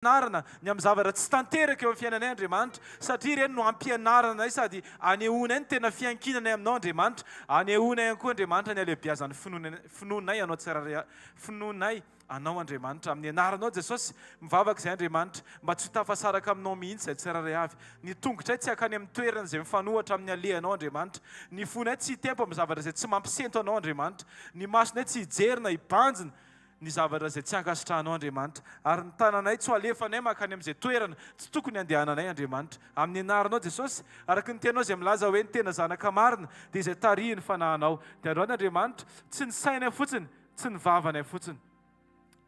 narana ny amin'ny zavatra tsy tanteraka eo amin'ny fiainanay Andriamanitra satria ireny no ampianarana sady anehoana ny tena fiankinanay aminao Andriamanitra anehoana ihany koa Andriamanitra ny alehibiazany finoanay anao tsirairay finoanay anao Andriamanitra amin'ny anaranao Jesosy mivavaka izay Andriamanitra mba tsy tafasaraka aminao mihitsy izay tsirairay avy ny tongotray tsy hakany amin'ny toerana izay mifanohatra amin'ny alehanao Andriamanitra ny fonay tsy hitempo amin'ny zavatra izay tsy mampisento anao Andriamanitra ny masonay tsy hijerina hibanjina ny zavatra izay tsy ankasitrahanao Andriamanitra ary ny tananay tsy ho alefanay makany amin'izay toerana tsy tokony andehananay Andriamanitra amin'ny anaranao Jesosy araka ny tenao izay milaza hoe ny tena zanaka marina dia izay tarihiny fanahinao dia androany Andriamanitra tsy ny sainay fotsiny tsy ny vavanay fotsiny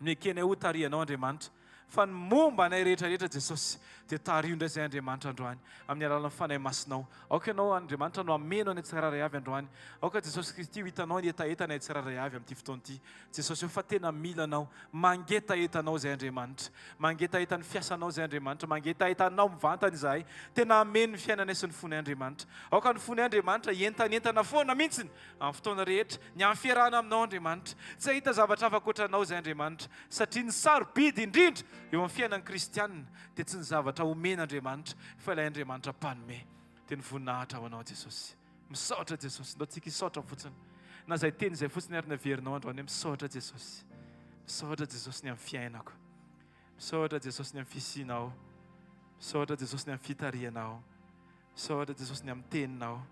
ny ekenay ho tarihanao Andriamanitra fa ny momba anay rehetrarehetra Jesosy dia tariho indray izay Andriamanitra androany amin'ny alalan'ny fanahy masinao aoka ianao Andriamanitra no ameno ny tsiraray avy androany aoka Jesosy Kristy ho hitanao ny etaetanay tsiraray avy amin'ity fotoan'ity Jesosy fa tena milanao mangetaetanao izay Andriamanitra mangetaeta ny fiasanao izay Andriamanitra mangetaetanao mivantana izahay tena ameno ny fiainanay sy ny fonay Andriamanitra aoka ny fonay Andriamanitra entanentana foana mihitsiny amin'ny fotoana rehetra ny amin'ny fiarahana aminao Andriamanitra tsy ahita zavatra hafa-kotranao izay Andriamanitra satria ny sarobidy indrindra eo amin'ny fiainan'ny kristianina dia tsy ny zavatra omena Andriamanitra fa ilay Andriamanitra mpanome dia ny voninahitra ho anao Jesosy misaotra Jesosy ndao tsika hisaotra fotsiny na izay teny izay fotsiny ary naverinao androany misaotra Jesosy ny amin'ny fiainako misaotra Jesosy ny amin'ny fisinao misaotra Jesosy ny amin'ny fitarihanao misaotra Jesosy ny amin'ny teninao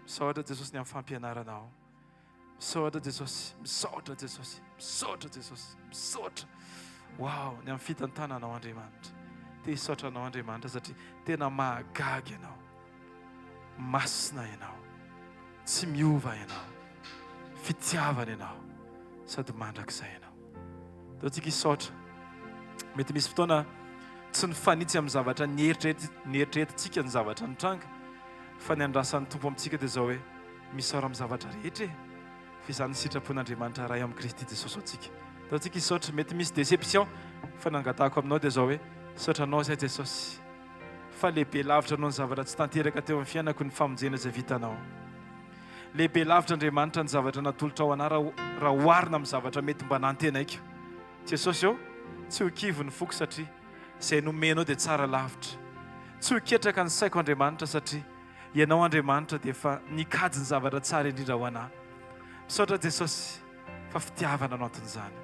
misaotra Jesosy ny amin'ny fampianaranao misaotra Jesosy misaotra wow ny amin'ny fitantananao Andriamanitra dia hisaotranao Andriamanitra satria tena mahagaga ianao masina ianao tsy miova ianao fitiavana ianao sady mandrakizay ianao dia tsika hisaotra mety misy fotoana tsy nifanitsy amin'ny zavatra nieritreretintsika ny zavatra nitranga fa ny andrasan'ny tompo amintsika dia zao hoe misaora amin'ny zavatra rehetra fa izany sitrapon'Andriamanitra ray amin'ny Kristy Jesosy antsika dia tsika hisaotra mety misy déception fa nangatahako aminao dia zao hoe saotranao izay Jesosy fa lehibe lavitra anao ny zavatra tsy tanteraka teo amin'ny fiainako ny famonjena izay vitanao lehibe lavitra Andriamanitra ny zavatra natolotra ao ana raha oharina amin'ny zavatra mety mba nantenaiko Jesosy eo tsy ho kivo ny foko satria izay nomenao dia tsara lavitra tsy ho ketraka ny saiko Andriamanitra satria ianao Andriamanitra dia efa nikajy ny zavatra tsara indrindra ho anahy misaotra Jesosy fa fitiavana anao anton'izany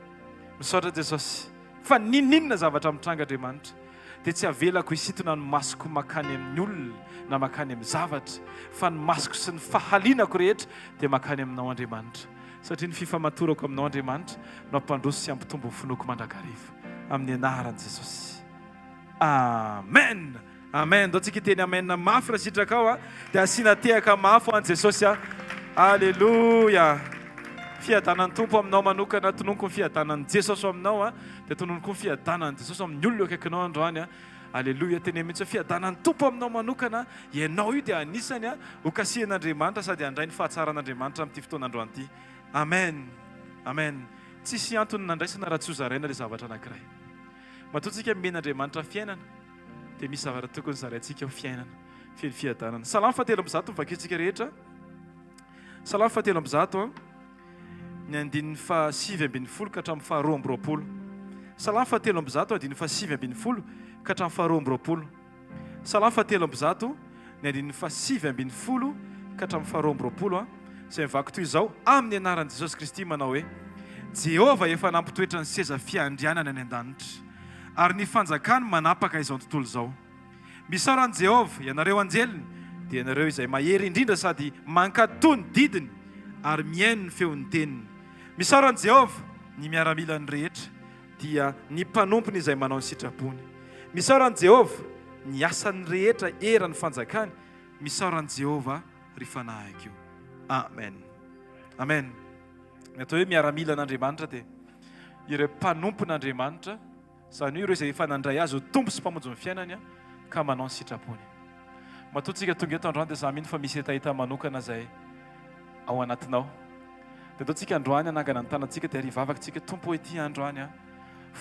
misaotra Jesosy fa ninninona zavatra mitranga Andriamanitra dia tsy avelako hisintona ny masoko makany amin'ny olona na makany amin'ny zavatra fa ny masoko sy ny fahalinako rehetra dia makany aminao Andriamanitra satria ny fifamatorako aminao Andriamanitra no ampandroso sy ampitombo ny finoako mandrakariva amin'ny anaran'i Jesosy amen amen dao tsika teny amen mafy raha sitraka ao dia asiana tehaka mafy ho an'i Jesosy alleluia fiadanan'ny tompo aminao manokana tononoko ny fiadanan'i Jesosy aminao dia tononoko ny fiadanan'i Jesosy amin'ny olona akaikinao androany alleluia teny mihitsy hoe fiadanan'ny tompo aminao manokana ianao io dia anisany ho kasihan'Andriamanitra sady handray ny fahatsaran'Andriamanitra amin'ity fotoana androany ity amen amen tsisy antony nandraisana raha tsy ho zaraina ilay zavatra anankiray matoantsika men'Andriamanitra fiainana dia misy zavatra tokony zaraintsika ho fiainana fiadanana salamo fahatelo amby zato mivakitsika rehetra salamo fahatelo amby zato ny andininy fa 7:20 ka hatramin'ny fa 2:20 salamo fahatelo amby zato andininy fa 7:20 ka hatramin'ny fa 2:20 salamo fahatelo amby zato ny andininy fa 7:20 ka hatramin'ny fa 2:20 izay mivako toy izao amin'ny anaran'i Jesosy Kristy manao hoe Jehova efa nampitoetra ny seza fiandrianana any an-danitra ary ny fanjakany manapaka izao tontolo izao misaoran'i Jehova ianareo anjeliny dia ianareo izay mahery indrindra sady mankatony didiny ary mihaino ny feon'ny teniny misaoran'i Jehova ny miaramilany rehetra dia ny mpanompony izay manao ny sitrapony misaoran'i Jehova ny asan'ny rehetra eran'ny fanjakany misaoran'i Jehova ry fanahiko amen amen ny atao hoe miaramila an'Andriamanitra dia ireo mpanompon'Andriamanitra izany hoe ireo izay efa nandray azy ho tompo sy mpamonjy ny fiainany ka manao ny sitrapony matoantsika tonga eto androany dia za mino fa misy etaeta manokana izay ao anatinao dia ataontsika androany anangana ny tanantsika dia rivavakantsika tompo ety androany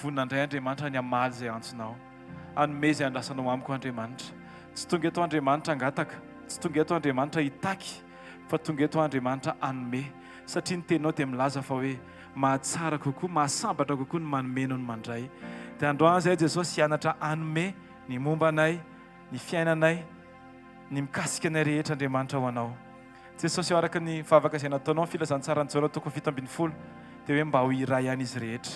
voninandray Andriamanitra ny amaly izay antsonao anome izay andrasanao amiko Andriamanitra tsy tonga eto Andriamanitra angataka tsy tonga eto Andriamanitra hitaky fa tonga eto Andriamanitra anome satria ny teninao dia milaza fa hoe mahatsara kokoa mahasambatra kokoa ny manomenao ny mandray dia androany zay Jesosy hianatra anome ny momba anay, ny fiainanay, ny mikasika anay rehetra Andriamanitra ho anao. Jesosy araka ny vavaka izay nataonao filazantsara ny Jaona toko 7:20 dia hoe mba ho iray ihany izy rehetra.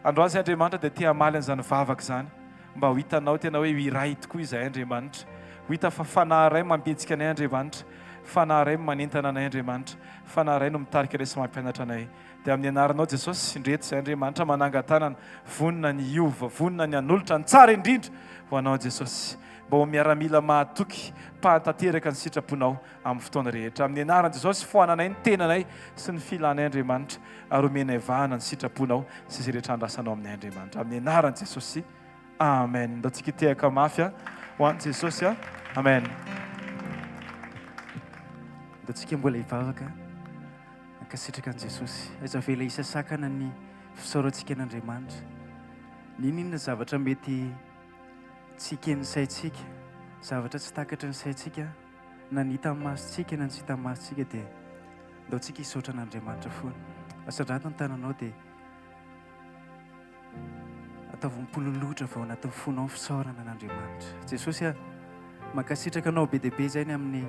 Androany zay Andriamanitra dia tia hamaly an'izany vavaka izany mba ho hitanao tena hoe iray tokoa izay Andriamanitra. Ho hita fa fanahy iray mampihetsika anay Andriamanitra, fanahy iray manentana anay Andriamanitra, fanahy iray no mitarika anay sy mampianatra anay. Dia amin'ny anaranao Jesosy indreto izay Andriamanitra manangan-tanana, vonona ny iova, vonona ny hanolotra ny tsara indrindra ho anao Jesosy. Mba ho miaramila mahatoky mpahatanteraka ny sitraponao amin'ny fotoana rehetra. Amin'ny anaran'i Jesosy foananay ny tenanay sy ny filanay Andriamanitra ary omenay vahana ny sitraponao sy izay rehetra andrasanao aminay Andriamanitra. Amin'ny anaran'i Jesosy. Amen. Nda tsika tehaka mafy ho an'i Jesosy. Amen. Nda tsika mbola hivavaka ankasitraka an'i Jesosy. Aiza vela isasakana ny fisaorantsika an'Andriamanitra. Ninona zavatra mety tsy ken'ny saintsika, zavatra tsy takatra ny saintsika, na ny hita amin'ny masontsika na ny tsy hita amin'ny masontsika dia ndao tsika hisaotra an'Andriamanitra foana. Asandrato ny tananao dia ataovy mipololotra vao anatin'ny fonao ny fisaorana an'Andriamanitra. Jesosy mankasitraka anao be dia be izay ny amin'ny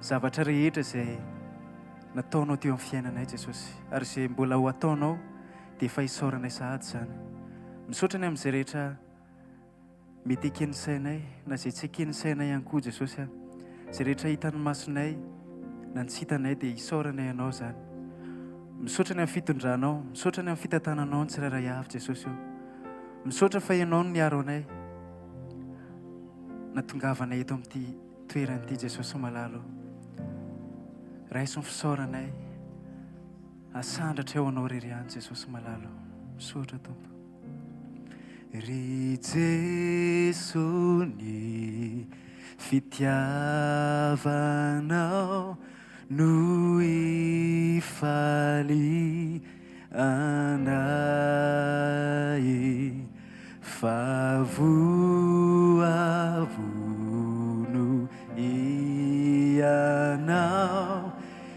zavatra rehetra izay nataonao teo amin'ny fiainanay Jesosy, ary izay mbola ho ataonao dia efa hisaoranay sahady izany. Misaotra ny amin'izay rehetra mety ekeny sainay na izay tsy ekeny sainay ihany koa Jesosy. Izay rehetra hitan'ny masonay na ny tsy hitanay dia hisaoranay ianao izany. Misaotra ny amin'ny fitondranao, misaotra ny amin'ny fitantananao ny tsirairay avy Jesosy. Misaotra fa ianao no niaro anay, natongavanay eto amin'ity toeran'ity Jesosy malalo. Raiso ny fisaoranay, asandratra eo anao rery ihany Jesosy malalo. Misaotra Tompo. Ry Jesosy fitiavanao no ifaly anay, favoavono ianao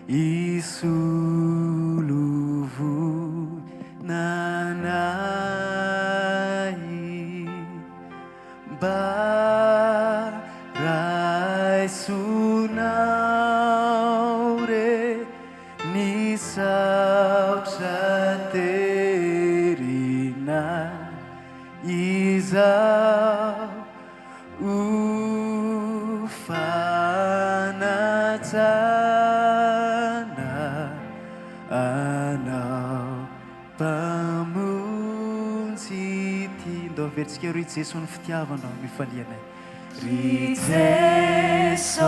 isolovo nanay, baraisunao re ni saotra terina Izay ufanatana anao pamunzi ti. Ndao veritsika ry Jesosy ny fitiavanao mifalianay. Ry Jesosy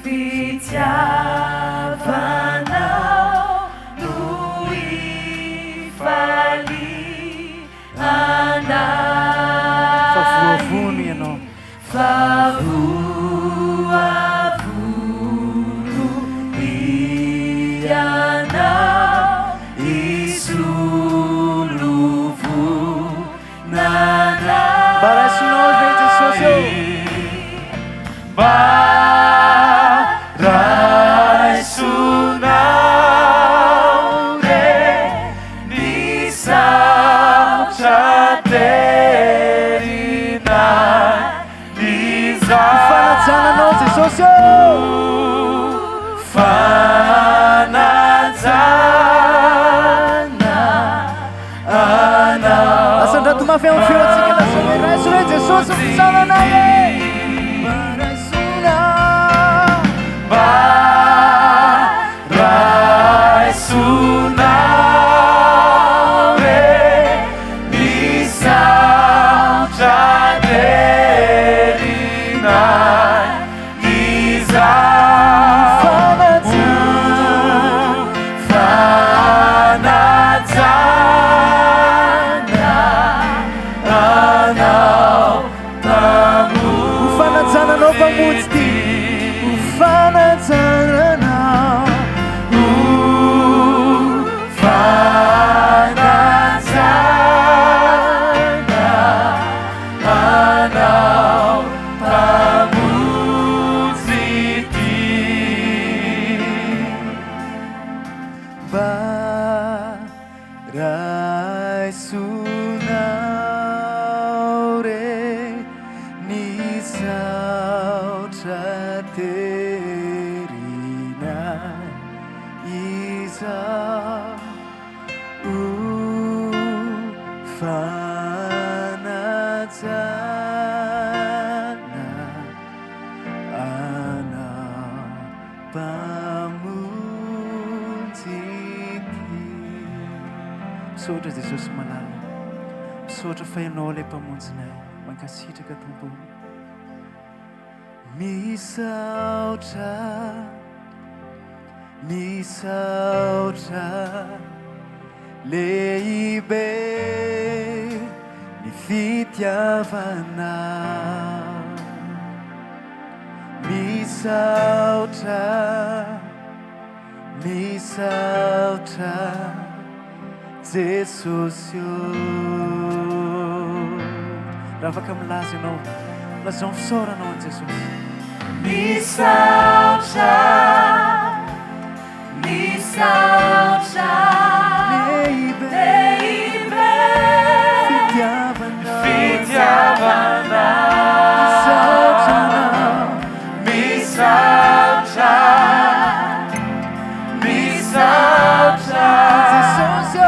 fitiavanao no ifaly anay, favoavono ianao, favoavono ianao isolovo nanay. Baraisinao ve Jesosy? Baraisinao re ni saotra terina Izay. Fanajana Jesosy, fanajana anao. Asandrato mafy amin'ny feontsika nasome raiso re Jesosy fisananay. Baraisunao re ni saotra terina Izay. Fanajana anao pamunzi Fajana anapamunjiki. Misaotra Jesosy malala, misaotra fa ianao ilay mpamonjinay. Mankasitraka Tompo. Misaotra, misaotra lehibe ny fitiavanao. Misaotra, misaotra Jesosy io. Raha afaka milaza ianao, lazao ny fisaoranao an Jesosy. Misaotra, misaotra lehibe fitiavanao. Misaotra, misaotra Jesosy io.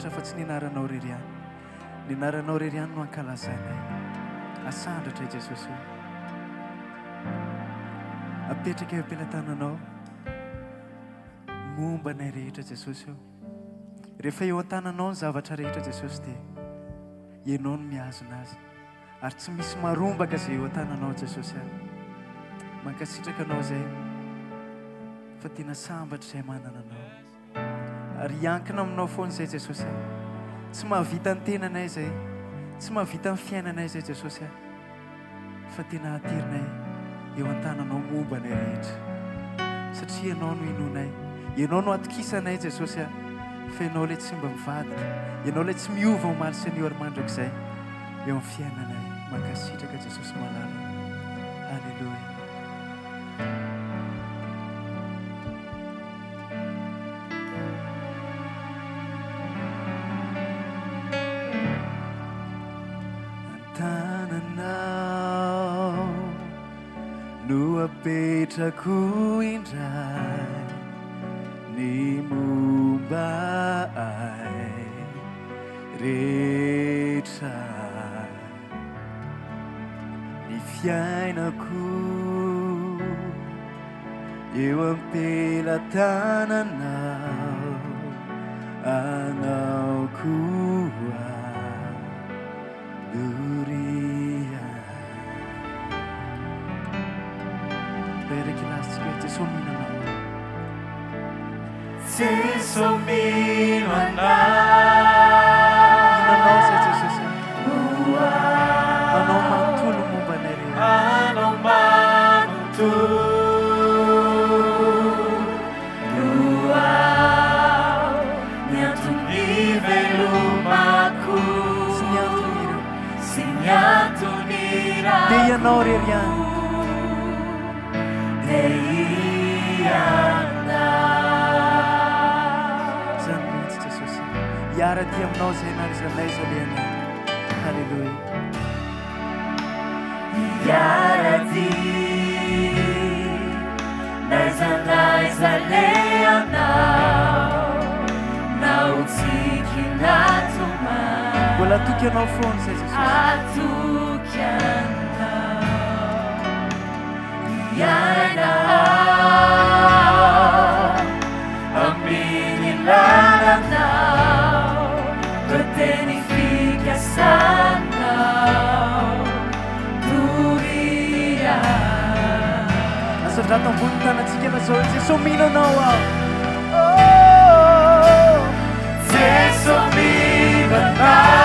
Fa tsy ninaranao rery any, ninaranao rery any no ankalazainay. Asandratra Jesosy. Apetraka eo am-pelatananao, momba nay rehetra Jesosy. Rehefa eo an-tananao ny zavatra rehetra Jesosy dia ianao no miazona azy, ary tsy misy marombaka izay eo an-tananao Jesosy. Mankasitraka anao izay fa tena sambatra izay manana anao, ary iankina aminao foana izay Jesosy. Tsy mahavita ny tenanay izay, tsy mahavita ny fiainanay izay Jesosy, fa tena hatirinay eo an-tananao momba nay rehetra, satria ianao no inonay, ianao no atokisanay Jesosy, fa ianao ilay tsy mba mivadika, ianao ilay tsy miova omaly sy anio ary mandrakizay eo amin'ny fiainanay. Mankasitraka Jesosy malala. Halleluja. Apetrako indray ny momba ay rehetra, ny fiainako eo am-pelatananao, anao koa gloria. Sesomino anao manontolo momba nay rehetra, anao manontolo miantony velomako sy miantonira dia ianao rery any. Zany mihitsy Jesosy. hiara-ty aminao zay na zanay zaliana. Halleluia. Hiara-ty na zanay zalay anao naotsiky natomay mbola atoky anao foana zay Jesosy. atoky anao hiainao amin'ny lalanao teny fikasanao toria asandrato ambony tanatsika nazao Jesosy mino anao aho. Jesosy mino anao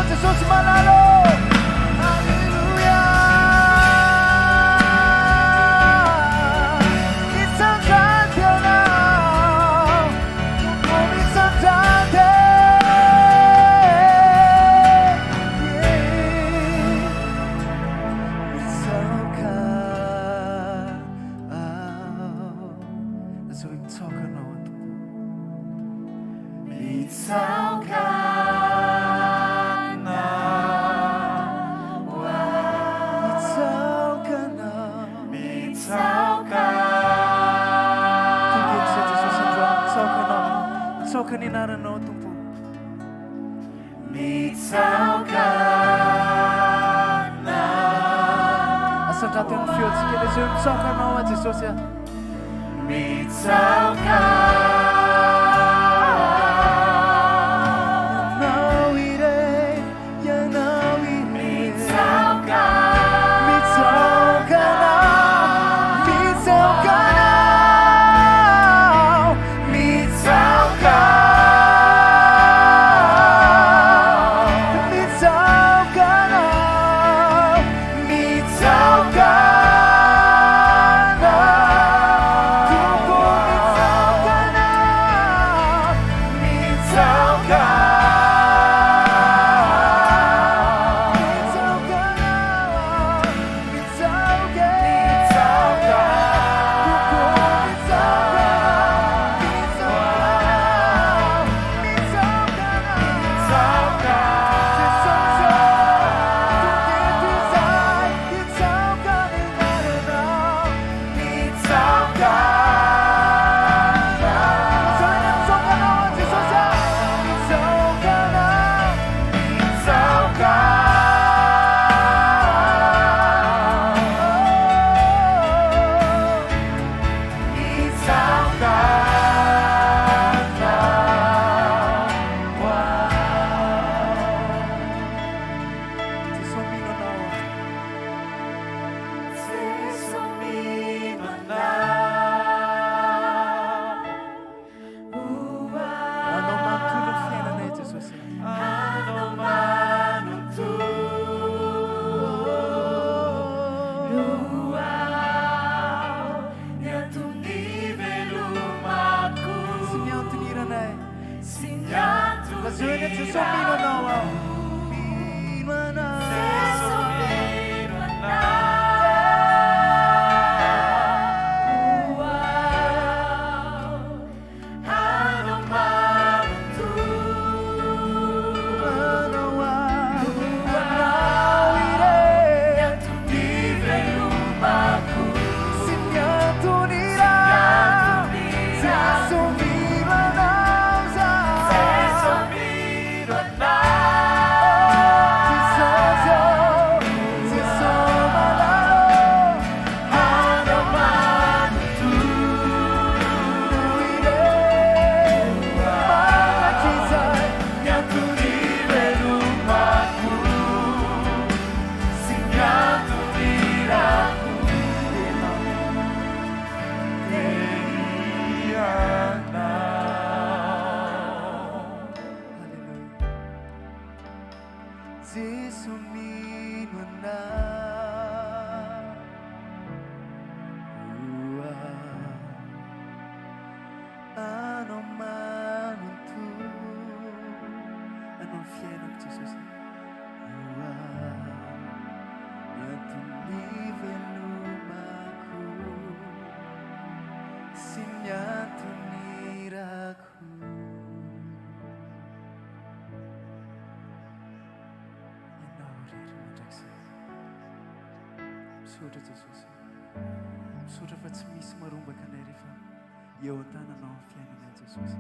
Jesosy malalo. Halleluja. Misandrante anao, oh misandrante. Mitsoka so mitsoka anao mitsoka. Mitsoka ny anaranao Tompo. Mitsoka asandrato amin'ny feontsika ilay zay mitsoka anao a Jesosy a. Mitsoka ianao ireny, ianao ireny. mitsoka Mitsoka anao, mitsoka anao, mitsoka. Mitsoka anao, mitsoka anao. Tompo mitsoka anao. Zoe Jesomino now. Minwana. Misaotra Jesosy. Misaotra fa tsy misy marombaka anay rehefa eo an-tananao amin'ny fiainanay Jesosy.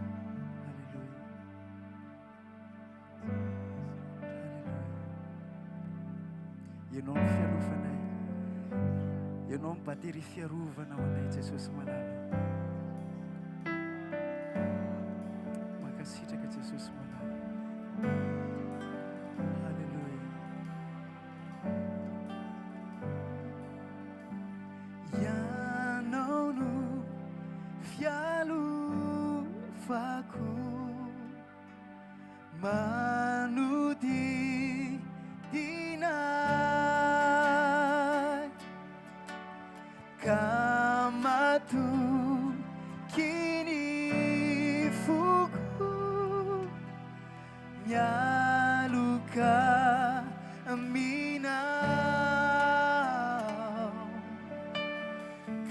Halleluja. Halleluja. Ianao ny fialofanay. Ianao ny batery fiarovana ho anay Jesosy malala. Mankasitraka Jesosy malala. Halleluja. Ianao no fialofako, manodidinay, ka matoky ny foko, mialoka aminao,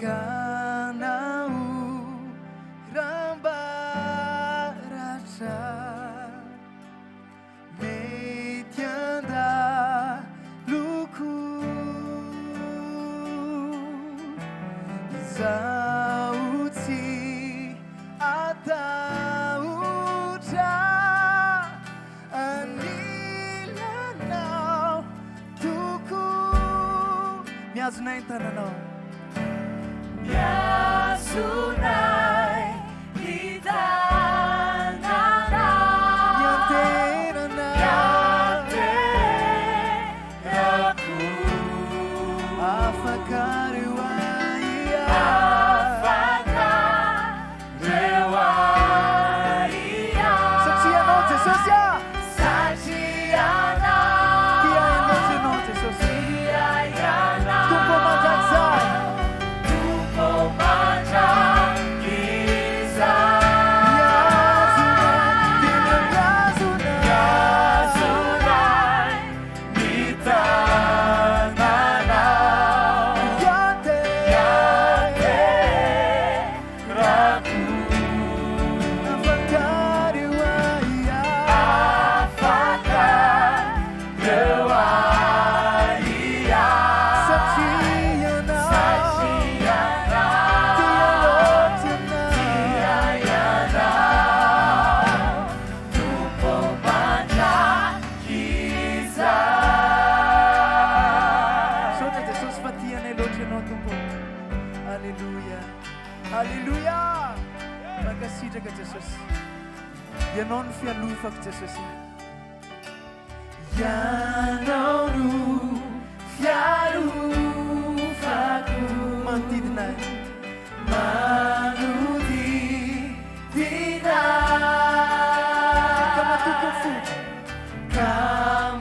ka naorambaratra mety andaloko, izaho tsy atahotra anilanao toko. Miazonay ny tananao. Miazonay ny tananao, miantenako, afaka reo aia, afaka reo aia. satria anao Jesosy, Satria anao, tia ianao ianao Jesosy, tia ianao, tompo mandrakizay, Halleluja. Mankasitraka Jesosy. Ianao no fialofako Jesosy. Ianao no fialofako, manodidinay, manodidinay, ka matoky ny foko, ka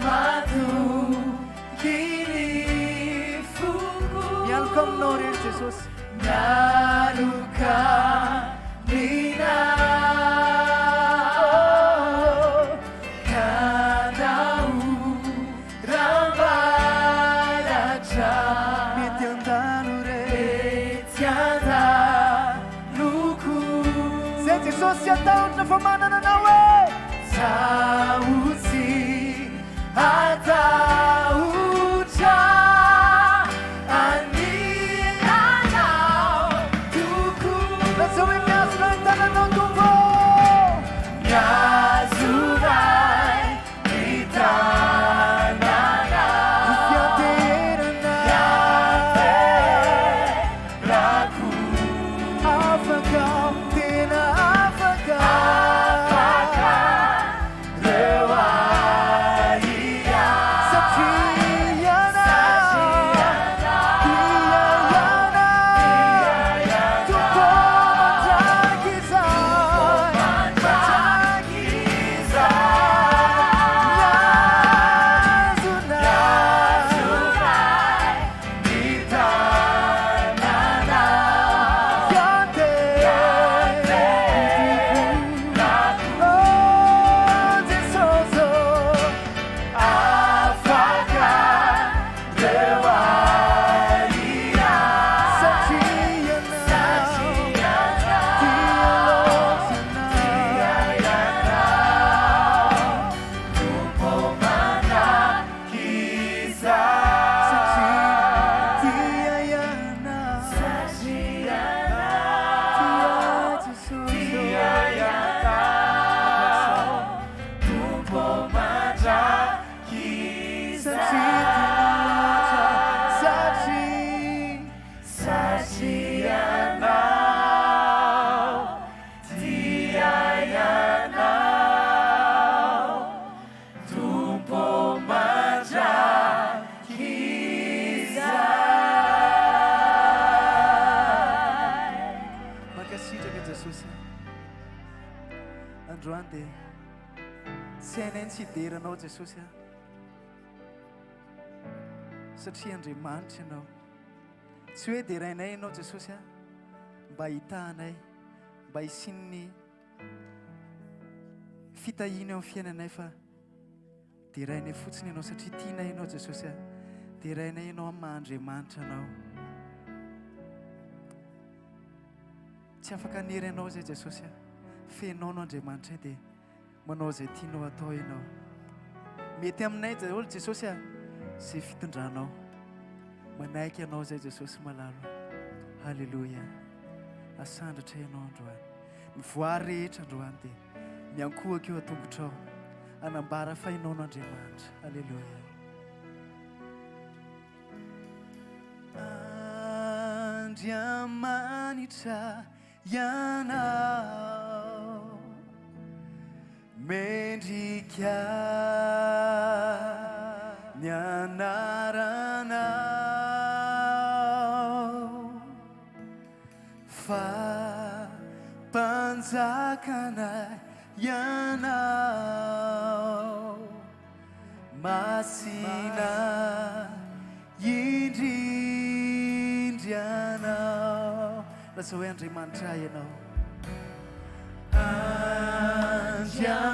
matoky ny foko, mialoka aminao rery Jesosy, mialoka aminao, Jesosy atahotra fa manana anao e saotsy atahotra anilanao toko lazao hoe miazona ny tananao tompo miazoray ny tanana fianterana fianterako afaka tena afaka leo aia satriana diaiana tompo androany dia tsy hainay ny tsy hideranao Jesosy satria Andriamanitra ianao tsy hoe derainay ianao Jesosy mba hitahanay mba hisin'ny fitahiana eo amin'ny fiainanay fa derainay fotsiny ianao satria tianay ianao Jesosy derainay ianao amin'ny maha-Andriamanitra anao tsy afaka hanery ianao zay Jesosy fenao no Andriamanitra dia manao izay tianao atao ianao mety aminay daholo Jesosy zay fitondranao manaiky ianao zay Jesosy malalo halleloia asandratra ianao androany ny voary rehetra androany dia miankohaka eo atombotrao anambara fa ianao no Andriamanitra halleloia Andriamanitra ianao mendrika ny anaranao fa mpanjakana ianao masina indrindrianao lasa hoe Andriamanitra ianao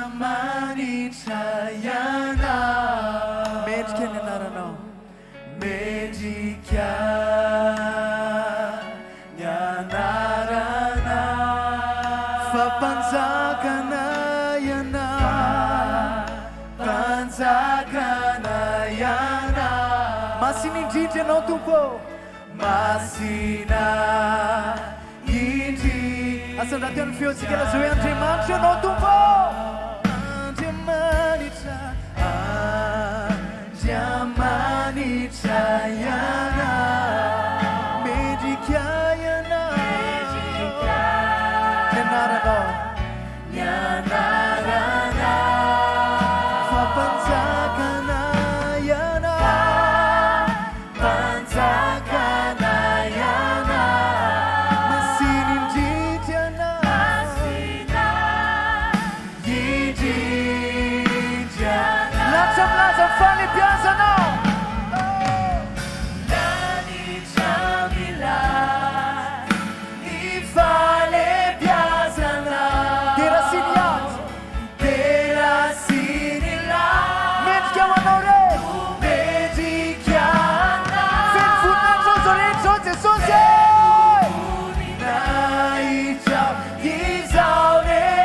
Andriamanitra ianao mendrika ny anaranao mendrika ny anaranao fa mpanjakana ianao mpanjakana ianao masina indrindry ianao tompo masina indri asandratian'ny feontsika lazao hoe Andriamanitra ianao tompo Andriamanitra Andriamanitra ianao mendrika ianao ny anaranao ny anaranao fa mpanjakana ianao mpanjakana ianao masina indrindry ianao indrindry ianao latsamlaza fanipiazanao Izay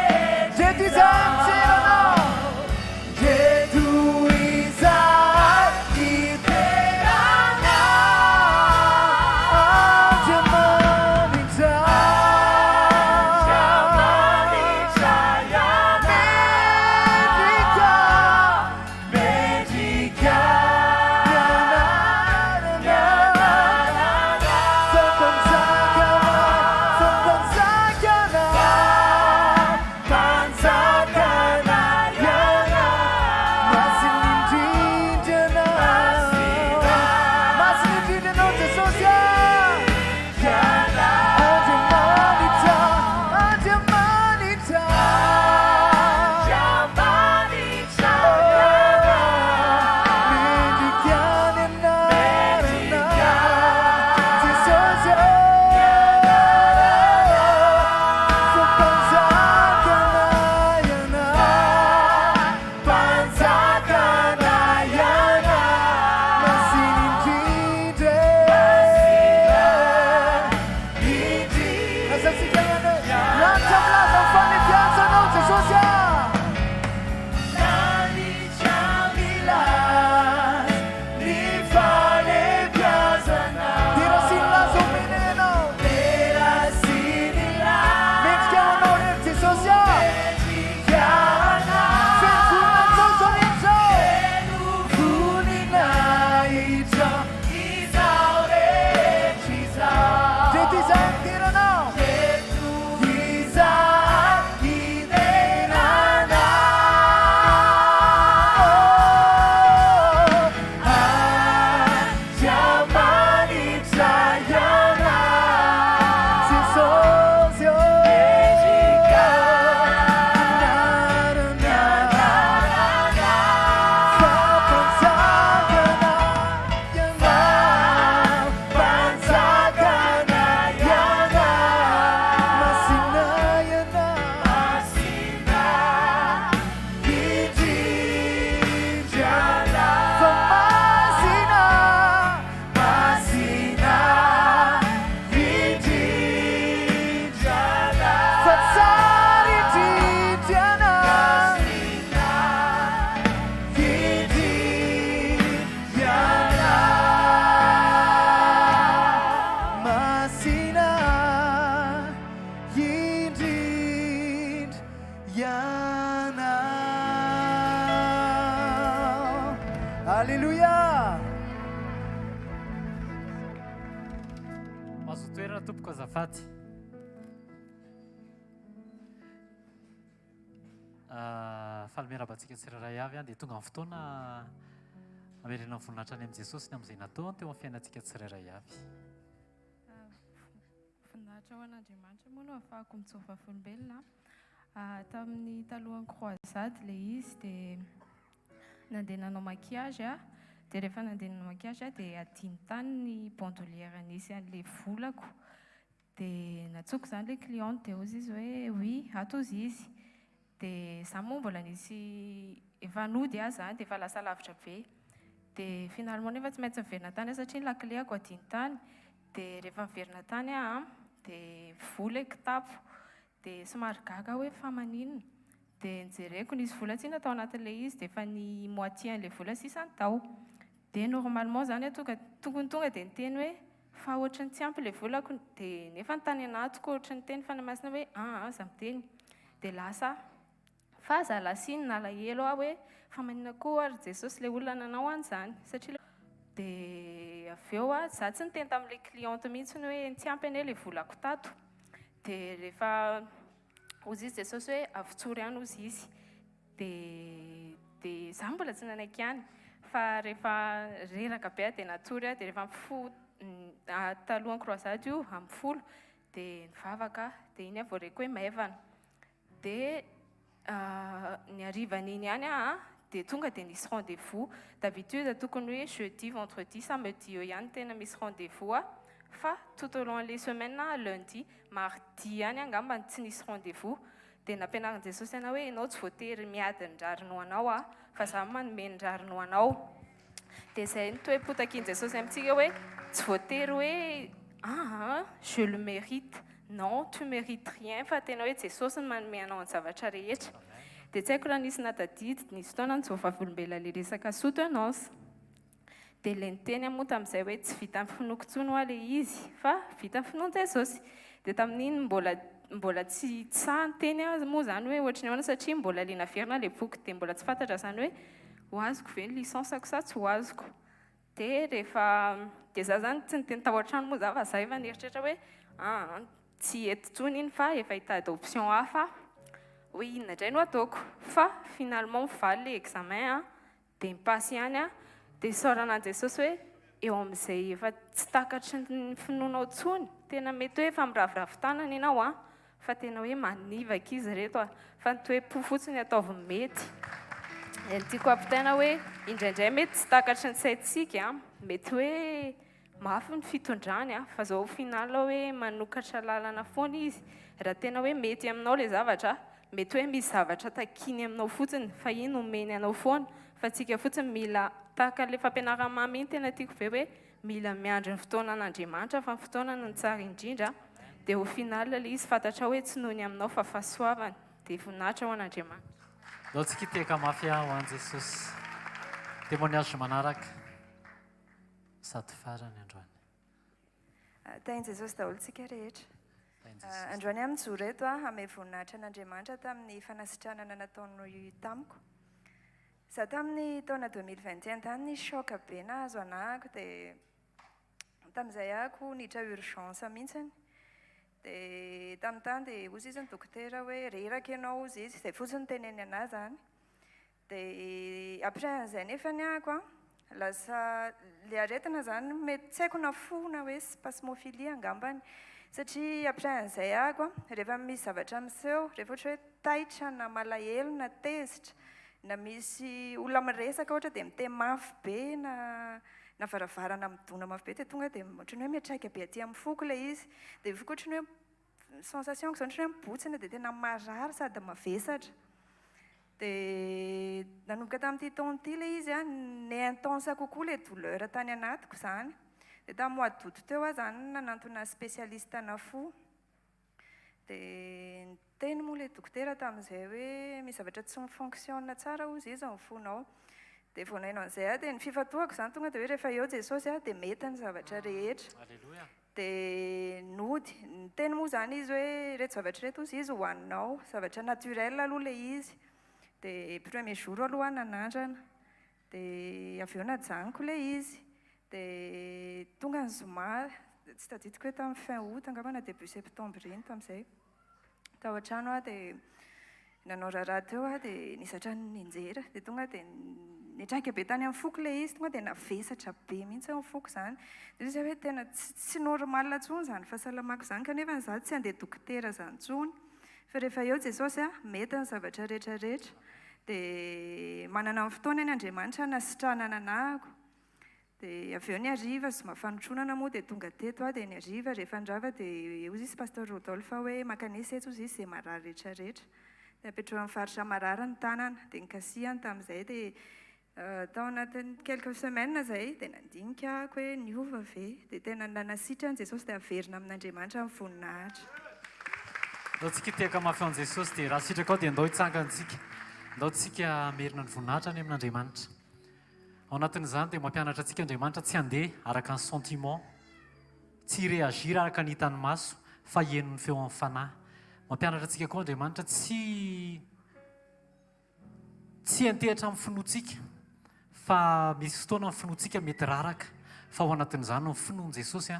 Alléluia. Azo toerana tompoko azafady. Fahalemerabantsika tsirairay avy dia tonga amin'ny fotoana amerena voninahitra any amin'i Jesosy ny amin'izay nataony teo amin'ny fiainantsika tsirairay avy. Voninahitra ho an'Andriamanitra moa no ahafahako mitsofa folombelona. Tamin'ny talohany croisade ilay izy dia nandeha nanao maquillage dia rehefa nandeha nanao maquillage dia adiny tany ny bandoulière nisy an'ilay volako dia natsoko izany ilay cliente dia ozy izy hoe oui ato ozy izy dia izaho moa mbola nisy efa nody aho zany dia efa lasa lavitra be dia finalement nefa tsy maintsy miverina tany satria lakleako adiny tany dia rehefa miverina tany aho dia vola kitapo dia somary gaga hoe fa maninona dia nijereko nisy vola tsy natao anatin'ilay izy dia efa ny moitié an'ilay vola sisa ny tao dia normalement zany tokony tonga dia niteny hoe fa ohatrany tsy ampy ilay volako dia nefa ny tany anatiko ohatrany teny fanamasina hoe za miteny dia lasa fa za lasiny na lahelo aho hoe fa maninona koa ary Jesosy ilay olona nanao an'izany satria dia avy eo za tsy niteny tamin'ilay cliente mihitsy ny hoe tsy ampy anie ilay volako tato dia rehefa ozy izy Jesosy hoe avitsory ihany ozy izy dia za mbola tsy nanaiky ihany fa rehefa reraka be dia natsory dia rehefa talohany croisade io amin'ny folo dia nivavaka dia iny vao reko hoe maivana dia ny arivan'iny ihany dia tonga dia nisy rendez-vous d'habitude tokony hoe jeudi vendredi samedi eo ihany tena misy rendez-vous fa tout au long les semaines lundi mardi ihany angamba tsy nisy rendez-vous dia nampianarin Jesosy ana hoe ianao tsy voatery miady ny rarino anao fa za manome ny rarino anao dia izay toe-potakin Jesosy amintsika hoe tsy voatery hoe je le mérite non tu mérites rien fa tena hoe Jesosy ny manome anao ny zavatra rehetra dia tsy haiko raha nisy natadidy nisy fotoana ny jovavolombelona le resaka soutenance dia ilay niteny moa tamin'izay hoe tsy vita amin'ny finokontsony hoa ilay izy fa vita amin'ny finoana Jesosy dia tamin'iny mbola tsy sahy nyteny moa zany hoe ohatrany ahoana satria mbola le naverina ilay boky dia mbola tsy fantatra zany hoe ho azoko ve ny lisansako sa tsy ho azoko dia rehefa dia za zany tsy niteny tao an-trano moa za fa za efa nieritreritra hoe tsy eto tsony iny fa efa hitady option hafa hoe inona indray no ataoko fa finalement mivaly le examen dia mipasy ihany dia saoranan'i Jesosy hoe eo amin'izay efa tsy takatry ny finoanao tsony tena mety hoe efa miravoravo tanana ianao fa tena hoe manivaka izy reto fa nytoe-po fotsiny ataovy mety ny tiako ampitaina hoe indraindray mety tsy takatry ny saintsika mety hoe mafy ny fitondrany fa zao final hoe manokatra lalana foana izy raha tena hoe mety aminao le zavatra mety hoe misy zavatra takiny aminao fotsiny fa iny omeny anao foana fa tsika fotsiny mila tahaka le fampianaramamy iny tena tiako be hoe mila miandry ny fotoana an'Andriamanitra fa ny fotoana ny tsara indrindra dia au final le izy fantatra hoe tsy nohony aminao fa fahasoavana dia voninahitra ho an'Andriamanitra. Dao tsika teka mafy ho an'i Jesosy. Témoignage manaraka sady farany androany. Tainy Jesosy daholontsika rehetra. Androany amin'ny joro eto ame voninahitra an'Andriamanitra tamin'ny fanasitranana nataony tamiko. Za tamin'ny taona 2021 tany ny choc be nahazo anahako dia tamin'izay ahako niditra urgence mihitsiny. Dia tamin'ny tany dia ozy izy ny dokotera hoe reraka ianao ozy izy izay fotsiny teneny anahy zany. Dia après an'izay nefa ny ahako lasa le aretina zany mety tsy haiko na fo na hoe spasmophilie angambany satria après an'izay ahako rehefa misy zavatra miseho rehefa ohatra hoe taitra na malahelo na tezitra na misy olona miresaka ohatra dia miteny mafy be na varavarana midona mafy be dia tonga dia ohatrany hoe miatraika be aty amin'ny foko ilay izy dia foko ohatrany hoe sensation zany ohatrany hoe mibotsina dia tena marary sady mavesatra dia nanomboka tamin'ity taona ity ilay izy ny intense kokoa ilay douleur tany anatiko zany dia tamin'ny mois d'août teo zany nanantona spécialiste ana fo dia teny moa ilay dokotera tamin'izay hoe misy zavatra tsy mifonctionne tsara ozy izy amin'ny fonao dia vonainao an'izay dia ny fifatoako zany tonga dia hoe rehefa eo Jesosy dia mety ny zavatra rehetra dia nody ny teny moa zany izy hoe reto zavatra reto ozy izy hoaninao zavatra naturel aloha ilay izy dia premier jour aloha nanandrana dia avy eo najaniko ilay izy dia tonga ny zoma tsy tadidiko hoe tamin'ny fin août angambana début septembre iny tamin'izay tao an-trano aho dia nanao raharaha teo aho dia nisatra ninjera dia tonga dia nitraika be tany amin'ny foko ilay izy tonga dia navesatra be mihitsy amin'ny foko izany dia izy hoe tena tsy normal intsony izany fahasalamako izany kanefa ny zaho tsy handeha dokotera izany intsony fa rehefa eo Jesosy mety ny zavatra rehetrarehetra dia manana amin'ny fotoana ny Andriamanitra nasitranana anahako dia avy eo ny hariva Zomà Fanontronana moa dia tonga teto aho dia ny hariva rehefa andrava dia eo izy pastor Rodolphe hoe makanisy eto izy izay marary rehetrarehetra dia apetrao amin'ny faritra marary ny tanana dia nikasihany tamin'izay dia tao anatin'ny quelques semaines izay dia nandinika ahako hoe niova ve dia tena nanasitrany Jesosy dia averina amin'Andriamanitra amin'ny voninahitra. Ndao tsika teka mafy an Jesosy dia raha sitraka ao dia ndao hitsangantsika ndao tsika merina ny voninahitra any amin'Andriamanitra. Ao anatin'izany dia mampianatra antsika Andriamanitra tsy handeha araka ny sentiment, tsy réagir araka ny hitany maso fa hieno ny feo amin'ny fanahy. Mampianatra antsika koa Andriamanitra tsy antehatra amin'ny finoantsika fa misy fotoana ny finoantsika mety raraka fa ao anatin'izany ny finoan Jesosy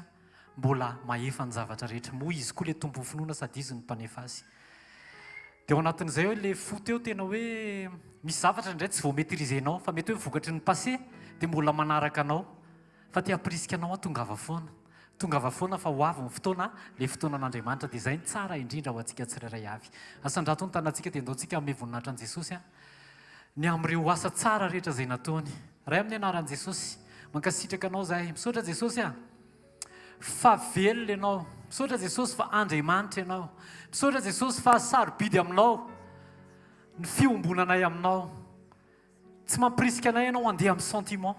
mbola mahefa ny zavatra rehetra moa izy koa le tompon'ny finoana sady izy ny mpanefa azy. Dia ao anatin'izay hoe le fo teo tena hoe misy zavatra indray tsy vao maîtrisenao fa mety hoe vokatry ny passé dia mbola manaraka anao fa te hamprisika anao tongava foana fa ho avy ny fotoana le fotoanan'Andriamanitra dia izay ny tsara indrindra ho antsika tsirairay avy. Asan-drato ny tanantsika dia ndao tsika ame voninahitra an Jesosy ny amin'ireo asa tsara rehetra izay nataony. Ray amin'ny anaran'i Jesosy mankasitraka anao zahay misaotra Jesosy fa velona ianao, misaotra Jesosy fa Andriamanitra ianao, misaotra Jesosy fa sarobidy aminao ny fiombonanay aminao, tsy mampirisika anay ianao handeha amin'ny sentiment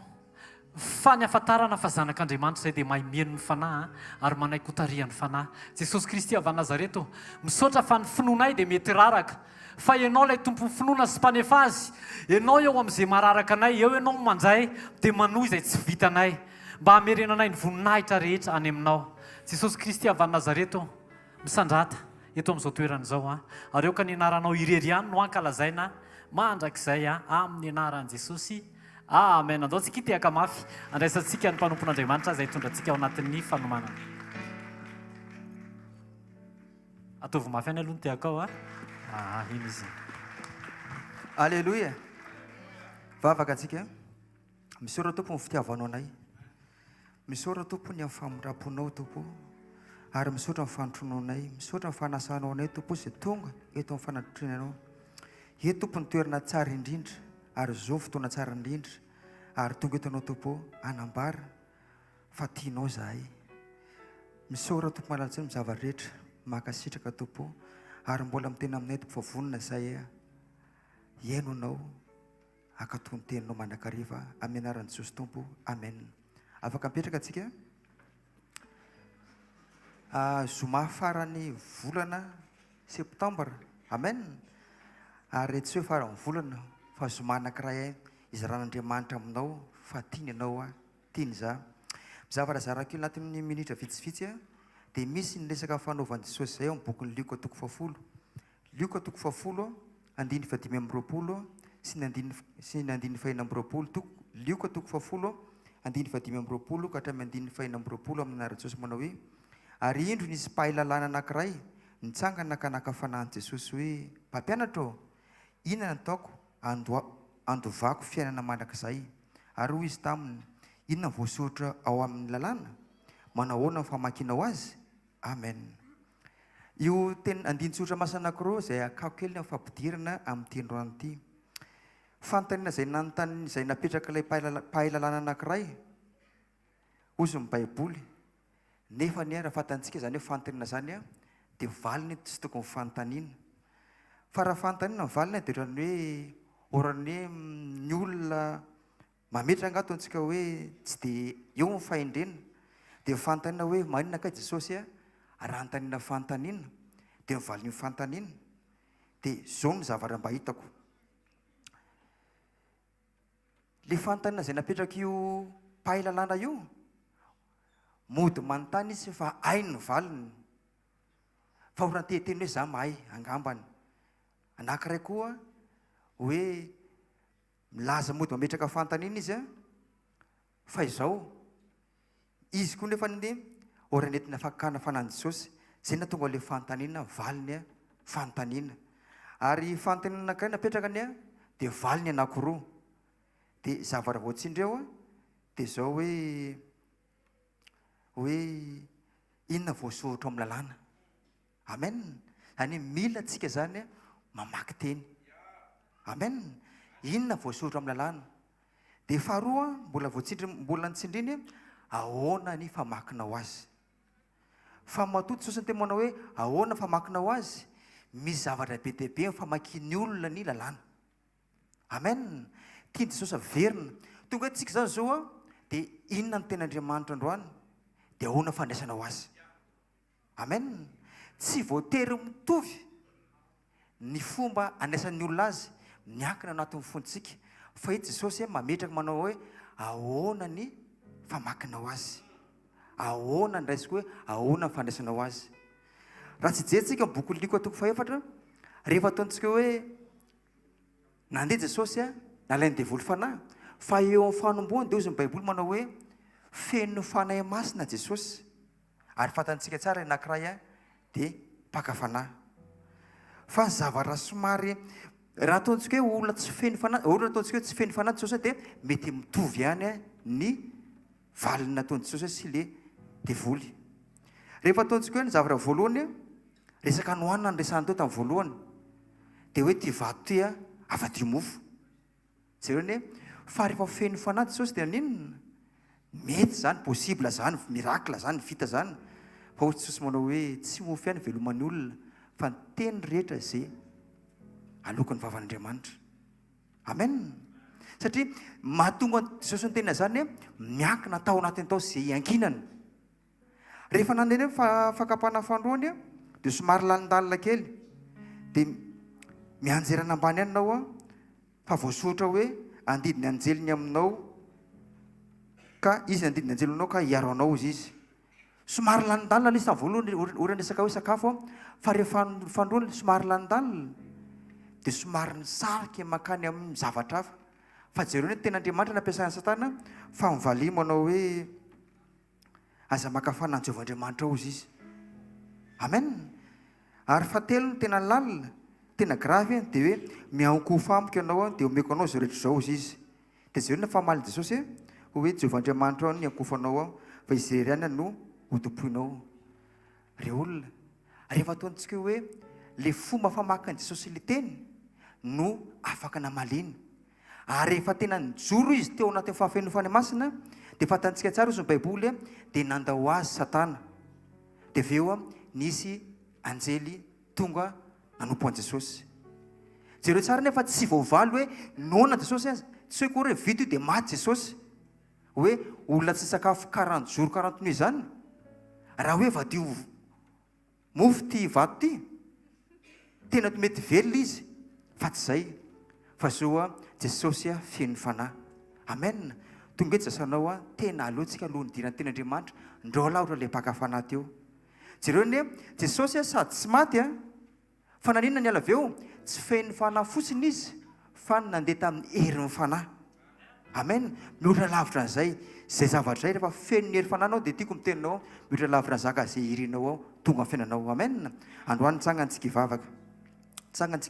fa ny afantarana fa zanak'Andriamanitra izay dia mahay mihaino ny fanahy ary manaiky ho tarihany fanahy. Jesosy Kristy avy Nazareto misaotra fa ny finoanay dia mety raraka fa ianao ilay tompon'ny finoana sy mpanefa azy, ianao eo amin'izay mararaka anay, eo ianao mandray dia manohy izay tsy vitanay mba hamerenanay ny voninahitra rehetra any aminao. Jesosy Kristy avy Nazareto misandrata eto amin'izao toerana izao ary eo ka ny anaranao irery ihany no ankalazaina mandrakizay amin'ny anaran'i Jesosy. Amen. Andao tsika hitehaka mafy andraisantsika ny mpanompon'Andriamanitra izay tondratsika ao anatin'ny fanomanana. Ataovy mafy any aloha ny tehaka ao iny izy. Alleluia. Vavaka antsika. Misaora Tompo ny fitiavanao anay. Misaora Tompo ny amin'ny famondraponao Tompo. Ary misaotra ny fanotronao anay. Misaotra ny fanasanao anay Tompo izay tonga eto amin'ny fanatotrinanao. Eto Tompo ny toerana tsara indrindra ary zao fotoana tsara indrindra ary tonga eto anao Tompo anambara fa tianao zahay. Misaora Tompo malalatsiny ny zavatra rehetra makasitraka Tompo ary mbola mitena aminay Tompo fa vonona zahay hiaino anao akatony teninao mandrakariva amin'ny anaran'i Jesosy Tompo. Amen. Afaka mipetraka antsika. Zoma farany volana septambra. Amen. Ary tsy hoe farany volana fa zoma anankiray izaran'Andriamanitra aminao fa tiany ianao tiany za. Mizavatra zarako io anatin'ny minitra vitsivitsy dia misy ny resaka fanaovan'i Jesosy izay ao amin'ny bokin'ny Lioka 10. Lioka 10 andiny fadimy amby roapolo sy ny andiny fahina amby roapolo. Lioka 10 andiny fadimy amby roapolo ka hatramin'ny andiny fahina amby roapolo amin'ny anaran'i Jesosy manao hoe ary indro nisy mpahay-lalàna anankiray nitsangana ka naka fanahin'i Jesosy hoe mpampianatra inona nataoko andovako fiainana mandrakizay. Ary hoy izy taminy inona voasoratra ao amin'ny lalàna, manao ahoana ny famakianao azy. Amen. Io teny andin-tsotra masana anankiroa izay akako kely ny fampidirana amin'ny tendroany ity. Fanontaniana izay nanontany izay napetraka ilay mpahay-lalàna anankiray ozy ny baiboly nefa ny raha fantantsika izany hoe fanontaniana izany dia valiny tsy tokony fanontaniana fa raha fanontaniana ny valiny dia ohatrany hoe ny olona mametraka angatontsika hoe tsy dia eo ny fahendrena dia fanontaniana hoe maninona kay Jesosy raha anontaniana fanontaniana dia mivaliny fanontaniana dia zao ny zavatra mba hitako. Le fanontaniana izay napetraka io mpahay-lalàna io mody manontany izy fa hainy ny valiny fa oranteheteny hoe za mahay angambany. Anankiray koa hoe milaza mody mametraka fantanina izy a fa izao izy koa nefa ny oranentina fakana fanany Jesosy zay na tonga le fantanina valiny a fantanina ary fantanina kay napetraka ny a dia valiny anankiroa dia zavatra voatsindreo a dia zao hoe inona voasoratra amin'ny lalàna amen zany mila atsika zany a mamaky teny amen inona voasoratra amin'ny lalàna dia faharoa mbola nitsindriny ahoana ny famakinao azy fa matoto Jesosy ny temoana hoe ahoana famakinao azy misy zavatra be dia be famakiany olona ny lalàna amen tiany Jesosy averina tonga hoe tsika zany zao a dia inona ny ten'Andriamanitra androany dia ahoana fandraisanao azy amen tsy voatery mitovy ny fomba andraisan'ny olona azy miankina anatin'ny fontsika fa ito Jesosy mametraka manao hoe ahoana ny famakinao azy ahoana ndraisiko hoe ahoana ny fandraisanao azy raha tsy jerentsika boky liko atoko fahefatra rehefa ataontsika hoe nandeha Jesosy a nalainy devoly fanahy fa eo amin'ny fanomboany dia ozy ny baiboly manao hoe feno fanahy masina Jesosy ary fatantsika tsara anankiray a dia mpaka fanahy fa zavatra somary raha ataontsika hoe olona tsy feno fanahy olona ataontsika hoe tsy feno fanahy Jesosy dia mety mitovy ihany a ny valiny nataony Jesosy sy le devoly rehefa ataontsika hoe ny zavatra voalohany resaka nohanina nresahany teo tamin'ny voalohany dia hoe ty vato ty a afa-dio mofo jereo hoe fa rehefa feno fanahy Jesosy dia ninona mety zany possible zany miracle zany vita zany fa ohatry Jesosy manao hoe tsy mofo ihany veloman'ny olona fa ny teny rehetra zay alokan'ny vavan'Andriamanitra amen satria mahatonga Jesosy ny tena zany miankina tao anatiny tao zay iankinana rehefa nandeha fakapana fandroany dia somary lalindalina kely dia mianjerana ambany ihany nao a fa voasoratra hoe andidiny anjeliny aminao ka izy andidiny anjely aminao ka hiaro anao izy somary lalindalina izy tamin'ny voalohany oranresaka hoe sakafo fa rehefa fandroany somary lalindalina dia somary nisarika makany amin'ny zavatra hafa fa jereo hoe ten'Andriamanitra nampiasana Satana fa mivalia manao hoe aza makafana ny Jehovahandriamanitra ao izy amen ary fahatelo ny tena lalina tena gravy dia hoe miankofa amiko ianao dia omeko anao zao rehetra zao izy dia jereo na famaly Jesosy hoe Jehovahandriamanitra ao ny ankofanao ao fa izy ihany no hotopoinao re olona rehefa ataontsika hoe le fomba famakin'i Jesosy le teny no afaka namalina ary rehefa tena nijoro izy teo anatin'ny fahafenofany masina dia fatantsika tsara ozy ny baiboly dia nandao azy Satana dia aveo nisy anjely tonga nanompo an Jesosy jereo tsara nefa tsy voavaly hoe nona Jesosy tsy hoe koa hoe vito io dia maty Jesosy hoe olona tsy sakafo 40 jours 40 nuits zany raha hoe vadio mofo ty vato ty tena mety velona izy fa tsy zay fa zao Jesosy feno fanahy amen tonga eto zasanao tena alohantsika alohan'ny dirany ten'Andriamanitra ndreo laotra le mpaka fanahy teo jereo ne Jesosy sady tsy maty fa naninona ny ala aveo tsy feno fanahy fotsiny izy fa nandeha tamin'ny herin'ny fanahy amen mihoatra lavitra n'izay zay zavatra zay rehefa feno ny hery fanahinao dia tiako miteninao mihoatra lavitra ny zaka zay irinao ao tonga fiainanao amen androany tsangantsika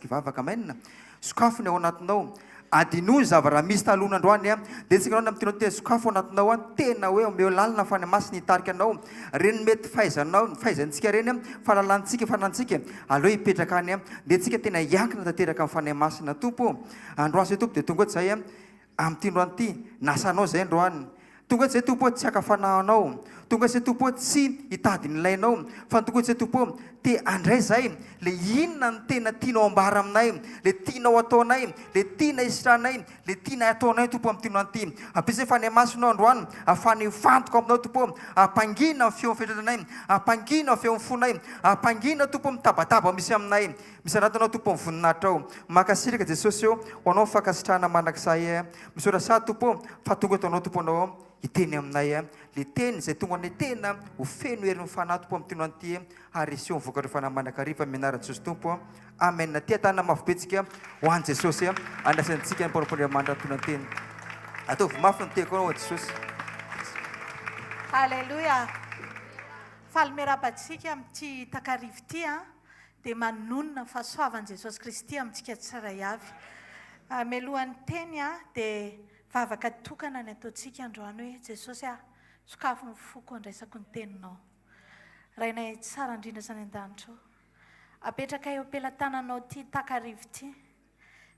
ivavaka amen sokafony ao anatinao adinoy zavara misy talohana androany dia tsika anao namitenao tena sokafo ao anatinao tena hoe omeo lalina fany masina hitarika anao reny mety fahaizantsika reny fahalalantsika fanantsika aleo hipetraka any dia tsika tena hiankina tanteraka amin'ny fanahy masina tompo androany zay tompo dia tonga ohaty zay amin'ny ty androany ty nasanao zay androany tonga ohaty zay tompo tsy hakafanahanao tonga zay tompo tsy hitady ny lainao fa tonga zay tompo te andray zay le inona ny tena tianao ambara aminay le tianao ataonay le tiana isitranay le tiana ataonay tompo amin'ny tino anty ampiasay fanahy masinao androany afany fantoko aminao tompo ampangina ny feo fetranay ampangina ny feo fonay ampangina tompo mitabataba misy aminay misy anatinao tompo mivoninahitra ao makasiraka Jesosy eo ho anao fakasitrahana manak'izay misaora sady tompo fa tonga eto anao tompo anao iteny aminay le teny zay tonga ny tena ho feno herin'ny fanahy tompo amin'ny tino anty ary sy vokatra fanamanakariva mianaran'i Jesosy tompo amen. Tia tanana mavobetsika ho an'i Jesosy andrasantsika ny mpanompoandriamanitra tonanteny ataovy mafy ny teko anao Jesosy. Halleluja. Falmerapatsika amin'ity takarivo ity dia manonona fahasoavan'i Jesosy Kristy amintsika tsirairay avy. Melohan'ny teny dia vavaka tokana ny ataontsika androany hoe Jesosy sokafo ny foko andraisako ny teninao. Rainay tsara indrindra sany an-danitra. Apetraka eo ampelantananao ity takarivo ity.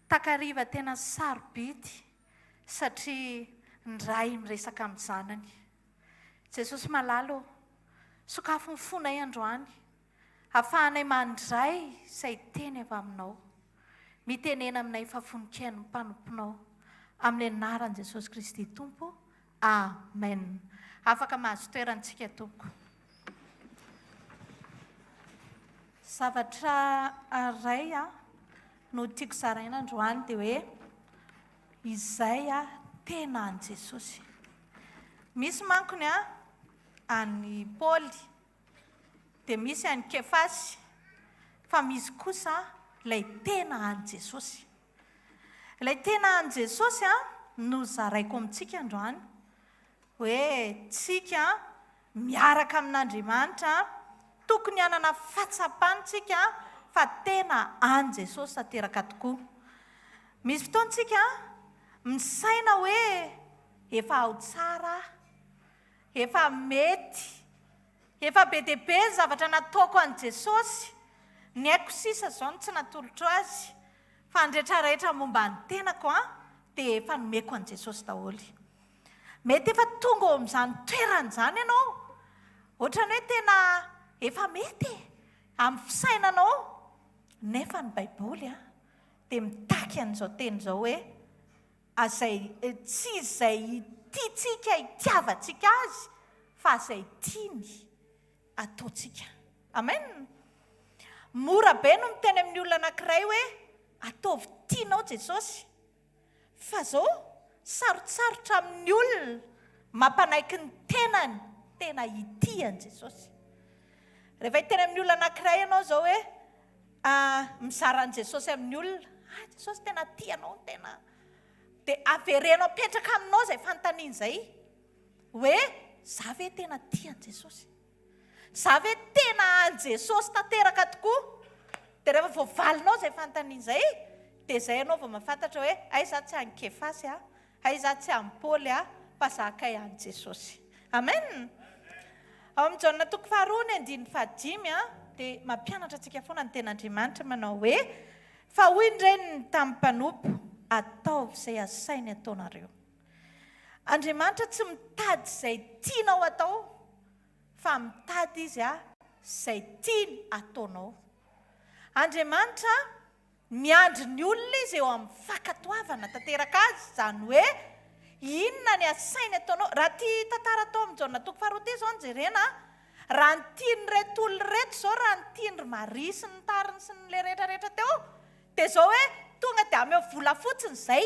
Takariva tena sarobidy satria ndray miresaka amin'ny zanany. Jesosy malalo, sokafo ny fonay androany. Ahafahanay mandray izay teny avy aminao. Mitenena aminay fafonikian'ny mpanomponao. Amin'ny anaran'i Jesosy Kristy Tompo. Amen. Afaka mahazo toerantsika tompoko. Zavatra iray no tiako zaraina androany dia hoe Izay tena an'i Jesosy. Misy mankony any Paoly dia misy any Kefasy fa misy kosa ilay tena an'i Jesosy. Ilay tena an'i Jesosy no zaraiko amintsika androany hoe tsika miaraka amin'Andriamanitra tokony hanana fatsapantsika fa tena an'i Jesosy tanteraka tokoa. Misy fotoantsika misaina hoe efa ao tsara, efa mety, efa be dia be zavatra nataoko an'i Jesosy, ny haiko sisa zao no tsy natolotra azy, fa ny rehetrarehetra momba ny tenako dia efa nomeko an'i Jesosy daholo. Mety efa tonga ao amin'izany toeran'izany ianao, ohatrany hoe tena efa mety amin'ny fisainanao, nefa ny Baiboly dia mitaky an'izao teny izao hoe tsy izay tiatsika hitiavantsika azy fa izay tiany ataontsika. Amen. Mora be no miteny amin'ny olona anankiray hoe ataovy tianao Jesosy, fa zao sarotsarotra amin'ny olona mampanaiky ny tenany tena hitiany Jesosy. Rehefa hiteny amin'ny olona anankiray ianao zao hoe mizaran'i Jesosy amin'ny olona, Jesosy tena tianao tena, dia averenao petraka aminao izay fanontaniana izay hoe za ve tena tian'i Jesosy, za ve tena an'i Jesosy tanteraka tokoa. Dia rehefa voavalinao izay fanontaniana izay dia izay ianao vao mahafantatra hoe ay za tsy an'i Kefasy ay za tsy an'i Paoly fa za kay an'i Jesosy. Amen. Ao amin'ny Jaona toko 2:5 dia mampianatra antsika foana ny ten'Andriamanitra manao hoe fa hoy indray tamin'ny mpanompo ataovy izay asainy ataonareo. Andriamanitra tsy mitady izay tianao atao fa mitady izy izay tiany ataonao. Andriamanitra miandry ny olona izy eo amin'ny fankatoavana tanteraka azy, izany hoe inona ny asainy ataonao. Raha tia tantara atao amin'ny Jaona toko 2 zao ny jerena, raha ny tiany reto olona reto zao, raha ny tiany Maria sy ny tariny sy ny le rehetrarehetra teo, dia zao hoe tonga dia ameo vola fotsiny izay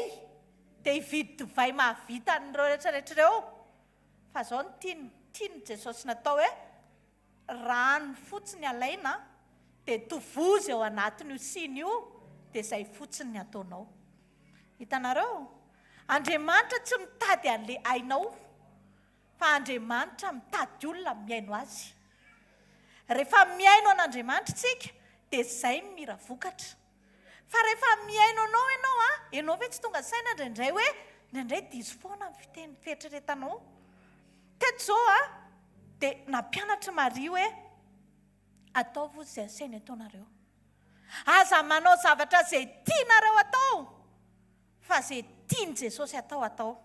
dia hividy divay mahavita ny rehetrarehetra ireo. Fa zao ny tiany Jesosy natao hoe rano fotsiny alaina dia tovozy ao anatin'io siny io, dia izay fotsiny ny ataonao. Hitanareo, Andriamanitra tsy mitady an'ilay ainao, fa Andriamanitra mitady olona miaino azy. Rehefa miaino an'Andriamanitra tsika dia izay mira vokatra. Fa rehefa miaino anao ianao ve tsy tonga saina indraindray hoe indraindray diso foana ny fiteny fieritreretanao. Teto zao dia nampianatra Maria hoe ataovy izay asainy ataonareo. Aza manao zavatra izay tianareo atao, fa izay tiany Jesosy atao.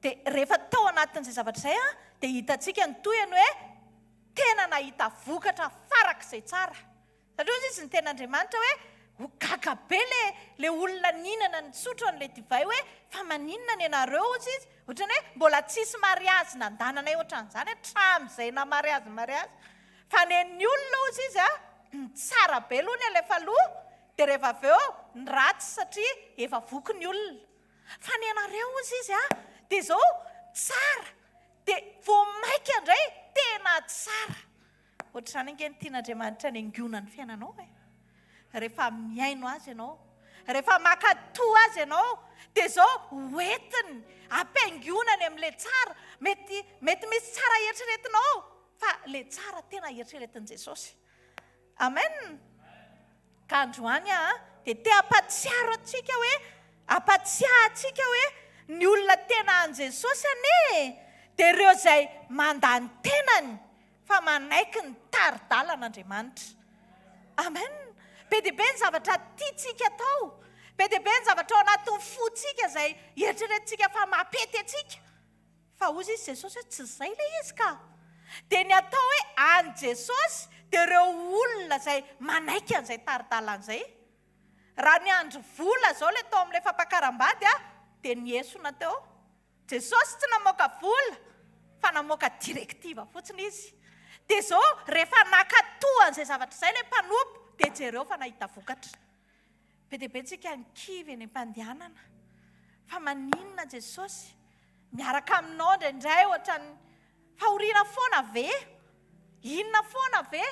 Dia rehefa tao anatin'izay zavatra izay dia hitantsika ny toyany hoe tena nahita vokatra farak'izay tsara. Satria izy ny ten'Andriamanitra hoe ho gaga be le olona ninana ny sotro an'ilay divay hoe fa maninona ny ianareo izy, ohatrany hoe mbola tsisy mariazy nandananay ohatran'izany, hatramin'izay na mariazy. Fa ny olona ozy izy tsara be aloha ny alefa aloha, dia rehefa avy eo ny ratsy satria efa voky ny olona. Fa ny ianareo ozy izy dia zao tsara, dia vao maika indray tena tsara. ohatrany ange ny tian'Andriamanitra ny angiona ny fiainanao rehefa miaino azy ianao, rehefa makatoa azy ianao, dia zao hoentiny ampiaingonany amin'ilay tsara. Mety misy tsara eritreretinao, fa le tsara tena eritreretin'i Jesosy. Amen. Ka androany dia te ampatsiaro atsika hoe, ampatsiahantsika hoe ny olona tena an' Jesosy anie dia ireo izay mandany tenany fa manaiky ny tari-dalan'Andriamanitra. Amen. Be dia be ny zavatra tiatsika atao, be dia be ny zavatra ao anatin'ny fotsika izay eritreretintsika fa mampety atsika. Fa ozy izy Jesosy hoe tsy izay ilay izy ka. Dia ny atao hoe an' Jesosy dia ireo olona izay manaiky an'izay tari-dalana izay. Raha ny andro vola izao ilay tao amin'ilay fampakaram-bady dia niesona teo. Jesosy tsy namoaka vola fa namoaka direktiva fotsiny izy. Dia zao rehefa nakatoa an'izay zavatra izay ilay mpanompo dia jereo fa nahita vokatra. Be dia be tsika nikivy eny am-pandehanana fa maninona Jesosy miaraka aminao indraindray ohatrany fahoriana foana ve? Inona foana ve?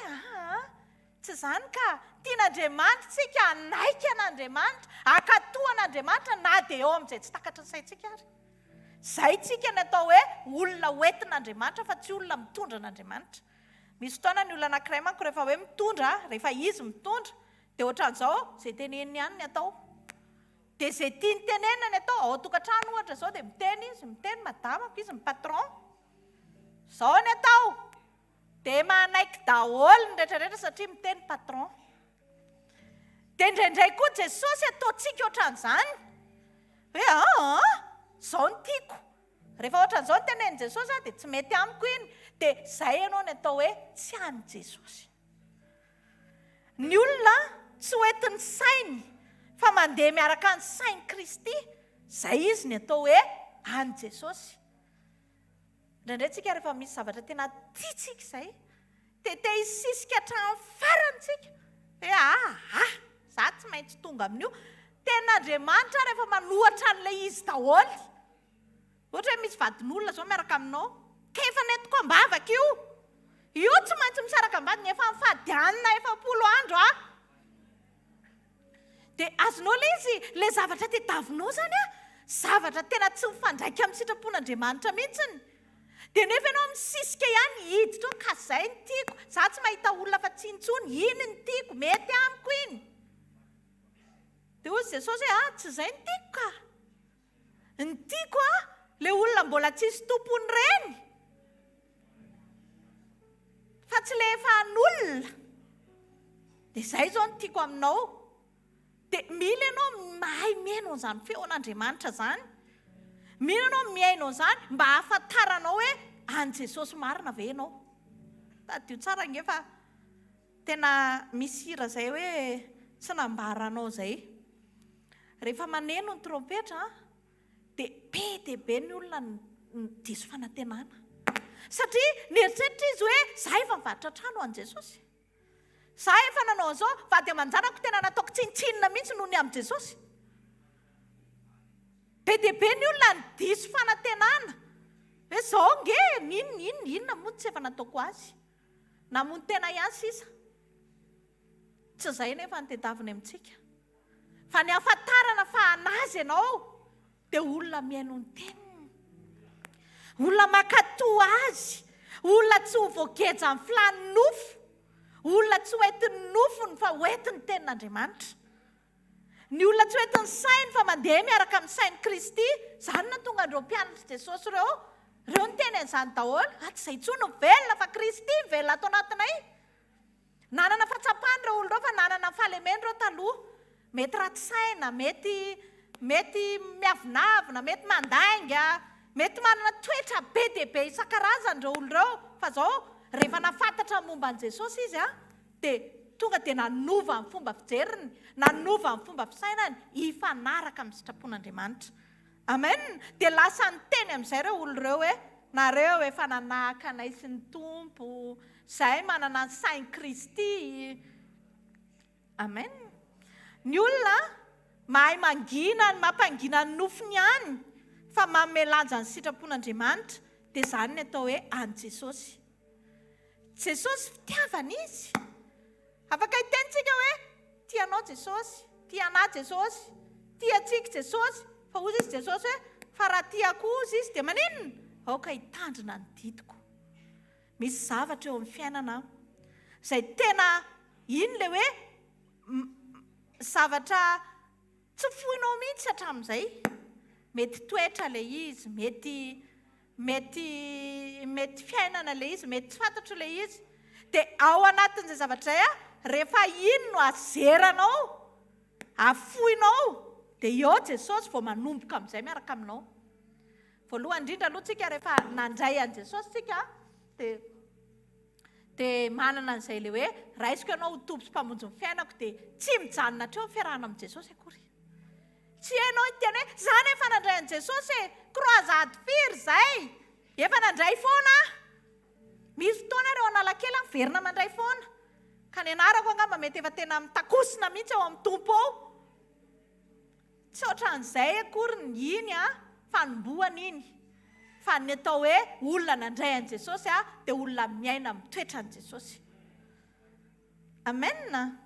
Tsy izany ka, tian'Andriamanitra tsika hanaiky an'Andriamanitra, hakatoa an'Andriamanitra na dia eo amin'izay tsy takatra ny saintsika ary. Izay tsika ny atao hoe olona hoentin'Andriamanitra fa tsy olona mitondra an'Andriamanitra. Misy fotoana ny olona anankiray manko rehefa hoe mitondra, rehefa izy mitondra dia ohatran'izao izay teneniny ihany ny atao. Dia izay tiany tenenina ny atao, ao tokantrano ohatra izao dia miteny izy, miteny madamako izy, ny patron. Izao ny atao. Dia manaiky daholo ny rehetrarehetra satria miteny patron. Dia indraindray koa Jesosy ataontsika ohatran'izany. Hoe izao no tiako. Rehefa ohatran'izao ny tenen'i Jesosy dia tsy mety amiko iny. Dia izay ianao ny atao hoe tsy an'i Jesosy. Ny olona tsy hoentin'ny sainy fa mandeha miaraka ny sain'i Kristy, izay izy ny atao hoe an'i Jesosy. Indraindray tsika rehefa misy zavatra tena tiatsika izay dia te hisisika hatramin'ny farantsika. Hoe za tsy maintsy tonga amin'io. Ten'Andriamanitra rehefa manohatra an'ilay izy daholo. Ohatra hoe misy vadin'olona izao miaraka aminao, ka efa netiko ambavaka io. Io tsy maintsy misaraka ambadiny efa mifadianina 70 andro dia azonao ilay izy ilay zavatra tadiavinao izany zavatra tena tsy mifandraika amin'ny sitrapon'Andriamanitra mihitsiny. Dia nefa ianao misisika ihany hiditra ka izay ny tiako. Za tsy mahita olona fa tsy intsony, iny ny tiako, mety amiko iny. Dia hoy Jesosy hoe tsy izay ny tiako ka. Ny tiako ilay olona mbola tsisy tompony ireny. Fa tsy ilay efa an'olona. Dia izay izao ny tiako aminao. Dia mila ianao mahay miaino an'izany feon'Andriamanitra izany. Mila ianao miaino an'izany mba hahafantaranao hoe an'i Jesosy marina ve ianao. Tadio tsara angefa tena misy hira izay hoe tsy nambaranao izay. Rehefa maneno ny trompetra dia be ny olona ny diso fanantenana. Satria nieritreritra izy hoe za efa mivarotra trano an'i Jesosy. Za efa nanao an'izao, vady aman-janako tena nataoko tsintsinina mihitsy noho ny amin'i Jesosy. Be dia be ny olona ny diso fanantenana. Hoe izao nge, inona moa tsy efa nataoko azy. Namono tena ihany sisa. Tsy izay nefa ny tedaviny amintsika. Fa ny ahafantarana fa anazy ianao dia olona miaino ny teniny. Olona makatoa azy. Olona tsy ho voageja amin'ny filan'ny nofo. Olona tsy hoentin'ny nofony fa hoentin'ny tenin'Andriamanitra. Ny olona tsy hoentin'ny sainy fa mandeha miaraka amin'ny sain'i Kristy. Izany na tonga andreo mpianatra Jesosy ireo ny teny an'izany daholo. Tsy izay intsony no velona fa Kristy velona ato anatinay. Nanana fahatsapany ireo olona fa nanana fahalemena ireo taloha. Mety ratsy saina, mety miavinavina, mety mandainga, mety manana toetra be dia be isan-karazany ireo olona ireo. Fa izao rehefa nafantatra momba an'i Jesosy izy dia tonga dia nanova amin'ny fomba fijeriny, nanova amin'ny fomba fisainany hifanaraka amin'ny sitrapon'Andriamanitra. Amen. Dia lasa nyteny amin'izay ireo olona ireo hoe nareo efa nanahaka anay sy ny Tompo, izay manana ny sain'i Kristy. Amen. Ny olona mahay mangina, mampangina ny nofony ihany fa mamelanja ny sitrapon'Andriamanitra dia izany ny atao hoe an'i Jesosy. Jesosy fitiavana izy. Afaka hitentsika hoe tianao Jesosy, tiana Jesosy, tiatsika Jesosy, fa ozy izy Jesosy hoe fa raha tiako ozy izy dia maninona? Aoka hitandrina ny didiko. Misy zavatra eo amin'ny fiainana izay tena iny le hoe zavatra tsy foinao mihitsy hatramin'izay. Mety toetra le izy, mety fiainana le izy, mety tsy fantatro le izy. Dia ao anatin'izay zavatra izay rehefa iny no azeranao, afoinao, dia eo Jesosy vao manomboka amin'izay miaraka aminao. Voalohany indrindra aloha tsika rehefa nandray an Jesosy tsika dia manana an'izay le hoe raisiko ianao ho tompo sy mpamonjy ny fiainako dia tsy mijanona treo fiarahana amin'ny Jesosy akory. Tsy hainao iteny hoe zany efa nandray an Jesosy croisade firy zay, efa nandray foana. Misy fotoana reo analakely verina mandray foana, ka ny anarako angamba mety efa tena mitakosina mihitsy ao amin'ny tompo ao. Tsy ohatran'izay akory ny iny fanomboana iny, fa ny atao hoe olona nandray an Jesosy dia olona miaina mitoetra an Jesosy. Amen.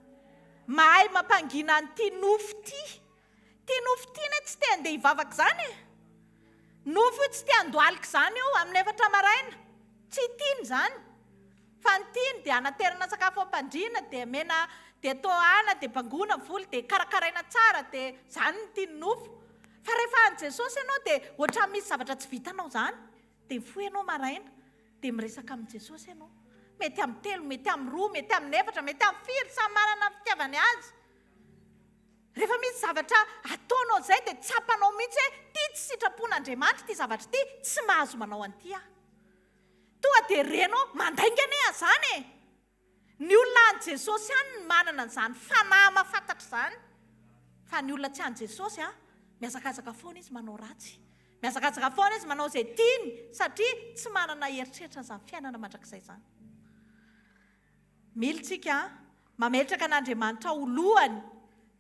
Mahay mampangina an'ity nofo ity. Ty nofo ity ne tsy te handeha hivavaka izany. Nofo tsy te handoalika izany io amin'ny 4 maraina. Tsy tiany izany. Fa ny tiany dia anaterana sakafo ampandriana, dia mena, dia toana, dia bangona volo, dia karakaraina tsara, dia izany ny tiany nofo. Fa rehefa an Jesosy ianao dia ohatra misy zavatra tsy vitanao izany, dia mifoy ianao maraina, dia miresaka amin'ny Jesosy ianao. Mety amin'ny 3, mety amin'ny 2, mety amin'ny 4, mety amin'ny 5, samy manana ny fitiavany azy. Rehefa misy zavatra ataonao izay dia tsapanao mihitsy hoe ty tsy sitrapon'Andriamanitra ty zavatra ty, tsy mahazo manao an'ity aho. Tonga dia renao mandaingana izany. Ny olona an Jesosy ihany ny manana an'izany fanahy mahafantatra izany. Fa ny olona tsy an Jesosy miazakazaka foana izy manao ratsy. Miazakazaka foana izy manao izay tiany satria tsy manana heritreritra izany fiainana mandrakizay izany. Militsika mametraka an'Andriamanitra ho lohany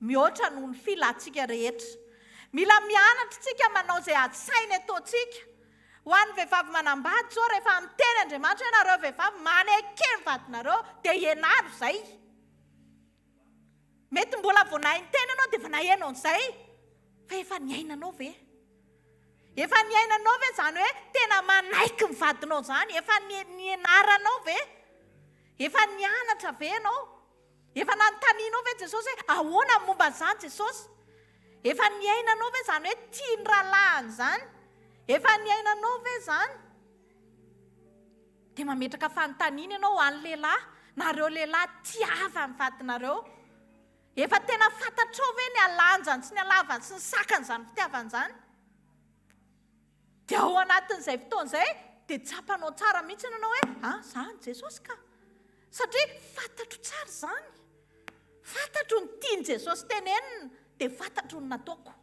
mihoatra noho ny filatsika rehetra. Mila mianatra tsika manao izay asainy ataontsika. Ho an'ny vehivavy manambady zao rehefa miteny Andriamanitra ianareo vehivavy manaiky ny vadinareo dia ianaro izay. Mety mbola vao nahay ny tena ianao dia efa nahainao izay. Fa efa niainanao ve? Efa niainanao ve izany hoe tena manaiky ny vadinao izany? Efa nianaranao ve? Efa nianatra ve ianao? Efa nanontanianao ve Jesosy hoe ahoana momba izany Jesosy? Efa niainanao ve izany hoe tiany rahalahy izany? Efa niainanao ve izany? Dia mametraka fanontaniana ianao ho an'ny lehilahy, nareo lehilahy tiava ny vadinareo. Efa tena fantatrao ve ny alanjany sy ny halavany sy ny sakany izany fitiavana izany? Dia ao anatin'izay fotoan'izay dia tsapanao tsara mihitsy ianao hoe izany Jesosy ka. Satria fantatro tsara izany. Fantatro ny tiany Jesosy tenenina dia fantatro ny nataoko.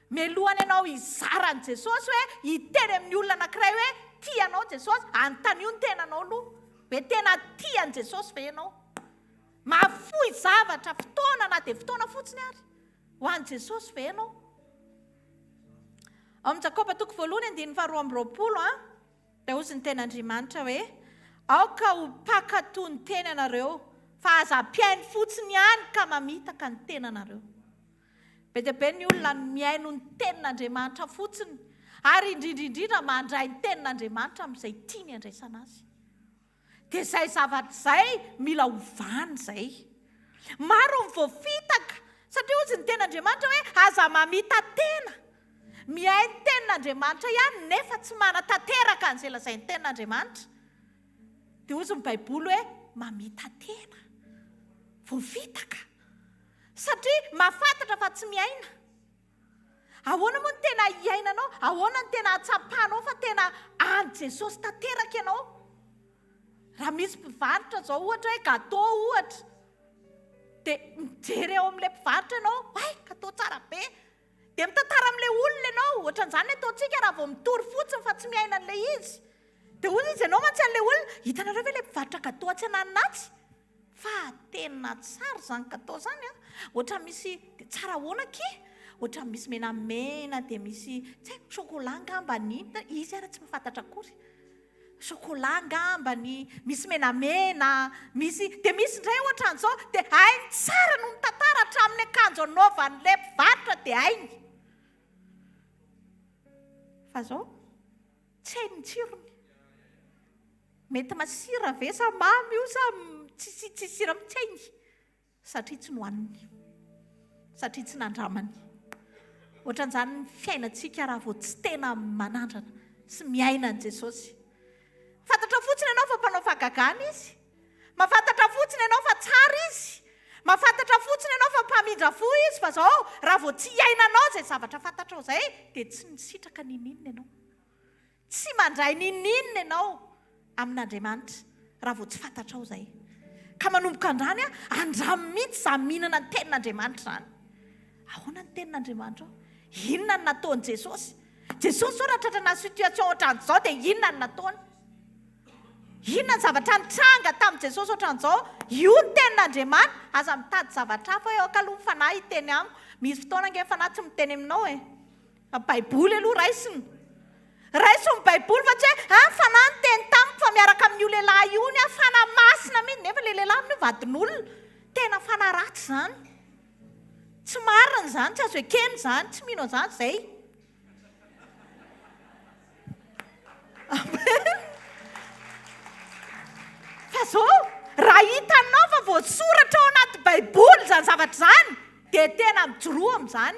Melohany ianao hizaran'i Jesosy hoe hiteny amin'ny olona anankiray hoe tianao Jesosy, anontaniao ny tenanao aloha. Hoe tena tian'i Jesosy ve ianao? Mahafoy zavatra fotoana na dia fotoana fotsiny ary ho an'i Jesosy ve ianao? Ao amin'ny Jakoba 1:2 dia hozy ny ten'Andriamanitra hoe aoka ho mpakatoa ny teny anareo fa aza ampiainy fotsiny ihany ka mamitaka ny tenanareo. Be dia be ny olona miaino ny tenin'Andriamanitra fotsiny ary indrindrindrindra mandray ny tenin'Andriamanitra amin'izay tiany andraisana azy. Dia izay zavatra izay mila hovany izay. Maro ny voafitaka satria hozy ny tenin'Andriamanitra hoe aza mamita tena. Mihay ny tenin'Andriamanitra ihany nefa tsy manatanteraka an'izay lazainy tenin'Andriamanitra. Dia hozy ny Baiboly hoe mamita tena. Voafitaka. Satria mahafantatra fa tsy miaina. Ahoana moa ny tena hiainanao? Ahoana ny tena hatsapanao fa tena an Jesosy tanteraka ianao? Raha misy mpivarotra zao ohatra hoe gâteau ohatra. Dia mijery eo amin'ilay mpivarotra ianao, gâteau tsara be. Dia mitantara amin'ilay olona ianao, ohatran'izany ataontsika raha vao mitory fotsiny fa tsy miaina an'ilay izy. Dia hoy izy ianao mantsy an'ilay olona, hitanareo ve ilay mpivarotra gâteau atsenaninatsy? Fa tena tsara izany gâteau izany ohatra misy dia tsara ahoana ke? Ohatra misy menamena dia misy tsy haiko chocolat ngamba nita, izy ary tsy mahafantatra akory. chocolat angambany, misy menamena, dia misy indray ohatra an'izao dia hainy tsara no ny tantara hatramin'ny akanjo anaovan'ilay mpivarotra dia hainy. Fa zao tsy hainy tsirony. Mety masira ve sa mamy io sa tsy sira tsy hainy, satria tsy nohaniny, satria tsy nandramany. Ohatran'izany ny fiainantsika raha vao tsy tena manandrana sy miaina an' Jesosy. Fantatra fotsiny ianao fa mpanao fahagagana izy, mahafantatra fotsiny ianao fa tsara izy, mahafantatra fotsiny ianao fa mpamindra fo izy. Fa zao raha vao tsy iainanao izay zavatra fantatrao izay dia tsy misitraka nininina ianao, tsy mandray nininina ianao amin'Andriamanitra raha vao tsy fantatrao izay. Ka manomboka andrany andramo mihitsy za mihinana ny tenin'Andriamanitra izany. Ahoana ny tenin'Andriamanitra ao? Inona ny nataony Jesosy? Jesosy raha tratrana situation ohatran'izao dia inona ny nataony? Inona ny zavatra nitranga tamin'i Jesosy ohatran'izao? Io ny tenin'Andriamanitra. Aza mitady zavatra hafa eo akaloha ny fanahy hiteny amiko. Misy fotoana ange fanahy tsy miteny aminao e. Baiboly aloha raisiny. Raisiny Baiboly fa tsy hoe fanahy niteny tamiko fa miaraka amin'io lehilahy io ny fanahy masina mihitsy. Nefa ilay lehilahy amin'io vadin'olona. Tena fanahy ratsy izany. Tsy marina izany, tsy azo ekena izany, tsy mino izany izay. Fa zao raha hitanao fa voasoratra ao anaty Baiboly izany zavatra izany dia tena mijoroa amin'izany.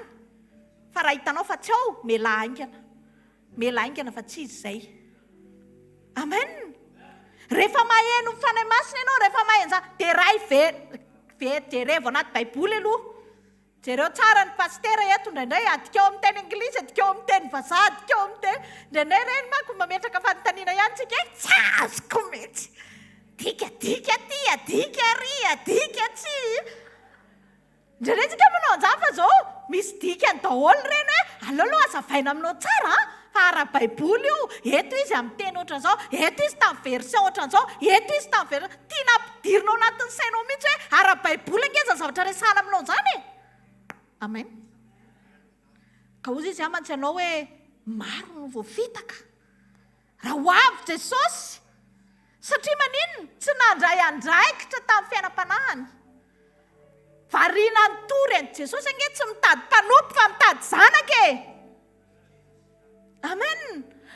Fa raha hitanao fa tsy ao, mela aingana. Mela aingana fa tsy izy izay. Amen. Rehefa maheno ny fanahy masina ianao, rehefa maheno izany dia raha jerevo anaty Baiboly aloha. Jereo tsara ny pastera eto indraindray adikao amin'ny teny anglisy, adikao amin'ny teny vazaha, adikao amin'ny teny indraindray reny manko mametraka fanontaniana ihany tsika tsy azoko mihitsy. Dika ty, adika ry, adika tsy. Indraindray tsika manao an'izany fa zao misy dikany daholo reny hoe aleo azavaina aminao tsara fa ara-Baiboly io. Eto izy amin'ny teny ohatran'izao, eto izy tamin'ny version ohatran'izao, eto izy tamin'ny version. Tiana ampidirinao anatin'ny sainao mihitsy hoe ara-Baiboly angeza zavatra resahana aminao izany e. Amen. Ka ozy izy mantsy ianao hoe maro no voavitaka raha ho avy Jesosy, satria maninona tsy nandray andraikitra tamin'ny fiainam-panahiny. Variana ny tory an'i Jesosy ange tsy mitady mpanompo fa mitady zanaka e. Amen.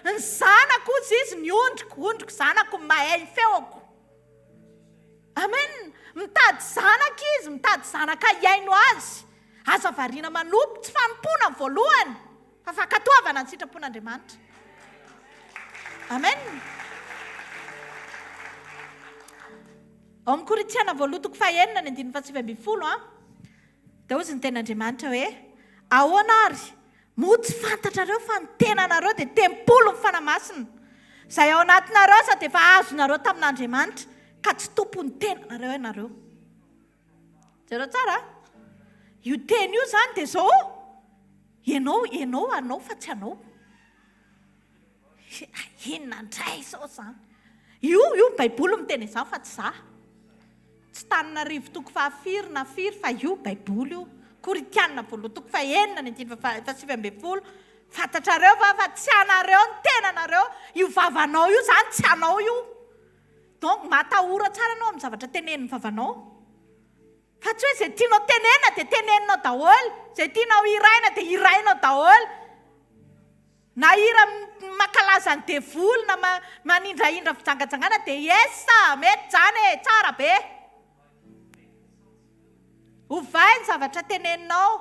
Ny zanako ozy izy ondriko zanako mahay ny feoko. Amen. Mitady zanaka izy, mitady zanaka iaino azy. Aza variana manompo tsy fanompona ny voalohany fa fankatoavana ny sitrapon'Andriamanitra. Amen. Ao amin'ny Korintiana 8:9-10 dia ozy ny ten'Andriamanitra hoe ahoana ary moa tsy fantatrareo fa ny tenanareo dia tempolo ny fanahy masina izay ao anatinareo sa dia efa azonareo tamin'Andriamanitra ka tsy tompony tenanareo ianareo. Jereo tsara? Io teny io izany dia zao anao fa tsy anao. Inona indray izao izany? Io Baiboly miteny izany fa tsy za. Tsy Tananarivo 4:4 fa io Baiboly io. Korintiana 9:9-7 fantatrareo fa tsy anareo ny tenanareo. Io vavanao io izany tsy anao io. Donc matahora tsara anao amin'ny zavatra tenenin'ny vavanao. Fa tsy hoe izay tianao tenena dia teneninao daholo, izay tianao iraina dia irainao daholo. Na hira mankalaza ny devoly na manindraindra fijangajangana dia esa mety izany e, tsara be. Ovay ny zavatra teneninao,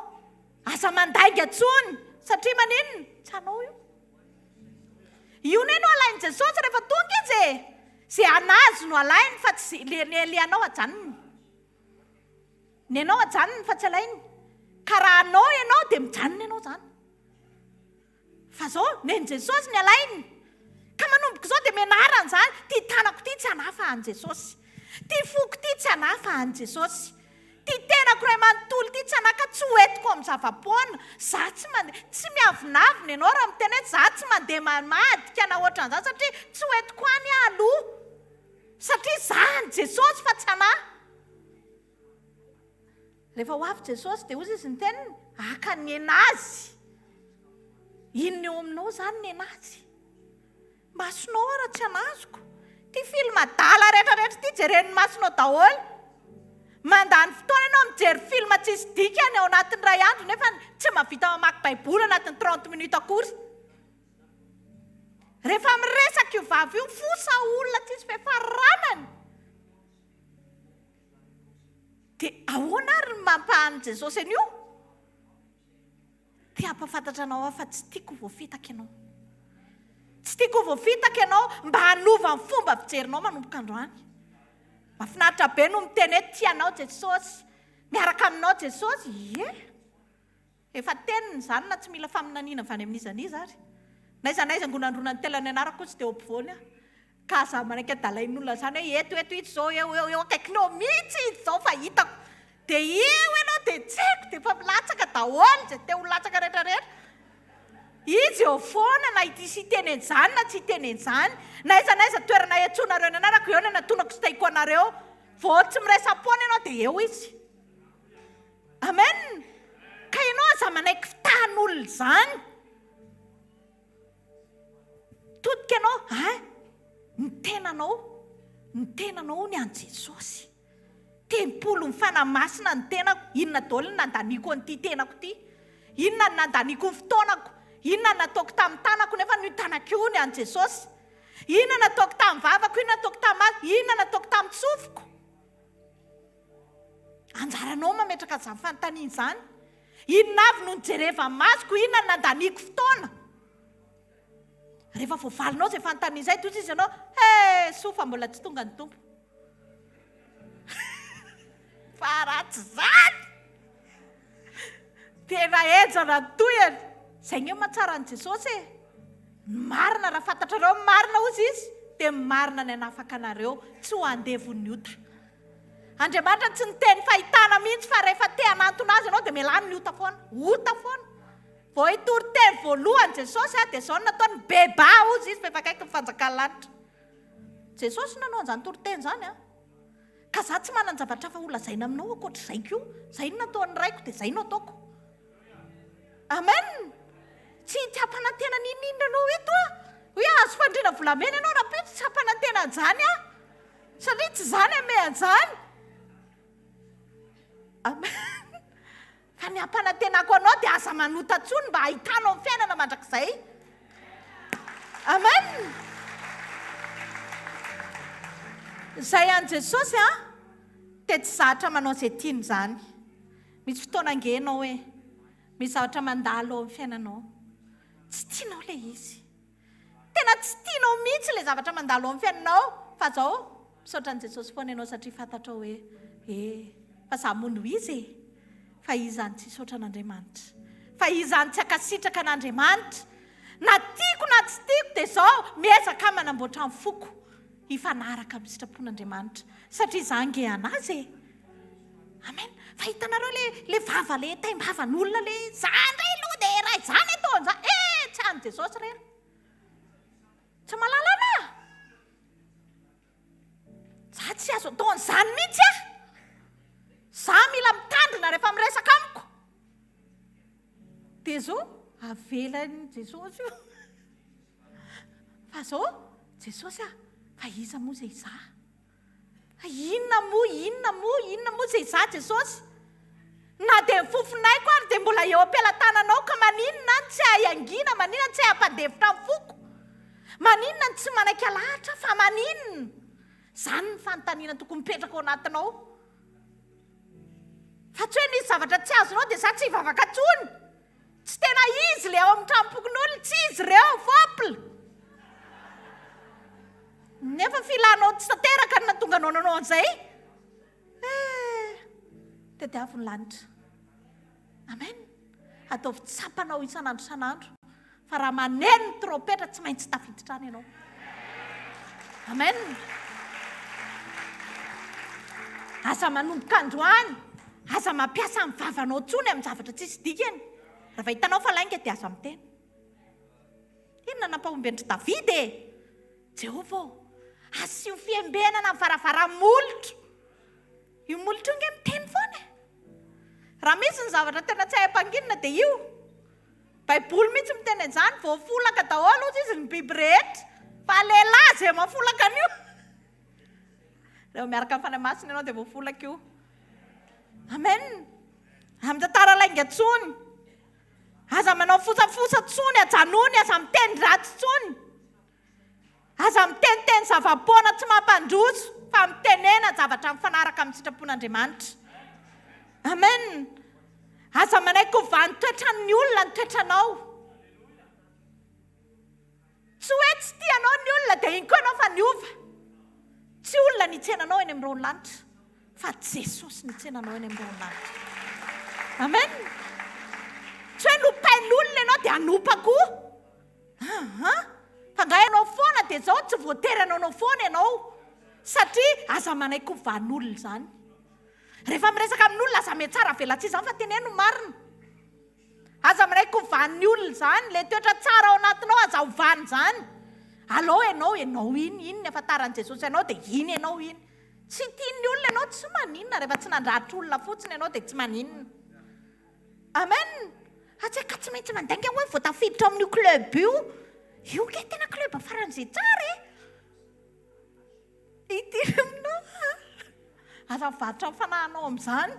aza mandainga tsony satria maninona tsy anao io. Io ne no alainy Jesosy rehefa tonga izy e. Izay anazy no alainy fa tsy le anao ajanony. Ny anao ajanony fa tsy alainy. Ka raha anao ianao dia mijanona ianao izany. Fa zao neny Jesosy ny alainy. Ka manomboka izao dia menarana izany. Ty tanako ty tsy anafa an' Jesosy. Ty foko ty tsy anafa an' Jesosy. Ty tenako ray manontolo ty tsy anaka tsy hoentiko amin'ny zava-poana. Za tsy miavinavina ianao raha miteny hoe za tsy mandeha mamadika na ohatran'izany satria tsy hoentiko any aloha. Satria za an' Jesosy fa tsy anahy. Rehefa ho avy Jesosy dia ozy izy ny teniny aka ny enazy. Inona eo aminao izany ny enazy? masonao ara tsy anazoko ty filmadala rehetrarehetra ty jeren'ny masonao daholo mandany fotoana ianao mijery filma tsisy dikany ao anatin'ny ray andro nefa tsy mahavita mamaky baiboly anatin'ny 30 minutes akory rehefa miresaka io vavy io fosa olona tsisy fiafaranany dia ahoana ary ny mampahany Jesosy an'io ty hampafantatra anao fa tsy tiako voafitaka ianao tsy tiako voafitaka ianao mba hanova ny fomba fijerinao manomboka androany mahafinaritra be no miteny hoe tianao Jesosy miaraka aminao Jesosy efa teniny izany na tsy mila faminaniana avy any amin'izaniza ary naizanaiza ngonandrona ny telany anarako tsy dia ompivoany ka za manaiky adalain'olona zany hoe eto ito zao eo akaikinao mihitsy izy zao fa hitako dia eo ianao dia tseko dia efa milatsaka daholo zay te ho latsaka rehetrarehetra izy eo foana na itisy iteny an'izany na tsy iteny an'izany naizanaiza toerana iantsonareo ny anarako eo ny natonako sy taiko anareo vao tsy miresapoana ianao dia eo izy amen ka ianao aza manaiky fitahan'olona izany totika ianao ny tenanao ny any Jesosy tempolo ny fanamasina ny tenako inona daholo ny nandaniko an'ity tenako ity inona ny nandaniko ny fotoanako inona ny nataoko tamin'ny tanako nefa ny tanako io ny any Jesosy inona nataoko tamin'ny vavako inona nataoko tamin'ny inona nataoko tamin'ny tsofiko anjaranao mametraka izany fanontaniana izany inona avy no nijereva masoko inona ny nandaniko fotoana rehefa voavalinao izay fanontaniana izay toy izy ianao sofa mbola tsy tonga ny tompo fa ratsy zany tena ejana toyany izay ny mahatsara ny Jesosy marina raha fantatrareo marina ozy izy dia marina ny anafaka anareo tsy ho andevon'ny ota Andriamanitra tsy niteny fahitana mihitsy fa rehefa te hanantona azy ianao dia mialany ny ota foana vao hitory teny voalohany Jesosy dia izao nataony beba ozy izy fa efa akaiky mifanjakany lanitra Jesosy nanao an'izany toriteny izany ka za tsy manana zavatra fa holazaina aminao akoatra izay koa izay no nataon'ny raiko dia izay no ataoko amen tsy hampanantena ninindra anao eto hoe azo fandriana volamena ianao raha pitsy tsy hampanantena an'izany satria tsy izany ame an'izany amen fa ny hampanantenako anao dia aza manota tsony mba hahitanao amin'ny fiainana mandrakizay amen izay any Jesosy dia tsy zatra manao izay tiany izany misy fotoana angenao hoe misy zavatra mandalo ao amin'ny fiainanao tsy tianao ilay izy tena tsy tianao mihitsy ilay zavatra mandalo ao amin'ny fiainanao fa zao misaotra any Jesosy foana ianao satria fantatrao hoe fa za mono izy fa izany tsy saotra an'Andriamanitra fa izany tsy akasitraka an'Andriamanitra na tiako na tsy tiako dia zao miezaka manamboatra amin'ny foko hifanaraka amin'ny sitrapon'Andriamanitra satria izany nge anazy amen fa hitanareo le vava le taimbavan'olona le zany ray aloha dia raha izany ataon'izany tsy any Jesosy reny tsy malalana za tsy azo ataon'izany mihitsy za mila mitandrina rehefa miresaka amiko dia zao avelany Jesosy io fa zao Jesosy fa iza moa izay za inona moa izay za Jesosy na dia mifofonaiko ary dia mbola eo am-pialatananao ka maninona ny tsy hahiangina maninona ny tsy hahampadevitra amin'ny foko maninona ny tsy manaiky alahatra fa maninona izany ny fanontaniana tokony mipetraka ao anatinao fa tsy hoe nisy zavatra tsy azonao dia za tsy hivavaka tsony tsy tena izy le ao amin'ny trampokon'olona tsy izy ireo fopla nefa filanao tsy tanteraka ny natonga anao nanao an'izay tediavy ny lanitra amen ataovy tsapanao isan'andro isan'andro fa raha maneno ny trompetra tsy maintsy tafiditra any ianao amen aza manomboka androany aza mampiasa amin'ny vavanao tsony amin'ny zavatra tsisy dikany raha hitanao fa lainga dia aza miteny inona nampahombenitry Davida Jehova asio fiembenana amin'ny varavaram-molotro io molotro io nge miteny foana raha misy ny zavatra tena tsy haim-panginina dia io baiboly mihitsy miteny an'izany voafolaka daholo ozy izy ny biby rehetra fa mahalehilahy zay mafolaka an'io reo miaraka fanay masina ianao dia voafolaka io amen amin'ny tantara laingatsony aza manao fosafosa tsony ajanony aza miteny ratsy tsony aza miteniteny zavapoana tsy mampandroso fa mitenena zavatra mifanaraka amin'ny sitrapon'Andriamanitra amen aza manaiky hovany toetran'ny olona ny toetranao tsy hoe tsy tianao ny olona dia iny koa ianao fa niova tsy olona nitsenanao eny amin'irony lanitra fa Jesosy nitsenanao eny amin'irony lanitra amen tsy hoe nopain'olona ianao dia hanopako fa nga ianao foana dia zao tsy voatery anao foana ianao satria aza manaiky hovanyolona izany rehefa miresaka amin'olona aza mihatsara velatsy izany fa teneno marina aza manaiky hovany olona izany le toetra tsara ao anatinao aza hovany izany alao ianao iny ny afantaran'i Jesosy ianao dia iny ianao iny tsy tian'ny olona ianao tsy maninona rehefa tsy nandratra olona fotsiny ianao dia tsy maninona amen atsika tsy maintsy mandainga hoe voatafiditra amin'io club io ke tena club faran'izay tsara ity aminao aza mivarotra mifanahinao amin'izany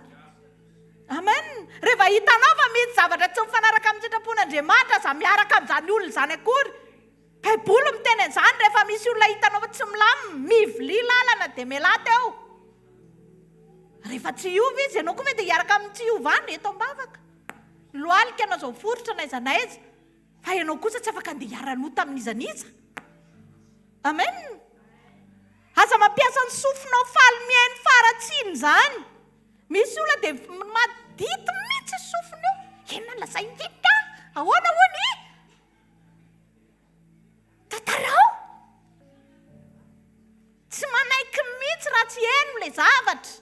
amen rehefa hitanao fa misy zavatra tsy mifanaraka amin'ny sitrapon'Andriamanitra za miaraka amin'izany olona izany akory baiboly miteny an'izany rehefa misy olona hitanao fa tsy milamina mivily lalana dia melata eo rehefa tsy iova izy ianao koa ve dia hiaraka amin'ny tsy iovany eto ambavaka loalika anao zao forotra naiza naiza fa ianao kosa tsy afaka andeha hiara-nota amin'izaniza amen aza mampiasa ny sofinao faly mihainy faratsiny izany misy olona dia madity mihitsy sofina eo enona lazaindita ahoana hoany tatarao tsy manaiky mihitsy raha tsy heno ilay zavatra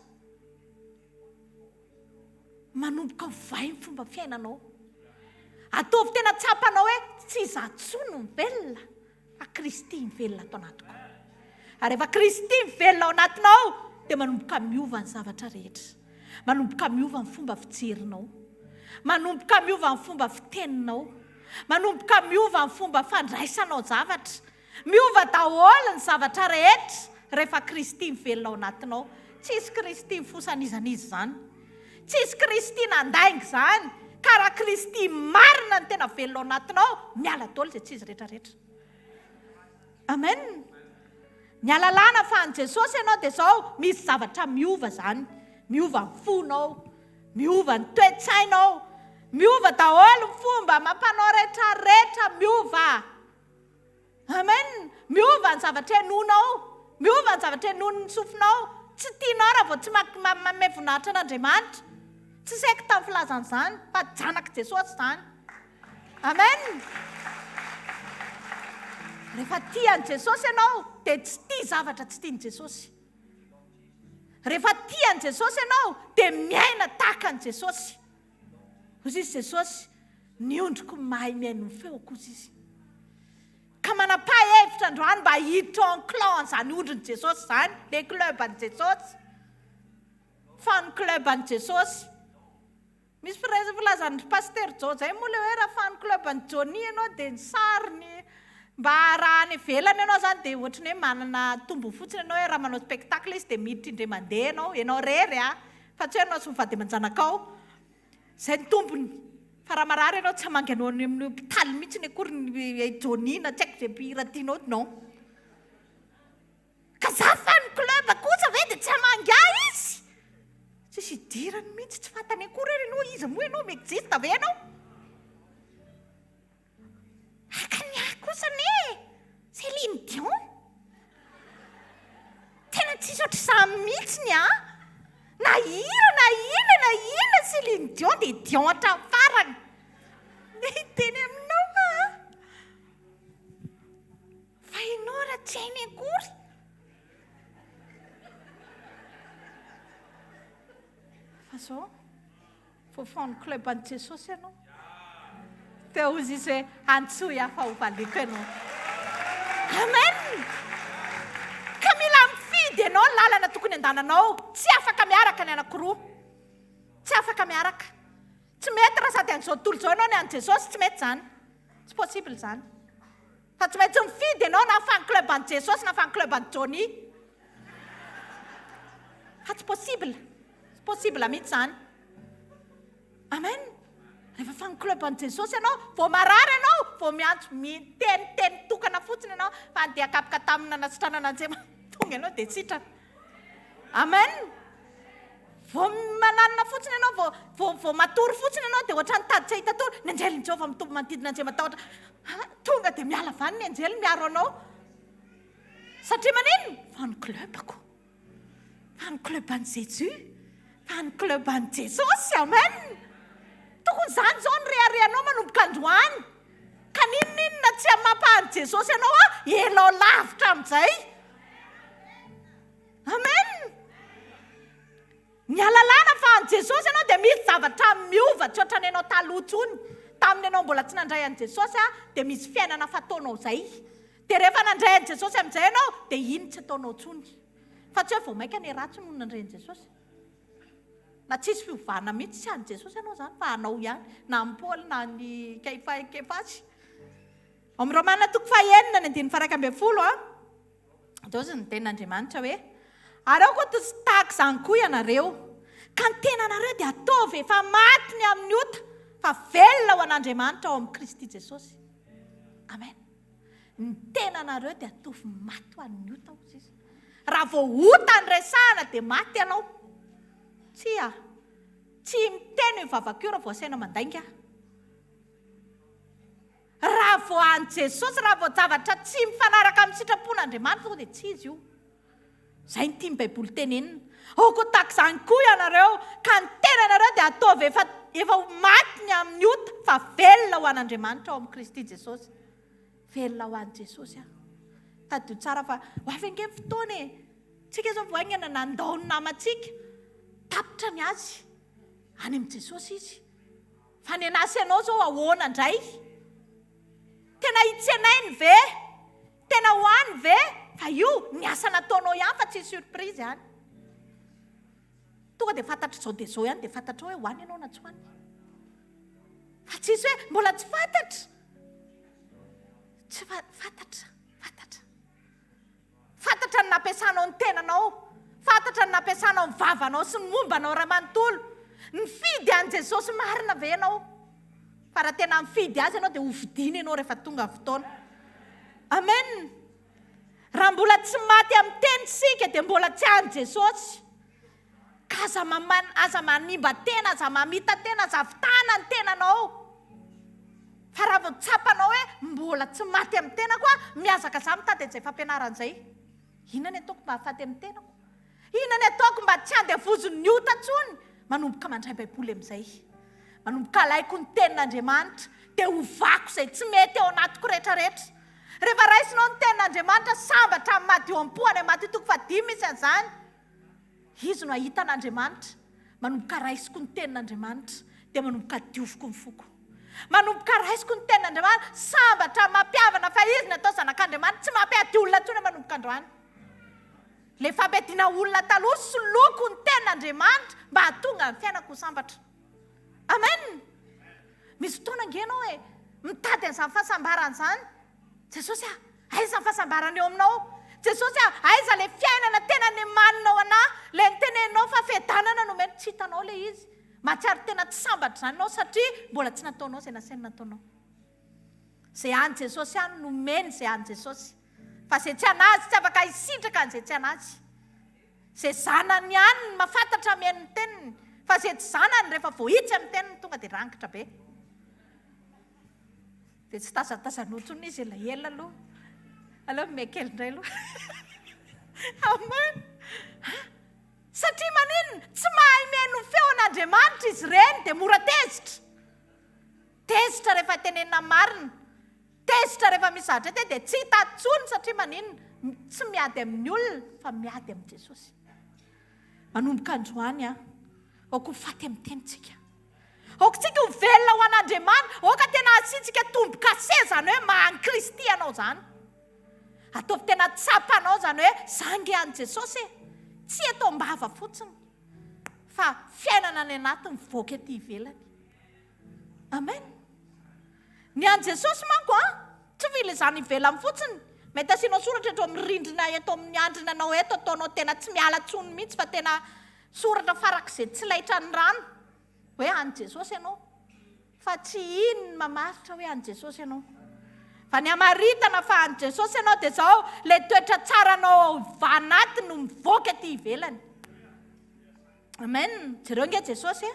manomboka vai ny fomba fiainanao ataovy tena tsapanao hoe tsy zatsono mivelona fa Kristy mivelona ato anatiko ary rehefa Kristy mivelona ao anatinao dia manomboka miova ny zavatra rehetra manomboka miova ny fomba fijerinao manomboka miova ny fomba fiteninao manomboka miova ny fomba fandraisanao zavatra miova daholo ny zavatra rehetra rehefa Kristy mivelona ao anatinao tsisy Kristy mifosan'izan'izy izany tsisy Kristy nandainga izany ka raha Kristy marina ny tena velona ao anatinao miala daholo izay tsy izy rehetrarehetra amen miala lana fa an Jesosy ianao dia zao misy zavatra miova izany miova ny fonao miova ny toe-tsainao miova daholo ny fomba mampanao rehetrarehetra miova amen miova ny zavatra enonao miova ny zavatra enon'ny sofinao tsy tianao raha vao tsy mahay voninahitra an'Andriamanitra tsy saiko tamin'ny filazan'izany fa janaka Jesosy izany amen rehefa tian'i Jesosy ianao dia tsy tia zavatra tsy tian'i Jesosy rehefa tian'i Jesosy ianao dia miaina tahaka an'i Jesosy ozy izy Jesosy niondriko mahay miaino ny feo kosa izy ka manapa-hevitra androany mba hiditra en clan izany ondrin'i Jesosy izany le club an'i Jesosy fan club an'i Jesosy misy filazan'ny paster Jo zay moa le hoe raha fan club an'i Johnny ianao dia ny sariny mba raha any ivelany ianao izany dia ohatrany hoe manana tombo fotsiny ianao hoe raha manao spectacle izy dia miditra indray mandeha ianao rery fa tsy hoe ianao sy mivady aman-janakao izay ny tombony fa raha marary ianao tsy hamangy anao amin'ny hôpitaly mihitsy ny akory ny Johnny na tsy haiko izay mpiratianao non ka za fan club kosa ve dia tsy hamangy izy tsisy idirany mihitsy tsy fantany akory hoe ianao izy moa ianao miexiste ve ianao akany kosa ne Céline Dion tena tsisy ohatry samy mihitsy na ina Céline Dion dia Dion hatramin'ny farany teny aminao fa ianao raha tsy hainy akory fa zao fofany club an'i Jesosy ianao teo izy izy hoe antsoy afa ho valiko ianao amen ka mila mifidy ianao ny lalana tokony andananao tsy afaka miaraka ny anankiroa tsy afaka miaraka tsy mety raha sady an'izao tontolo izao ianao ny an'i Jesosy tsy mety izany tsy possible izany fa tsy maintsy mifidy ianao na fan club any Jesosy na fan club any Johnny fa tsy possible mihitsy zany amen rehefa fan club any Jesosy ianao vao marary ianao vao miantso miteny tokana fotsiny ianao fa andeha akapaka tamina nasitranana anjema tonga ianao dia sitrana amen vao mananina fotsiny ianao vao matory fotsiny ianao dia ohatran'ny tady tsy hahita tory ny anjely ny Jehovah mitombo manodidina anjema tahotra tonga dia miala vany ny anjely miaro anao satria maninona fan clubako fan club any Jésus fan club any Jesosy amen tokony izany zao ny reharehanao manomboka androany ka ninona tsy amampahany Jesosy ianao elao lavitra amin'izay amen ny alalàna fa any Jesosy ianao dia misy zavatra miova tsy ohatrany ianao talohantsony taminy ianao mbola tsy nandray any Jesosy dia misy fiainana fataonao izay dia rehefa nandray any Jesosy amin'izay ianao dia iny tsy ataonao tsony fa tsy hoe vao maika ny ratsy no nandray any Jesosy na tsisy fiovana mihitsy sy any Jesosy ianao zany fa anao ihany na ny Paoly na ny Kefasy amin'ny Romana 9:1-10 Jesosy ny tenin'Andriamanitra hoe areo koa tahaka izany koa ianareo ka ny tenanareo dia ataovy efa maty ny amin'ny ota fa velona ho an'Andriamanitra ao amin'ny Kristy Jesosy amen ny tenanareo dia ataovy maty ho an'ny ota hozy izy raha vao ota ny resahana dia maty ianao tsy miteny mivavaka io raha vao asaina mandainga raha vao any Jesosy raha vao zavatra tsy mifanaraka amin'ny sitrapon'Andriamanitra tonga dia tsy izy io izay ny tiany baiboly tenenina koa tahaka izany koa ianareo ka ny tenanareo dia ataovy efa maty ny amin'ny ota fa velona ho an'Andriamanitra ao amin'ny Kristy Jesosy velona ho any Jesosy tadio tsara fa hoavy ange fotoana tsika zao voaingana nandao ny namantsika tapitra ny azy any amin'ny Jesosy izy fa ny anasy ianao zao ahoana indray tena hitsenainy ve tena hoany ve fa io ny asa nataonao ihany fa tsy surprise ihany tonga dia fantatra zao dia zao ihany dia fantatra hoe hoany ianao na tsy hoany fa tsisy hoe mbola tsy fantatra tsy fantatra ny nampiasanao ny tenanao fantatra ny nampiasanao ny vavanao sy ny mombanao raha manontolo ny fidy any Jesosy marina ve ianao fa raha tena mifidy azy ianao dia hovidina ianao rehefa tonga fotoana amen raha mbola tsy maty amin'ny teny sika dia mbola tsy any Jesosy ka aza manimba tena aza mamita tena aza vitana ny tenanao fa raha vao tsapanao hoe mbola tsy maty amin'ny tena koa miazaka za mitady an'izay fampianaran'izay inona ny ataoko mba hahafaty amin'ny tenako inona ny ataoko mba tsy andevozony ny ota ntsony manomboka mandray baiboly amin'izay manomboka alaiko ny tenin'Andriamanitra dia hovako izay tsy mety ao anatiko rehetrarehetra rehefa raisinao ny tenin'Andriamanitra sambatra amin'ny madioam-pohany maty toko 5 misy an'izany izy no ahita an'Andriamanitra manomboka raisiko ny tenin'Andriamanitra dia manomboka dioviko ny foko manomboka raisiko ny tenin'Andriamanitra sambatra mampiavana fa izy ny atao zanak'Andriamanitra tsy mampiady olona ntsony manomboka androany le fampediana olona taloha soloko ny tenin'Andriamanitra mba hahatonga ny fiainako ho sambatra amen misy fotoana angenao hoe mitady an'izany fahasambarana izany Jesosy aiza ny fahasambarana eo aminao Jesosy aiza le fiainana tena ny maninao anahy le nitenenao fa fedanana no mety tsy hitanao le izy matsiary tena tsy sambatra izany ianao satria mbola tsy nataonao izay nasainy nataonao izay any Jesosy any nomeny izay any Jesosy fa izay tsy anazy tsy afaka hisitraka an'izay tsy anazy izay zanany any ny mahafantatra amen'ny teniny fa izay tsy zanany rehefa voahitsy amin'ny teniny tonga dia rangitra be dia tsy tazatazanotsony izy elaela aloha mekely indray aloha amen satria maninona tsy mahay meno feon'Andriamanitra izy ireny dia mora tezitra rehefa tenenina marina tezitra rehefa misy zavatra te dia tsy hita ntsony satria maninona tsy miady amin'ny olona fa miady amin'ny Jesosy manomboka androany aoko faty amin'ny tenitsika aoko tsika ho velona ho an'Andriamanitra oka tena asiantsika tombo-kase zany hoe mahany Kristy ianao zany ataovy tena tsapanao zany hoe zangy any Jesosy tsy atao mbava fotsiny fa fiainana ny anatiny voaka ety ivelany amen ny any Jesosy manko tsy vila izany ivelany fotsiny mety asianao soratra eto amin'ny rindrina eto amin'ny andrinanao eto ataonao tena tsy miala tsony mihitsy fa tena soratra farak'izay tsy laitra ny rano hoe any Jesosy ianao fa tsy iny mamaritra hoe any Jesosy ianao fa ny amaritana fa any Jesosy ianao dia zao ilay toetra tsaranao vanaty no mivoaka aty ivelany. Amen. Jereo nge Jesosy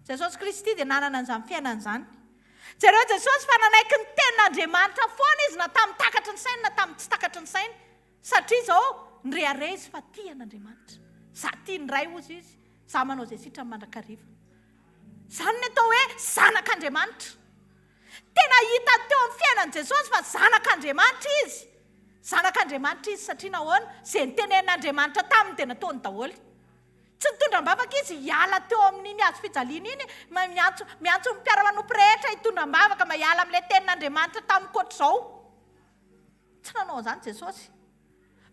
Jesosy Kristy dia nanana an'izany fiainana izany. Jereo Jesosy fa nanaiky ny tenin'Andriamanitra foana izy na tamin'ny takatry ny sainy na tamin'ny tsy takatry ny sainy satria zao nirehare izy fa tia an'Andriamanitra. Za tia ny ray ozy izy, za manao izay sitrany mandrakariva. Zany ny atao hoe zanak'Andriamanitra. Tena hita teo amin'ny fiainan'i Jesosy fa zanak'Andriamanitra izy. Zanak'Andriamanitra izy satria nahoana izay nitenenin'Andriamanitra taminy dia nataony daholo. Tsy nitondram-bavaka izy hiala teo amin'iny hazo fijaliana iny miantso ny mpiara-manompo rehetra hitondram-bavaka hiala amin'ilay tenin'Andriamanitra tamin'ny koatr'izao. Tsy nanao izany Jesosy.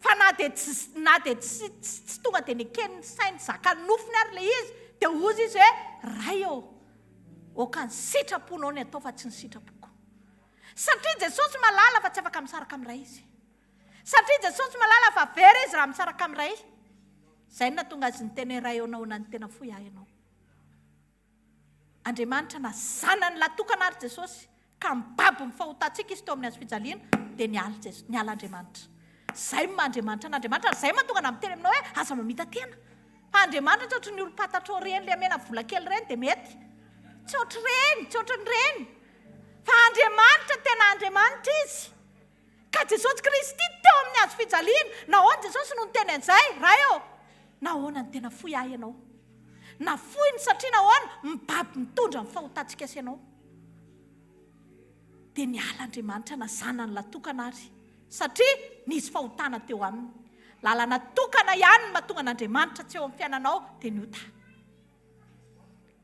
Fa na dia tsy tonga dia nikeny sainy zakany nofiny ary ilay izy dia ozy izy hoe ray eo oka ny sitraponao ny atao fa tsy ny sitrapoko. Satria Jesosy malala fa tsy afaka misaraka amin'ray izy. Satria Jesosy malala fa very izy raha misaraka amin'ray. Zay na tonga azy ny tena ray eo naona ny tena fohy ahy ianao. Andriamanitra na zanany latokana ary Jesosy ka mibaby ny fahotantsika izy teo amin'ny hazo fijaliana dia niala Andriamanitra. Zay Andriamanitra n'Andriamanitra zay mahatonga na miteny aminao hoe aza mamita tena. Fa Andriamanitra tsy ohatry ny olo-patatra ireny ilay mena vola kely ireny dia mety. Tsy ohatry ny reny. Fa Andriamanitra tena Andriamanitra izy. Ka Jesosy Kristy teo amin'ny hazo fijaliana nahoana Jesosy no niteny an'izay ray eo nahoana ny tena fohy ahy ianao. Na fohiny satria nahoana mibaby mitondra ny fahotantsika sy ianao. Dia niala Andriamanitra na zanany latokana ary satria nisy fahotana teo aminy. Lalana tokana ihany mahatonga an'Andriamanitra tsy eo amin'ny fiainanao dia niota.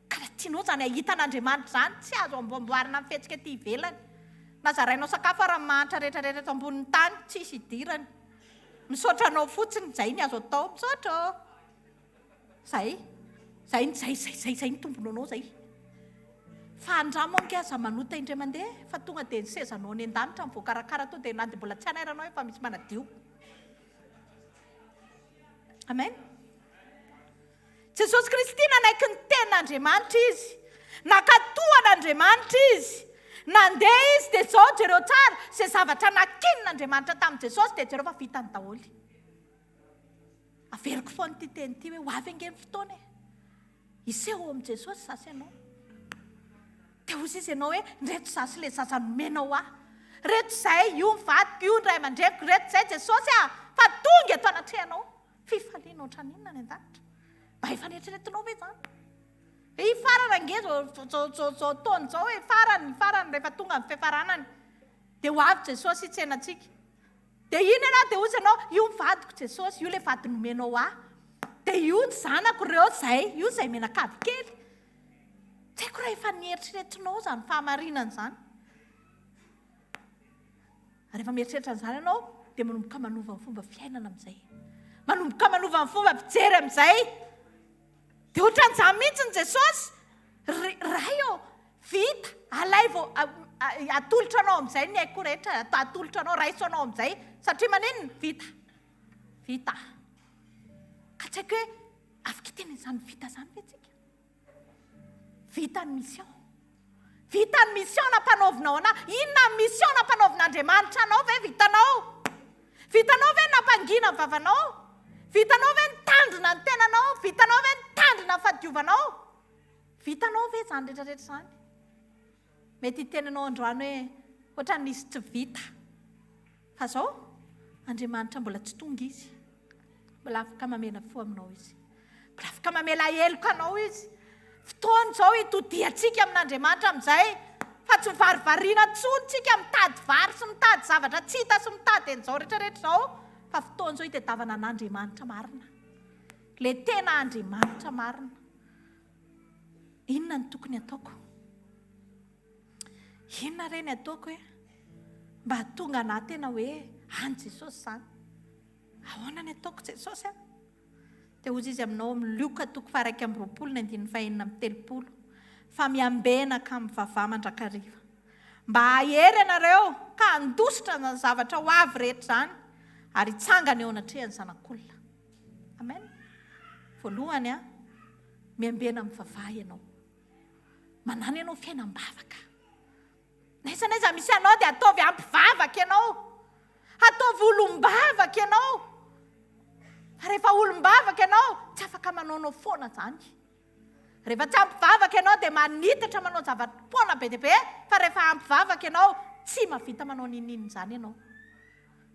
Ka raha tianao zany ahita an'Andriamanitra zany tsy azo amboamboarina amin'ny fihetsika aty ivelany. Na zarainao sakafo raha manitra rehetrarehetra eto ambonin'ny tany tsisy idirany. Misaotra anao fotsiny zay ny azo atao misaotra. Zay ny tombony anao zay. Fa andramo ankeza manota indray mandeha fa tonga dia ny sezanao ny an-danitra mivoakarakara to dia na dia mbola tsy anairanao efa misy manadio. Amen. Jesosy Kristy nanaiky ny tenin'Andriamanitra izy. Nakatoan'Andriamanitra izy. Nandeha izy dia zao jereo tsara izay zavatra nakinin'Andriamanitra tamin'i Jesosy dia jereo fa vitany daholo. Averiko foana ity teny ity hoe ho avy angeny fotoana iseho amin'i Jesosy zasy ianao. Dia ozy izy ianao hoe reto zasy ilay zaza nomenao ahy. Reto izay io mivadiko io ndray aman-dreko reto izay Jesosy fa tonga eto anatrehanao. Fifaliana ohatran'inona ny an-danitra. Mba efa nieritreretinao ve izany? Farana ange zao taona zao hoe farany rehefa tonga amin'ny fiafaranany dia ho avy Jesosy hitsenantsika. Dia iny ianao dia ozy ianao io mivadiko Jesosy io ilay vady nomenao ahy. Dia io ny zanako ireo zay io izay menakavy kely. Tsy haiko raha efa nieritreretinao zany fahamarinana izany. Rehefa mieritreritra an'izany ianao dia manomboka manova ny fomba fiainana amin'izay. Manomboka manova ny fomba fijery amin'izay. Dia ohatran'izany mihitsy ny Jesosy ray eo vita alay vao atolotra anao amin'izay ny haiko rehetra atolotra anao raiso anao amin'izay satria maninona vita. Ka tsy haiko hoe afaka iteny izany vita izany ve tsika? Vita ny mission. Vita ny mission nampanaovinao anahy. Inona ny mission nampanaovin'Andriamanitra anao ve vitanao? Vitanao ve nampangina ny vavanao? Vitanao ve nitandrina ny tenanao? Vitanao ve nitandrina ny fahadiovanao? Vitanao ve izany rehetrarehetra izany? Mety hitenanao androany hoe ohatran'izy tsy vita. Fa zao Andriamanitra mbola tsy tonga izy. Mbola afaka mamela fo aminao izy. Mbola afaka mamela heloka anao izy. Fotoana izao hitodiantsika amin'Andriamanitra amin'izay fa tsy mivarivariana tsontsika mitady vary sy mitady zavatra tsy hita sy mitady an'izao rehetrarehetra izao. Fa fotoana izao hitadiavana an'Andriamanitra marina. Le tena Andriamanitra marina. Inona ny tokony ataoko? Inona re ny ataoko hoe mba hatonga anahy tena hoe any Jesosy izany? Ahoana ny ataoko Jesosy a? Dia ozy izy aminao amin'ny Luka 2:1-7 fa miambena ka mivavaha mandrakariva. mba ahery ianareo ka andositra ny zavatra ho avy rehetra zany ary hitsangana eo anatrehany zanak'olona. Amen. Voalohany a miambena amin'ny vavaha ianao, manana ianao fiainam-bavaka. Naiza naiza misy anao dia ataovy ampivavaka ianao, ataovy olom-bavaka ianao. Fa rehefa olom-bavaka ianao tsy afaka manaonao foana zany. Rehefa tsy ampivavaka ianao dia manitatra manao zava-poana be dia be, fa rehefa ampivavaka ianao tsy mahavita manao nininy zany ianao.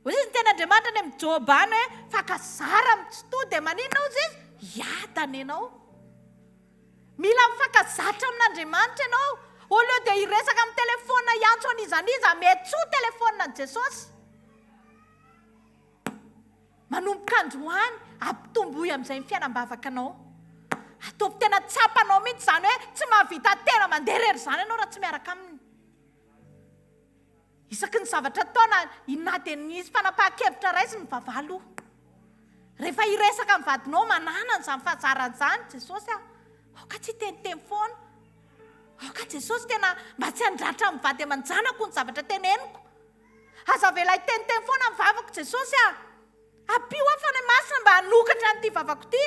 Hoy izy ny ten'Andriamanitra ny amin'ny Job any hoe fakazara mitsito dia maninona ozy izy? Yadana ianao. Mila mifakazatra amin'Andriamanitra ianao. Oleo dia hiresaka amin'ny telefona iantso an'izaniza metso telefona ny Jesosy. Manomboka androany ampitomboy amin'izay ny fiainam-bavaka anao. Ataovy tena tsapanao mihitsy zany hoe tsy mahavita tena mandeha rery zany ianao raha tsy miaraka aminy. Isaky ny zavatra taona inaten'izy fanapaha-kevitra raisy ny vavalo. Rehefa hiresaka amin'ny vadinao manana n'izany fahazarany zany Jesosy ka tsy teniteny foana. Ka Jesosy tena mba tsy handratra amin'ny vady aman-janako ny zavatra teneniko. Aza vela hiteniteny foana amin'ny vavako Jesosy apio afa ny masina mba hanokatra n'ity vavako ity.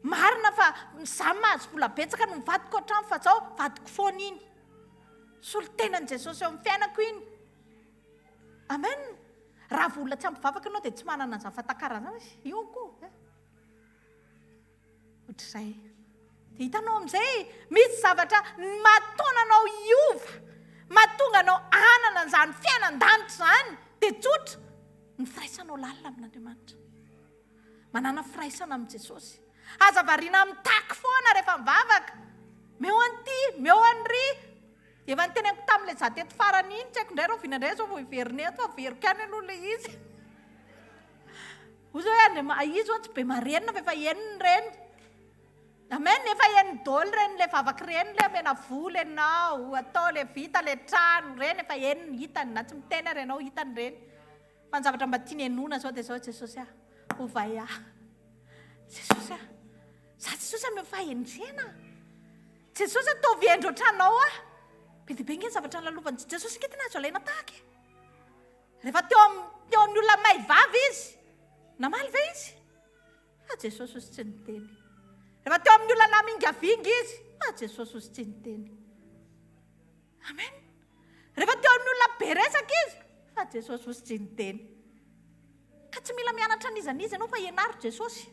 Marina fa zaho mahazo vola betsaka no mivadiko hatrany fa zao vadiko foana iny. Solo-tenan'i Jesosy eo amin'ny fiainako iny. Amen. Raha vola tsy ampivavaka ianao dia tsy manana an'izany fahatakarana io koa. Ohatr'izay. Dia hitanao amin'izay misy zavatra mahatona anao hiova, mahatonga anao hanana an'izany fiainan-danitra zany dia tsotra ny firaisanao lalina amin'Andriamanitra. Manana firaisana amin'i Jesosy. Aza variana amin'ny taky foana rehefa mivavaka. Meo an'ity, meo an'ry. Efa ny teneniko tamin'ilay za teto farany iny, tsy haiko indray rao vinandray zao vao hiveriny eto, averiko ihany aloha ilay izy. Hoy hoe izy hoe tsy be marenina fa efa heniny reny. Amen, efa heniny daholo reny ilay vavaka reny, ilay amena vola ianao, atao ilay vita ilay trano reny, efa heniny hitany, na tsy miteny ary ianao hitany reny. Fa ny zavatra mba tiany henona zao dia zao Jesosy ovay Jesosy za Jesosy amin'ny fahendrena. Jesosy ataovy endro ohatranao be dia be nge ny zavatra nalalovany Jesosy nge tena azo alaina tahaka. Rehefa teo amin'ny olona may vavy izy, namaly ve izy? Jesosy ozy tsy niteny. Rehefa teo amin'ny olona namingavinga izy, Jesosy ozy tsy niteny. Amen. Rehefa teo amin'ny olona beresaka izy, Jesosy ozy tsy niteny. Ka tsy mila mianatra an'izanizy ianao fa ianaro Jesosy.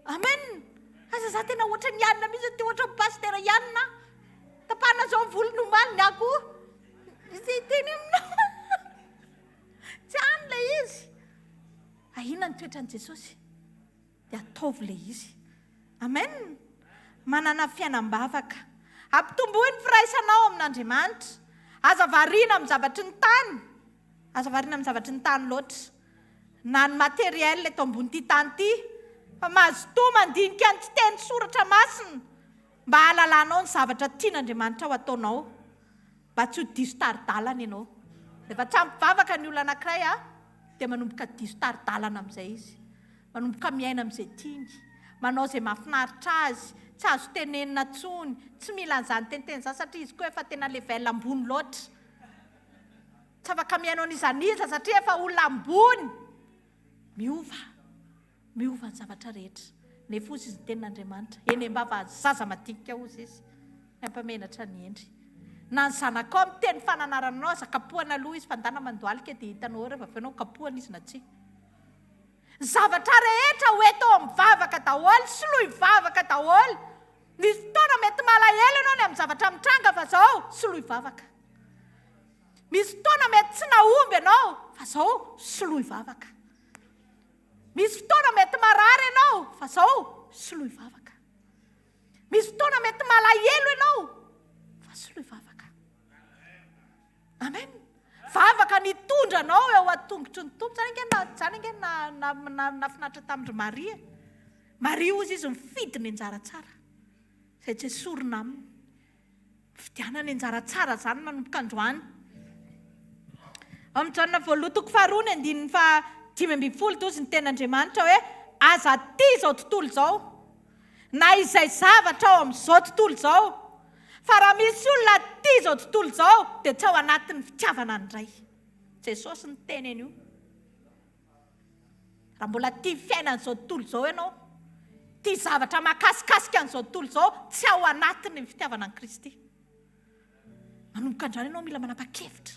Amen. Aza za tena ohatra ny ianina mihitsy teo ohatra pastera ianina. Tapahana zao volo nomaly ny akoho. Izy teny aminao. Tsy any ilay izy. Ahina ny toetran'i Jesosy dia ataovy ilay izy. Amen. Manana fiainam-bavaka. Ampitomboy ny firaisanao amin'Andriamanitra. Aza variana amin'ny zavatry ny tany. Aza variana amin'ny zavatry ny tany loatra. Na ny materiel eto ambony ity tany ity. Fa mahazo toa mandinika ny tsy teny soratra masina. Mba halalanao ny zavatra tian'Andriamanitra ho ataonao. Mba tsy ho diso tari-dalana ianao. Rehefa tsy ampivavaka ny olona anankiray dia manomboka diso tari-dalana amin'izay izy. Manomboka miaina amin'izay tiany. Manao izay mahafinaritra azy. Tsy azo tenenina tsony. Tsy mila an'izany teniteny izany satria izy koa efa tena level ambony loatra. Tsy afaka miainao an'izaniza satria efa olona ambony. Miova ny zavatra rehetra. Nefa ozy izy ny tenin'Andriamanitra. Eny mbava zaza madinika ozy izy. Ampamenatra ny endry. Na ny zanakao miteny fananaranao, aza kapohana aloha izy fandana mandoalika dia hitanao rehefa avy anao kapohana izy na tsy. Zavatra rehetra hoetao amin'ny vavaka daholo, soloy vavaka daholo. Misy fotoana mety malahelo ianao ny amin'ny zavatra mitranga fa zao soloy vavaka. Misy fotoana mety tsy nahomby ianao fa zao soloy vavaka. Misy fotoana mety marary ianao fa zao soloy vavaka. Misy fotoana mety malahelo ianao fa soloy vavaka. Amen. Vavaka nitondra anao eo an-tongotry ny tompo. Zany nge nafinaritra tamin'ry Maria. Maria ozy izy mifidy ny anjara tsara. Izay tsy esorina aminy. Fidiana ny anjara tsara zany manomboka androany. Amin'ny Joana voalohany faharoa ny 5:5 tozy ny ten'Andriamanitra hoe aza ty izao tontolo izao. Na izay zavatra ao amin'izao tontolo izao. Fa raha misy olona ty tia izao tontolo izao dia tsy ao anatin'ny fitiavana andray. Jesosy ny teny an'io. Raha mbola tia fiainana izao tontolo izao ianao, tia zavatra mahakasikasika an'izao tontolo izao, tsy ao anatiny ny fitiavana an'i Kristy. Manomboka androany ianao mila manapa-kevitra.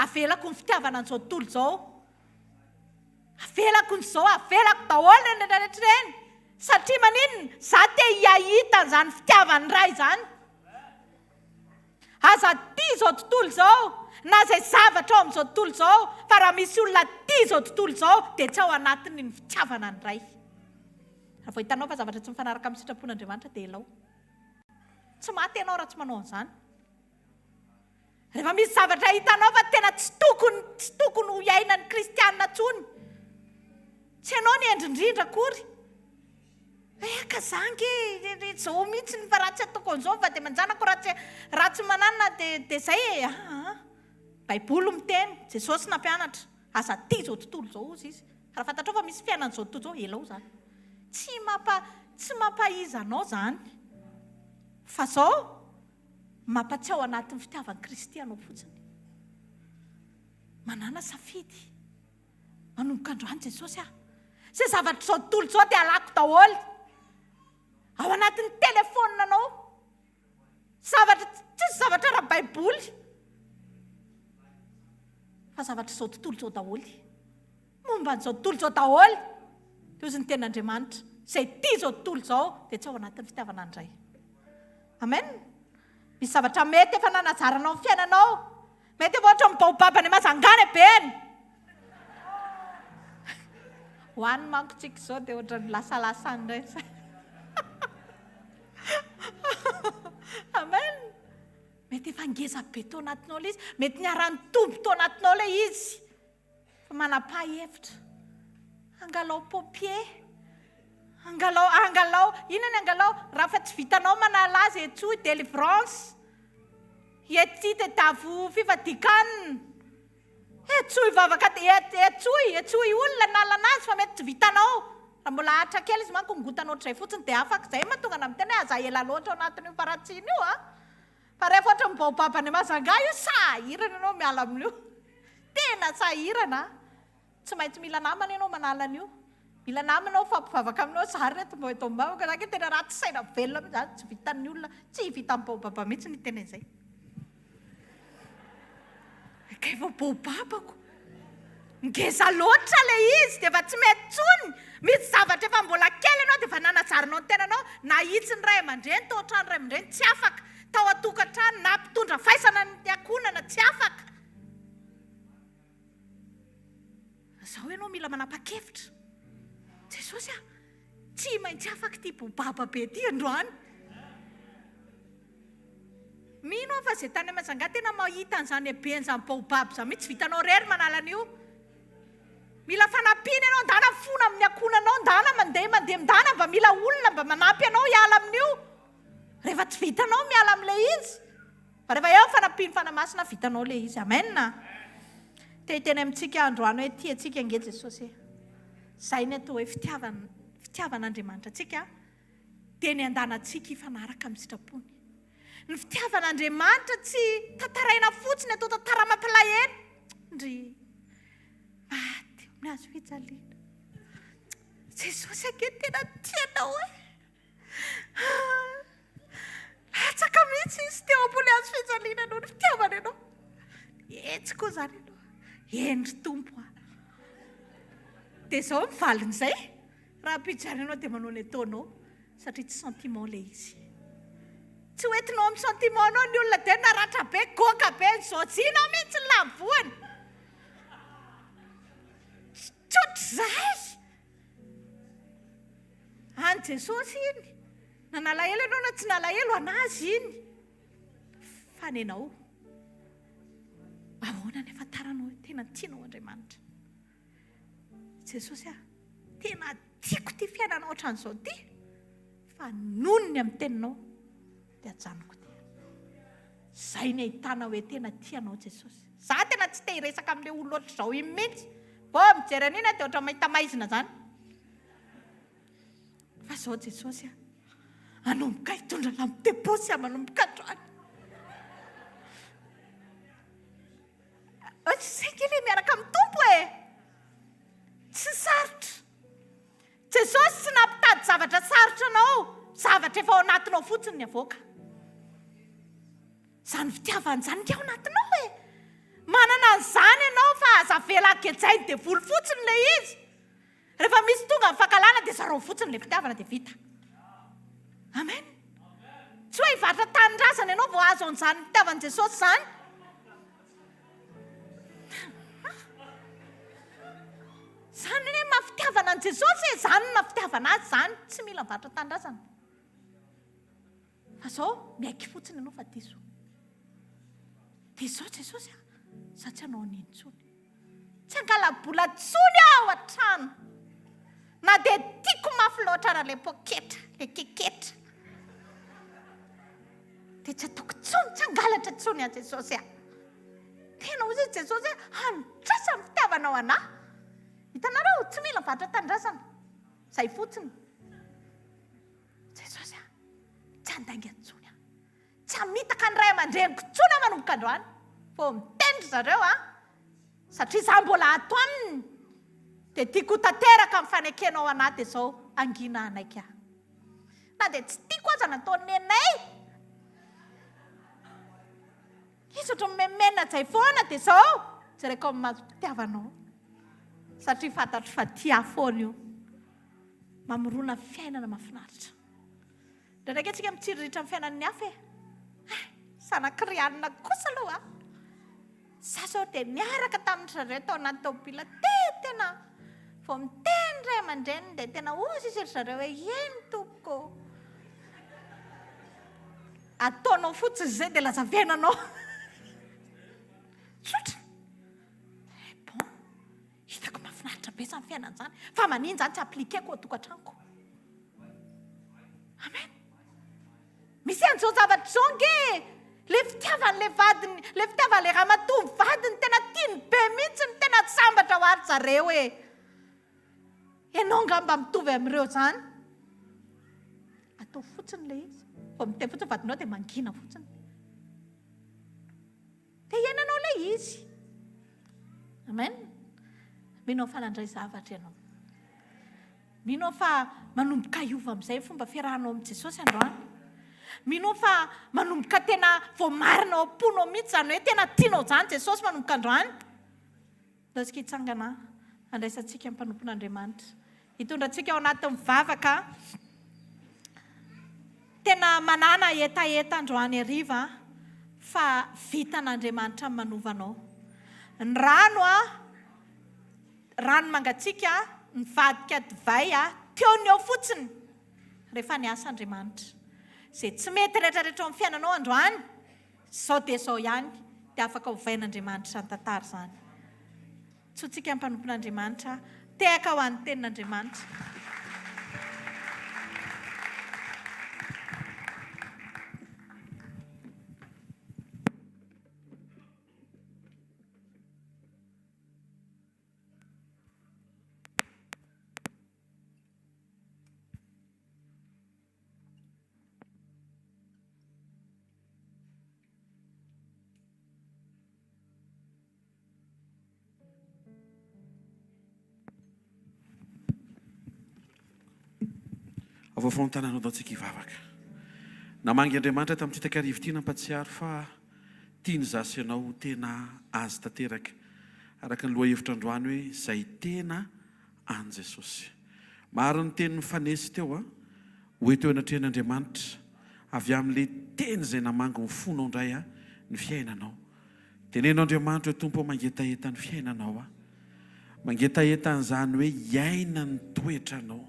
Avelako ny fitiavana an'izao tontolo izao. Avelako n'izao, avelako daholo ny rehetrarehetra. Satria maninona? Za te hiahita an'izany fitiavany iray izany. Aza tia izao tontolo izao, na izay zavatra ao amin'izao tontolo izao, fa raha misy olona tia izao tontolo izao, dia tsy ao anatiny ny fitiavana ny iray. Raha vao hitanao fa zavatra tsy mifanaraka amin'ny sitrapon'Andriamanitra dia elao. Tsy maty ianao raha tsy manao an'izany. Rehefa misy zavatra hitanao fa tena tsy tokony ho iainan'ny kristianina intsony. Tsy ianao ny endrindrindra akory. Eka zangy izao mihitsy ny fa raha tsy ataoko an'izao fa dia manjanako raha tsy mananina dia izay. Baiboly miteny, Jesosy nampianatra. Aza tia izao tontolo izao izy. Raha fantatrao fa misy fiainana izao tontolo izao, elao izany. Tsy mampahiza anao izany. Fa izao mampatsiao anatin'ny fitiavan'i Kristy anao fotsiny. Manana safidy. Manomboka androany Jesosy izay zavatra izao tontolo izao dia alako daholo. Ao anatin'ny telefonina anao. Tsisy zavatra raha baiboly. Fa zavatra izao tontolo izao daholo. Momba an'izao tontolo izao daholo. Dia ozy ny ten'Andriamanitra. Izay tia izao tontolo izao dia tsy ao anatin'ny fitiavana andray. Amen. Misy zavatra mety efa nanazaranao amin'ny fiainanao. Mety efa ohatra mibaobaba ny mazangana beny. Hoany manko tsika izao dia ohatra ny lasalasany indray. Amen. Mety efa ngeza be tao anatinao ilay izy. Mety niarany tombo tao anatinao ilay izy. Fa manapa-hevitra. Angalao pompier. Angalao, inona ny angalao? Raha fa tsy vitanao manala azy etsoy délivrance. Ety tedavo fivadikanina. Etsoy vavaka etsoy olona nalana azy fa mety tsy vitanao. Raha mbola hatra kely izy manko ngotanao ohatr'izay fotsiny dia afaka izay mahatonga na miteny aza ela loatra ao anatin'io paratsiny io Fa rehefa ohatra mibaobaba ny mazanga io sahirana ianao miala amin'io. Tena sahirana. Tsy maintsy mila namana ianao manala an'io. Mila namana ianao fampivavaka aminao sary reto mba eto mbavaka zany tena raha tsy saina velona mihitsy tsy vitan'ny olona, tsy vita mibaobaba mihitsy ny tena izay. Efa baobabako. Ngeza loatra ilay izy dia efa tsy mety intsony. Misy zavatra efa mbola kely ianao dia efa nanazaranao ny tenanao. Na hitsy ny ray aman-dreny, tao an-trano ray aman-dreny tsy afaka. Tao atokantrano na mpitondra faisana ny ankonana tsy afaka. Izao ianao mila manapa-kevitra. Jesosy tsy maintsy afaka ity baobaba be ity androany. Mino fa izay tany amazanga tena mahita an'izany eben'izany baobaba izany mihitsy tsy vitanao rery manala an'io. Mila fanampiana ianao, ndana fona amin'ny ankonanao, ndana mandeha mindana mba mila olona mba manampy anao hiala amin'io. Rehefa tsy vitanao miala amin'ilay izy. Fa rehefa eo fanampiany fanamasina vitanao ilay izy. Amen. Teny amintsika androany hoe tia antsika ange Jesosy. Izay ny atao hoe fitiavan'Andriamanitra antsika dia ny andanantsika hifanaraka amin'ny sitrapony. Ny fitiavan'Andriamanitra tsy tantaraina fotsiny atao tantara mampalahelo. Ndry maty amin'ny hazo fijaliana. Jesosy ange tena tianao latsaka mihitsy izy teo ambony hazo fijaliana noho ny fitiavana ianao. Etsy koa izany ianao. Endry tompo dia izao mivalin'izay. Raha ampijaly ianao dia manao ny ataonao satria tsy sentiment ilay izy. Tsy hoentinao amin'ny sentiment anao ny olona dia naratra be, goaka be, zozinao mihitsy ny lamvoany. Tsotr'izay. Any Jesosy iny. Na nalahelo ianao na tsy nalahelo anazy iny. Fa ny ianao. Ahoana ny afantaranao hoe tena tianao Andriamanitra. Jesosy tena tiako ty fiainana ohatran'izao ty. Fa nonony amin'ny teninao dia ajanoko ty. Izay ny ahitana hoe tena tianao Jesosy. Za tena tsy te hiresaka amin'ilay olona ohatr'izao iny mihitsy. Mijery an'iny dia ohatra mahita maizina izany. Fa izao Jesosy manomboka hitondra lampe de posy manomboka androany. Zay kely miaraka amin'ny tompo e. Tsy sarotra. Jesosy tsy nampitady zavatra sarotra anao, zavatra efa ao anatinao fotsiny ny avoaka. Zany fitiavany zany ke ao anatinao e. Manana an'izany ianao fa aza vela akejainy dia voly fotsiny ilay izy. Rehefa misy tonga amin'ny fankalana dia zarao fotsiny ilay fitiavana dia vita. Amen. Tsy hoe hivatra tanindrazana ianao vao azo an'izany fitiavan'i Jesosy zany. Zany hoe mafitiavana an' Jesosy e, zany mafitiavana azy zany, tsy mila mivatra tanindrazana. Fa zao miaiky fotsiny ianao fa diso. Dia izao Jesosy za tsy hanao an'iny intsony. Tsy angala-bola tsony aho an-trano. Na dia tiako mafy loatra raha ilay poketra, ilay keketra. Dia tsy ataoko tsony, tsy angalatra tsony a Jesosy a. Tena hozy Jesosy handrasa ny fitiavanao anahy. Hitanareo, tsy mila mivatra tanindrazana. Zay fotsiny. Jesosy tsy handainga tsony a. Tsy hamitaka ny ray aman-dreniko tsony a manomboka androany. Vao mitendry zareo satria za mbola ato aminy. Dia tiako tanteraka amin'ny fanekenao anahy dia izao angina anaiky aho. Na dia tsy tiako aza nataony nenay. Izy ohatry memena zay foana dia izao jereko amin'ny mampitiavanao. Satria fantatro fa tia foana io. Mamorona fiainana mahafinaritra. Ndraindraiky antsika mitsiriritra amin'ny fiainan'ny hafa e. Sanakirianina kosa aloha. Za zao dia niaraka tamin'ny zareo tao anaty tômôbila tena vao mitendry aman-dreniny dia tena ozy izy zareo hoe eny tompoko. Ataonao fotsiny izay dia lazavenanao. Sotra. Bon, hitako mahafinaritra be izany fiainana izany. Fa maniny izany tsy aplikeko ao tokantranoko. Amen. Misy an'izao zavatra izao nge. Le fitiavan'le vadiny, le fitiavan'le ramatoa vadiny tena tiany be mihitsy ny tena sambatra ho ary zareo e. Ianao ngamba mitovy amin'ireo zany. Atao fotsiny le izy. Vao miteny fotsiny vadinao dia mangina fotsiny. Dia iananao le izy. Amen. Minao fa nandray zavatra ianao. Minao fa manomboka hiova amin'izay fomba fiarahanao amin'i Jesosy androany. Minao fa manomboka tena vao marina ao am-ponao mihitsy zany hoe tena tianao zany Jesosy manomboka androany. Latsika hitsangana andraisantsika amin'ny mpanompon'Andriamanitra. Hitondra antsika ao anatin'ny mivavaka. Tena manana etaeta androany hariva fa vitan'Andriamanitra manovanao. Ny rano mangatsiaka, ny vadika divay teony ao fotsiny rehefa niasa Andriamanitra. Izay tsy mety rehetrarehetra amin'ny fiainanao androany, izao dia izao ihany dia afaka hovain'Andriamanitra ny tantara izany. Tsontsika amin'ny mpanompon'Andriamanitra, tehaka ho an'ny tenin'Andriamanitra. Vaovao ny tanànao daontsika hivavaka. Namangy Andriamanitra tamin'ity takarivo ity nampatsiaro fa tiany zasy ianao tena azy tanteraka. Araka ny loha hevitra androany hoe izay tena an Jesosy. Maro ny teny mifanesy teo hoe teo anatrehan'Andriamanitra avy amin'ilay teny izay namangy ny fonao indray ny fiainanao. Tenenao Andriamanitra hoe Tompo mangetaeta ny fiainanao mangetaeta an'izany hoe iaina ny toetranao.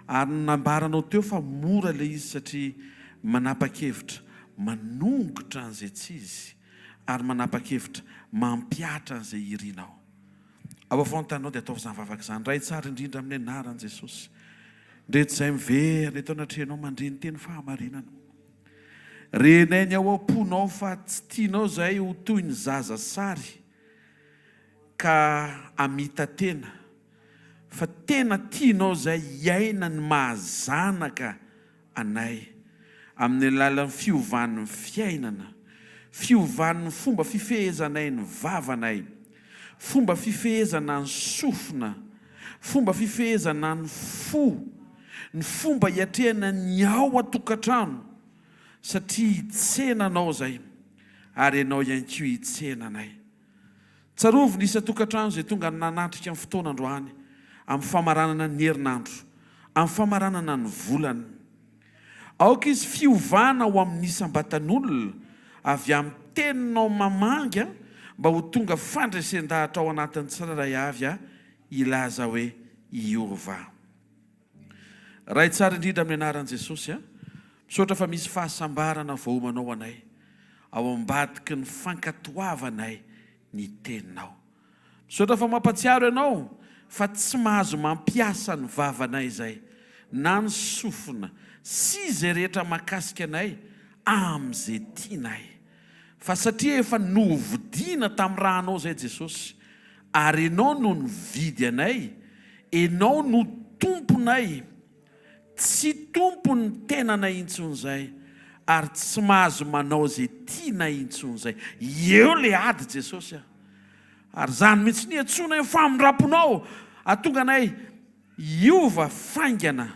Ary nambaranao teo fa mora ilay izy satria manapa-kevitra manongotra an'izay tsy izy ary manapa-kevitra mampiatra an'izay irinao. Vaovao ny tananao dia ataovy izany vavaka izany. Ray tsara indrindra amin'ny anaran'i Jesosy. Ndreto izay miverina eto anatrehanao mandreny teny fahamarinana. Renay ny ao am-ponao fa tsy tianao izay ho toy ny zaza sary ka amita tena. Fa tena tianao izay iaina ny mahazanaka anay amin'ny alalan'ny fiovan'ny fiainana, fiovan'ny fomba fifehezanay ny vavanay, fomba fifehezana ny sofina, fomba fifehezana ny fo, ny fomba hiatrehana ny ao atokantrano, satria hitsenanao zay ary ianao ihany koa hitsenanay. Tsarovy nisy atokantrano zay tonga nanatrika amin'ny fotoanandroany amin'ny famaranana ny herinandro, amin'ny famaranana ny volana. Aoka izy fiovana ho amin'ny isam-batan'olona avy amin'ny teninao mamanga mba ho tonga fandraisan-dahatra ao anatin'ny tsirairay avy ilaza hoe Iova. Ray tsara indrindra amin'ny anaran'i Jesosy misaotra fa misy fahasambarana voaomanao anay ao ambadiky ny fankatoavanay ny teninao. Misaotra fa mampatsiaro ianao fa tsy mahazo mampiasa ny vavanay izay na ny sofina sy izay rehetra mahakasika anay amin'izay tianay, fa satria efa novidiana tamin'ny raha anao izay Jesosy, ary ianao no nividy anay, ianao no tomponay, tsy tompony tenanay intsony izay, ary tsy mahazo manao izay tianay intsony izay. Eo le ady Jesosy ary zany mihitsy ny antsoina ny famindraponao atonga anay Iova faingana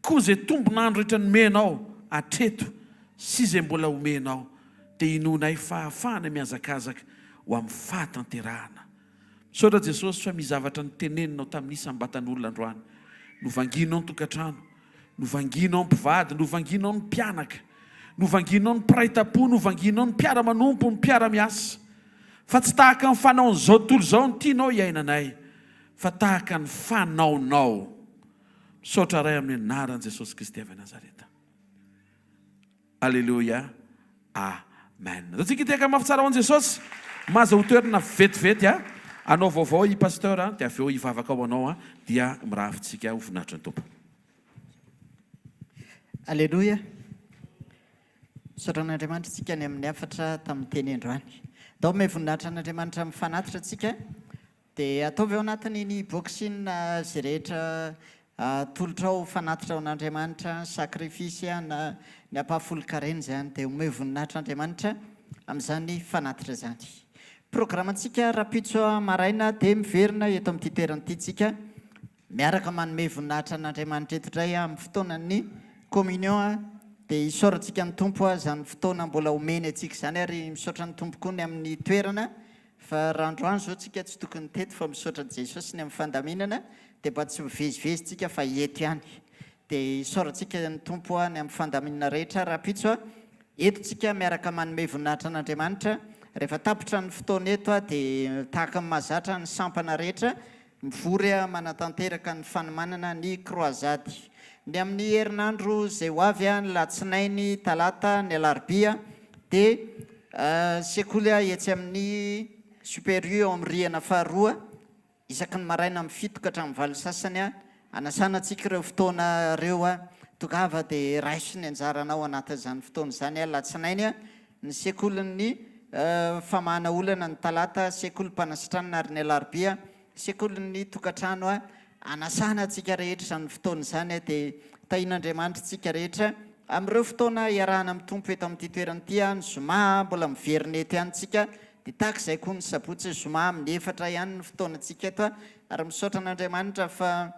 koa izay tombonandro rehetra nomenao atreto sy izay mbola omenao, dia inonay fahafahana miazakazaka ho amin'ny fahatanterahana. Misaotra Jesosy fa mizavatra niteneninao tamin'ny isam-batan'olona androany, novanginao ny tokantrano, novanginao ny mpivady, novanginao ny mpianaka, novanginao ny mpiray-tam-po, novanginao ny mpiara-manompo, ny mpiara-miasa. Fa tsy tahaka ny fanaon'izao tontolo izao ny tianao iainanay, fa tahaka ny fanaonao. Misaotra ray amin'ny anaran'i Jesosy Kristy avy Nazareta. Alleluia. Amen. Zatsika hiteka mafy tsara ho an'i Jesosy. Maza ho toerana vetivety anao vaovao i pasteur dia avy eo hivavaka ao anao dia mirafintsika ho voninahitry ny tompo. Alleluia. Misaotra an'Andriamanitra tsika ny amin'ny afatra tamin'ny teny androany. Dao may voninahitra an'Andriamanitra mifanatitra tsika dia ataovy ao anatin'ny boxing zay rehetra tolotra ao fanatitra ao an'Andriamanitra, sakrifisy na ny ampahafolo-karena zany dia omey voninahitra Andriamanitra amin'izany fanatitra zany. Programantsika rapitso maraina dia miverina eto amin'ity toerana ity tsika miaraka manome voninahitra an'Andriamanitra eto indray amin'ny fotoanan'ny communion dia isaorantsika ny tompo zany fotoana mbola omeny atsika zany ary misaotra ny tompo koa ny amin'ny toerana fa raha androany zao tsika tsy tokony teto fa misaotra Jesosy ny amin'ny fandaminana dia mba tsy mivezivezy tsika fa eto ihany. Dia isaorantsika ny tompo ny amin'ny fandaminana rehetra rapitso eto tsika miaraka manome voninahitra an'Andriamanitra. Rehefa tapitra ny fotoana eto dia tahaka ny mahazatra ny sampana rehetra mivory manatanteraka ny fanomanana ny kroazady. Ny amin'ny herinandro izay ho avy ny latsinainy, talata, ny alarobia dia sekoly etsy amin'ny supérieur amin'ny rihana faharoa isaky ny maraina amin'ny fito ka hatramin'ny valo sasany anasana antsika ireo fotoana ireo tokava dia raiso ny anjaranao anatin'izany fotoana izany latsinainy ny sekolin'ny famahana olana ny talata, sekolim-panasitranana ary ny alarobia, sekolin'ny tokantrano anasana antsika rehetra izany fotoana izany dia tahin'Andriamanitra tsika rehetra amin'ireo fotoana iarahana amin'ny tompo eto amin'ity toerana ity ny zoma mbola miverina eto ihany tsika dia tahaka izay koa ny sabotsy zoma amin'ny efatra ihany ny fotoanantsika eto ary misaotra an'Andriamanitra fa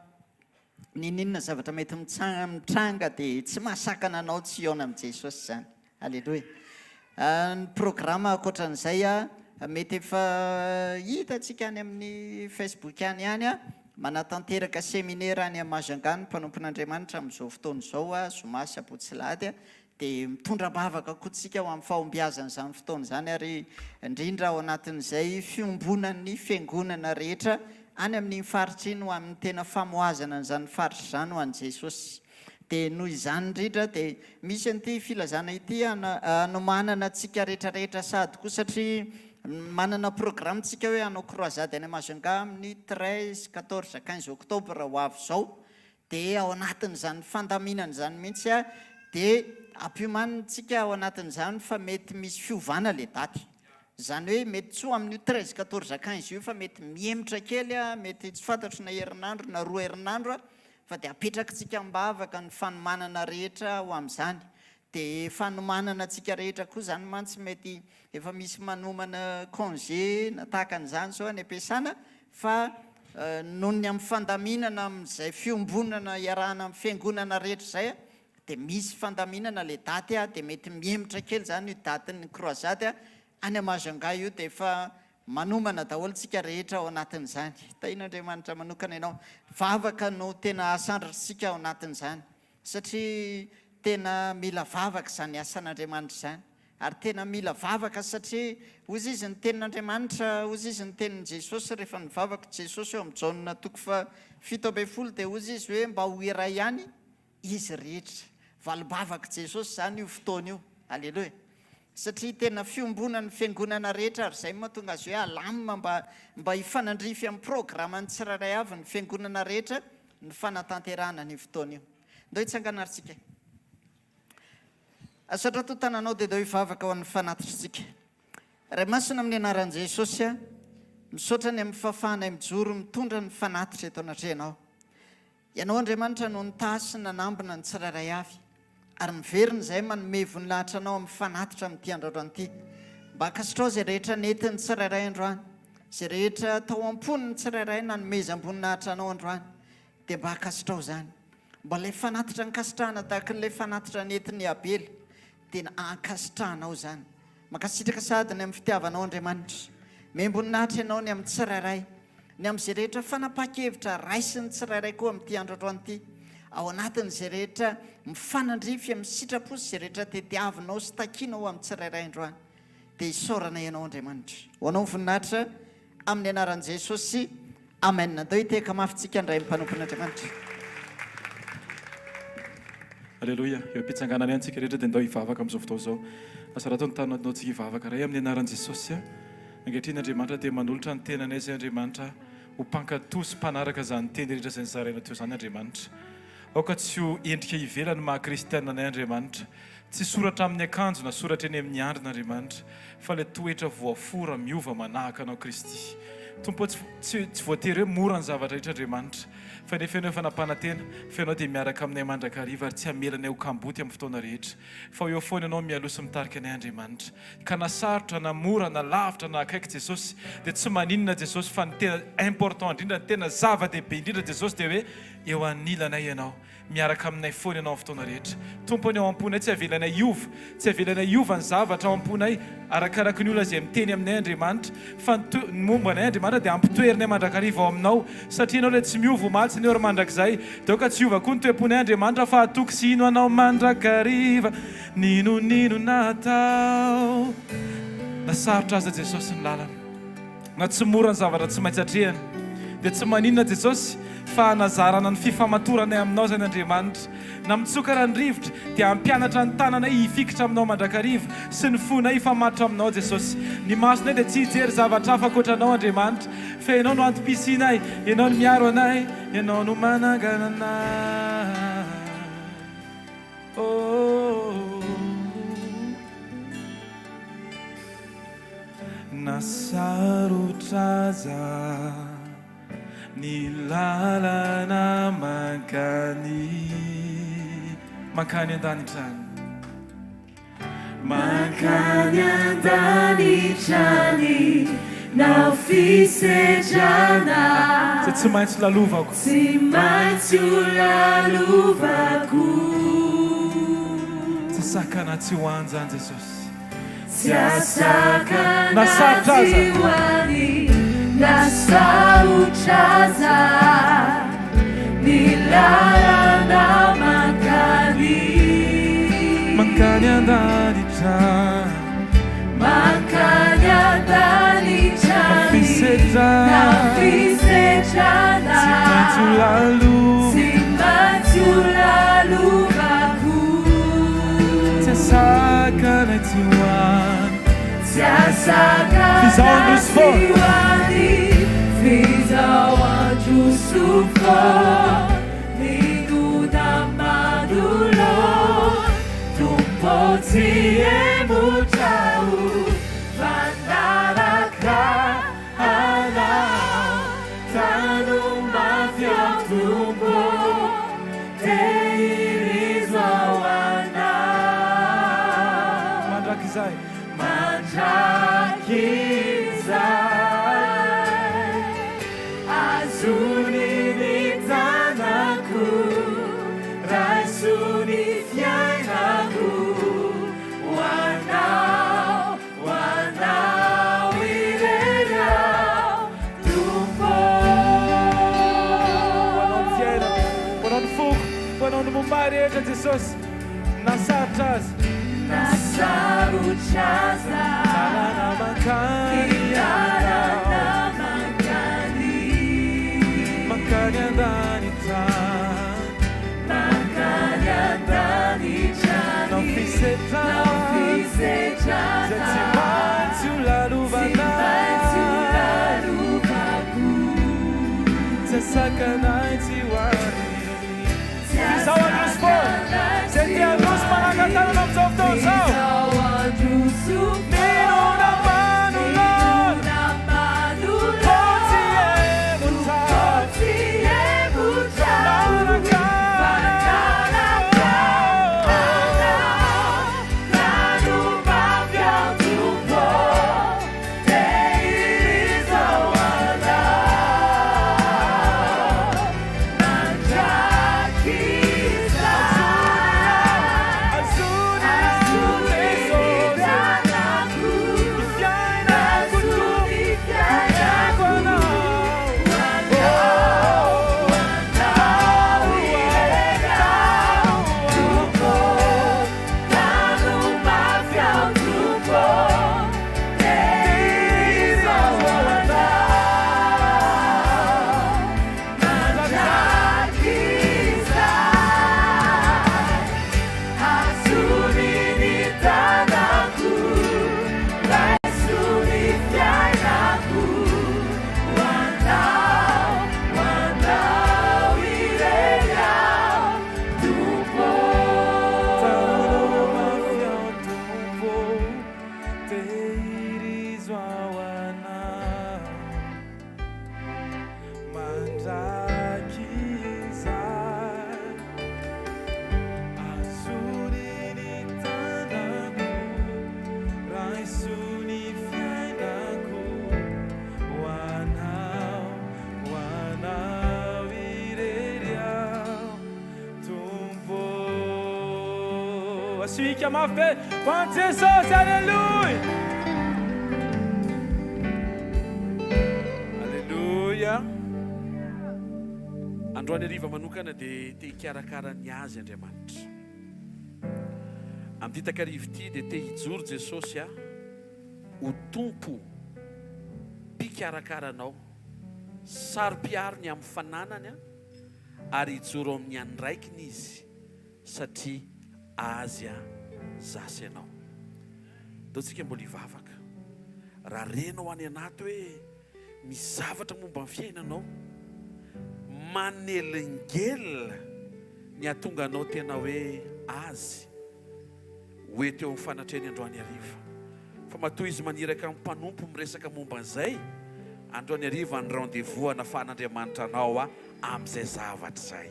ninona zavatra mety mitranga dia tsy mahasakana anao tsy iona amin'i Jesosy zany. Alleluia. Ny programa ankoatran'izay mety efa hitatsika any amin'ny Facebook ihany manatanteraka séminaire any Majangany mpanompon'Andriamanitra amin'izao fotoana izao zoma sabotsy lahady dia mitondra bavaka koa tsika ho amin'ny fahombiazan'izany fotoana izany ary indrindra ao anatin'izay fiombonan'ny fiangonana rehetra any amin'ny faritra iny ho amin'ny tena famoazana n'izany faritra izany ho an'i Jesosy. Dia noho izany indrindra dia misy an'ity filazana ity anomanana tsika rehetrarehetra sady koa satria manana programtsika hoe hanao croisade any Majanga amin'ny 13, 14, 15 oktobra ho avy izao dia ao anatin'izany fandaminana izany mihitsy dia ampiomanitsika ao anatin'izany fa mety misy fiovana le daty. Zany hoe mety tsy ho amin'ny 13, 14, 15 io fa mety miemotra kely mety tsy fantatro na herinandro na roa herinandro fa dia apetraka tsika mbavaka ny fanomanana rehetra ho amin'izany dia fanomanana antsika rehetra koa zany mantsy mety efa misy manomana congé na tahaka an'izany zao any ampiasana fa noho ny amin'ny fandaminana amin'izay fiombonana iarahana amin'ny fiangonana rehetra zay a dia misy fandaminana le daty a dia mety miemotra kely zany io datin'ny croisade a any amazanga io dia efa manomana daholo tsika rehetra ao anatin'izany tain'andriamanitra manokana ianao vavaka no tena asandratsika ao anatin'izany satria tena mila vavaka zany asan'andriamanitra zany ary tena mila vavaka satria ozy izy ny tenin'andriamanitra ozy izy ny tenin'i jesosy rehefa nivavaka jesosy eo amin'ny jaona toko fa 7 dia ozy izy hoe mba ho iray ihany izy rehetra valibavaka jesosy zany io fotoana io alleloia satria tena fiombonany fiangonana rehetra ary zay mahatonga azy hoe alamina mba hifanandrify amin'ny programa ny tsirairay avy ny fiangonana rehetra ny fanatanterahana ny fotoana io ndo hitsanganaritsika asatra to tananao dia dao hivavaka ho an'ny fanatitsika ray masina amin'ny anaran'i jesosy a misaotra ny amin'ny fahafahanay mijoro mitondra ny fanatitra eto anatrehanao ianao andriamanitra no nitasy nanambina ny tsirairay avy ary miveriny izay manome voninahitra anao amin'ny fanatitra amin'ity androandroany ity mba akasitrao izay rehetra netiny tsirairay androany izay rehetra tao ampony ny tsirairay nanomezam-boninahitra anao androany dia mba akasitrao zany mba ilay fanatitra nkasitrahana tahaka n'ilay fanatitra netiny abely dia ankasitrahanao zany makasitraka sady ny amin'ny fitiavanao andriamanitra memboninahitra ianao ny amin'ny tsirairay ny amin'izay rehetra fanapa-kevitra raisiny tsirairay koa amin'ity androandroany ity ao anatin'izay rehetra mifanandrify amin'ny sitraposy izay rehetra tediavinao sy takinao amin'ny tsirairay androany dia hisaorana ianao andriamanitra ho anao voninahitra amin'ny anaran'i jesosy amen andao hiteka mafitsika ndray mpanompon'andriamanitra alleloia eo am-pitsanganany antsika rehetra dia andao hivavaka amin'izao fotoa zao asa raha tao ny tananao tsika hivavaka ray amin'ny anaran'i jesosy a angehitriny andriamanitra dia manolotra ny tenanay zay andriamanitra ho mpankatosy mpanaraka zany teny rehetra zay ny zaraina teo zany andriamanitra aoka tsy ho endrika ivelany mahakristianina anay andriamanitra tsy soratra amin'ny akanjo na soratra eny amin'ny andrina andriamanitra fa le toetra voafora miova manahaka anao kristy tompo tsy voatery hoe mora ny zavatra rehetra andriamanitra fa nefa ianao efa nampanantena fa ianao dia miaraka aminay mandrakariva ary tsy hamelanay ho kamboty amin'ny fotoana rehetra fa eo foana ianao mialoso mitarika anay andriamanitra ka na sarotra na mora na lavitra na akaiky jesosy dia tsy maninona jesosy fa ny tena important indrindra ny tena zava-dehibe indrindra jesosy dia hoe eo anilanay ianao miaraka aminay foana ianao amin'ny fotoana rehetra tompony ao am-ponay tsy avelanay iova tsy avelanay iova ny zavatra ao am-ponay arakaraka ny olona izay miteny aminay andriamanitra fa ny momba anay andriamanitra dia ampitoerinay mandrakariva ao aminao satria ianao ilay tsy miova omaly tsy ny ora mandrakizay daoka tsy iova koa ny toe-ponay andriamanitra fa atoky sino anao mandrakariva ninonino natao na sarotra aza jesosy ny lalana na tsy mora ny zavatra tsy maintsy atrehany dia tsy maninona jesosy fa nazarana ny fifamatoranay aminao zany andriamanitra na mitsoka raha ny rivotra dia ampianatra ny tananay hifikitra aminao mandrakariva sy ny fonay hifamatotra aminao jesosy ny masonay dia tsy hijery zavatra hafa ankoatranao andriamanitra fa ianao no antom-pisinay ianao no miaro anay ianao no manangana anay nasarotra za ny lalana mankany an-danitrany mankany an-danitrany na fisedrana tsy maintsy lalovako tsy maintsy lalovako tsy sakana tsy hoany zany jesosy tsy asakana tsy hoany nasarotra za ny lalana mankany an-danitrany na fisedrana tsy maintsy lalovako tsy asakana tsy hoany tsy asakana tsy hoany fizao androso foany nona madulo tumpo tsy emotrao vandaraka anao tanoma fiatumbo teirizo ao anao azoniny tanako raisony fiainako hoanao irerao tompo hoanao ny fiaina hoanao ny foko hoanao ny momba rehetra Jesosy nasarotra azy nasarotra aza lalana mankany irarana mankany andany tany mankany andany trany nafisetrana zay tsy maintsy ho lalovana tsy asakanay tsy hoany izao androso fô zay ty androso manangatanana amizao fotoana zao minona manolona fotsy emutra Asika mafy be ho an'i Jesosy alleluia alleluia androany hariva manokana dia te hikarakara ny azy Andriamanitra amin'ny takarivo ity dia te hijoro Jesosy ho tompo mpikarakara-nao saro-piariny amin'ny fananany ary hijoro amin'ny andraikiny izy satria azy zasy ianao daontsika mbola hivavaka raha renao any anaty hoe misy zavatra momba ny fiainanao manelingelina ny atonga anao tena hoe azy hoe teo amin'ny fanatreny androany hariva fa matoa izy maniraka amin'ny mpanompo miresaka momba an'izay androany hariva ny rendez-vous anafan'Andriamanitra anao amin'izay zavatra izay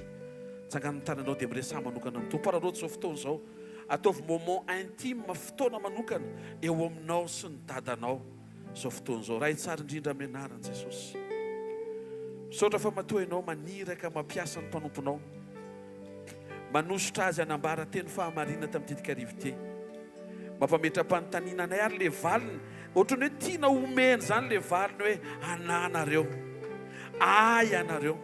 tsangany tananao dia miresaha manokana amin'ny tompo pararoatra zao fotoana izao ataovy moment intime fotoana manokana eo aminao sy ny dadanao zao fotoana izao raha tsara indrindra amin'ny anarany Jesosy misaotra fa matoa ianao maniraka mampiasa ny mpanomponao manositra azy anambara teny fahamarina tamin'ny tidikarivo ity mampametra-panontaniana anay ary le valiny ohatrany hoe tiana omeny zany le valiny hoe ananareo ay anareo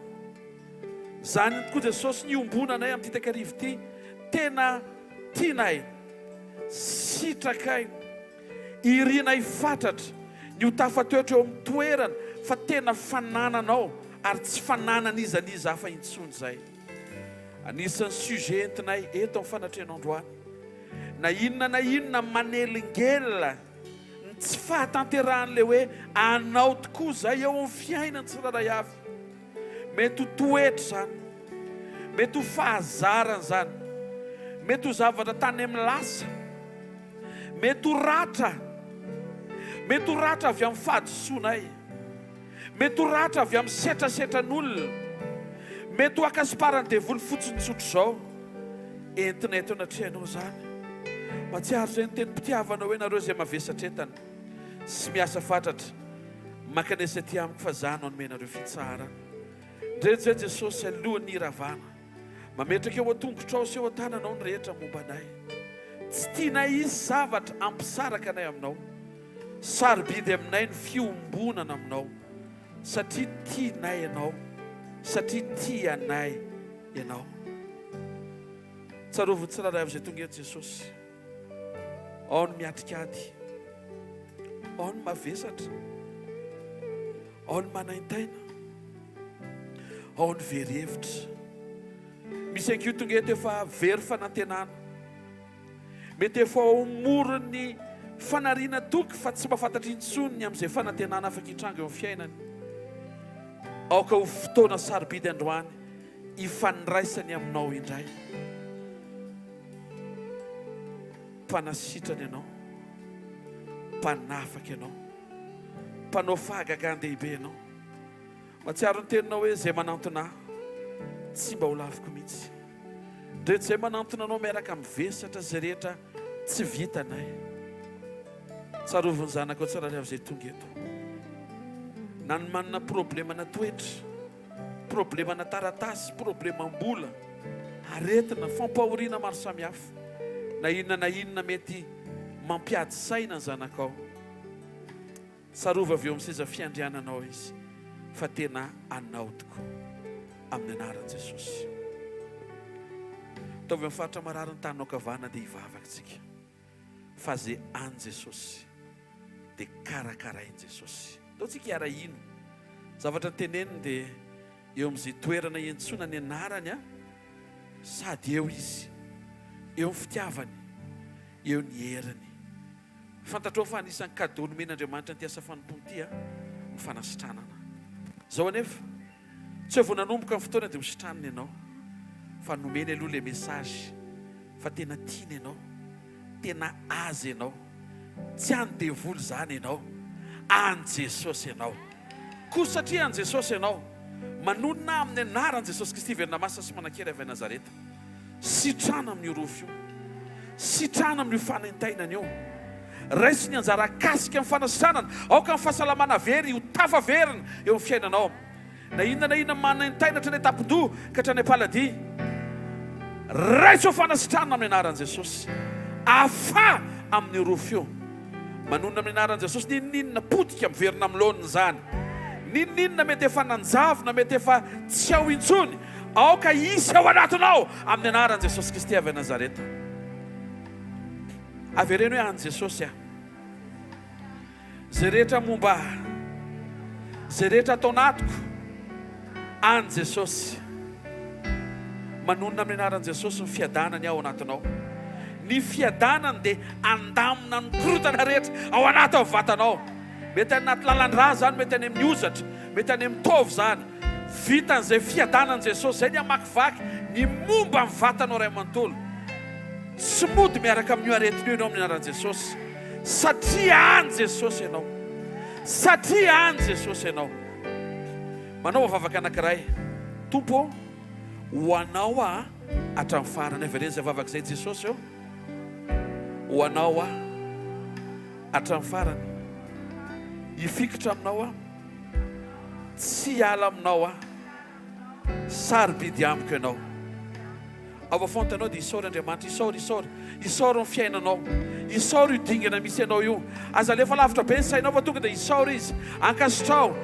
zany tokoa Jesosy ny ombona anay amin'ny tidikarivo ity tena tianay sitrakay irinay fatratra ny ho tafatoetra eo amin'ny toerana fa tena fanananao ary tsy fananan'izy hafa intsony zay anisan'ny sujet entinay eto amin'ny fanatrenao androany na inona manelingelina ny tsy fahatanteran'le hoe anao tokoa zay eo amin'ny fiainany tsiraray avy mety ho toetra zany mety ho fahazarana zany mety ho zavatra tany amin'ny lasa mety ho ratra avy amin'ny fahadisoanay mety ho ratra avy amin'ny setrasetran'olona mety ho akasiparany devoly fotsiny tsotro zao entinay teo anatrihanao zany matsiaro zay ny teny mpitiavana hoe nareo zay mavesatra entana sy miasa fatratra makanesy aty amiko fa zany anomenareo fitsara ndrety zay Jesosy alohan'ny iravana mametraka eo an-tongotrao sy eo an-tananao ny rehetra momba anay tsy tianay izy zavatra ampisaraka anay aminao sarobidy aminay ny fiombonana aminao satria tianay ianao satria tia anay ianao tsarovy tsiraray avy izay tonga eto Jesosy ao ny miatrikady ao ny mavesatra ao ny manaintaina ao ny verhevitra misy ankiho tonga eto efa very fanantenana mety efa omorony fanariana toky fa tsy mahafantatra intsony amin'izay fanantenana afaka hitranga eo amin'ny fiainany aoka ho fotoana sarobidy androany ifaniraisany aminao indray mpanasitrany ianao mpanafaka ianao mpanao fahagagan-dehibe ianao matsiaro ny teninao hoe zay manantona tsy mba ho laviko mihitsy ndreto zay manantona anao miaraka mivesatra zay rehetra tsy vitanay tsaroviny zanako tsara avy izay tonga eto na ny manana problema na toetra problema na taratasy problema mbola aretina fampahoriana maro samihafa na inona mety mampiady saina ny zanakao tsarovy avy eo amin'ny seza fiandriananao izy fa tena anao tokoa amin'ny anaran'i Jesosy ataovy amin'ny faritra marary ny taninao kavana dia hivavakantsika fa zay any Jesosy dia karakarain Jesosy ataontsika hiara ino zavatra nyteneniny dia eo amin'izay toerana iantsona ny anarany sady eo izy eo ny fitiavany eo ny heriny fantatrao fa anisan'ny kadô nomen'Andriamanitra ny tiasa fanompony ty ny fanasitranana zao anefa tsy vao nanomboka ny fotoana dia misitranana ianao fa nomeny aloha le mesazy fa tena tiana ianao tena azy ianao tsy any devoly zany ianao any Jesosy ianao kosa satria any Jesosy ianao manonona amin'ny anaran'i Jesosy Kristy verina masina sy manan-kery avy Nazareta sitrana amin'ny orofo io sitrana amin'ny fanaintainana io raisy ny anjara akasika amin'ny fanasitranana aoka amin'ny fahasalamana very ho tafaverina eo amin'ny fiainanao na inona manaintaina hatrany tapidoha ka hatrany am-paladia raisy ho fanasitranana amin'ny anaran'i Jesosy afa amin'ny orofo io manonona amin'ny anaran'i Jesosy ninona potika miverina amin'ny laoniny zany ninona mety efa nanjavona mety efa tsy ao intsony aoka isy ao anatinao amin'ny anaran'i Jesosy Kristy avy Nazareta avereny hoe any Jesosy zay rehetra momba zay rehetra atao anatiko any Jesosy manonona amin'ny anaran'i Jesosy ny fiadanany ao anatinao ny fiadanany dia andamina ny korotana rehetra ao anaty ao vatanao mety anaty lalandra zany mety any amin'ny ozatra mety any amin'ny tovy zany vitan'izay fiadanan'i Jesosy zay ny amakivaky ny momba ny vatanao ray amanontolo tsy mody miaraka amin'ny aretin'io ianao amin'ny anaran'i Jesosy satria any Jesosy ianao satria any Jesosy ianao manao vavaka anankiray tompo ho anao hatramin'ny farany avereny zay vavaka izay Jesosy eo ho anao hatramin'ny farany hifikitra aminao tsy ala aminao sarobidy amiko ianao ava fontanao dia isaory Andriamanitra isaory ny fiainanao isaory io dingana misy ianao io aza lefa lavitra be ny sainao fa tonga dia isaory izy ankasitrao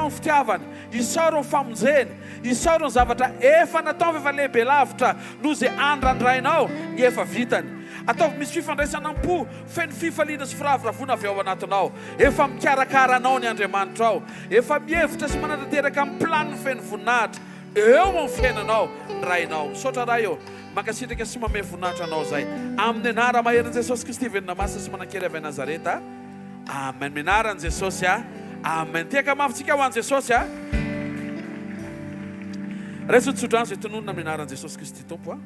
ny fitiavany isaory ny famonjeny isaory ny zavatra efa natao efa lehibe lavitra no zay andrandrainao ny efa vitany ataovy misy fifandraisanam-po feno fifaliana sy firavoravoana avy ao anatinao efa mikarakaranao ny Andriamanitra ao efa mihevitra sy mananateraka amin'ny planiny feno voninahitra eo amin'ny fiainanao rainao misaotra raha eo mankasitraka sy mamay voninahitra anao zay amin'ny anara maherin' Jesosy Kristy venina masina sy manan-kery avy Nazareta amen minaran' Jesosy amen tiaka mafitsika ho an' Jesosy raisy tsodrano zay tononona amin'ny anaran' Jesosy Kristy tompo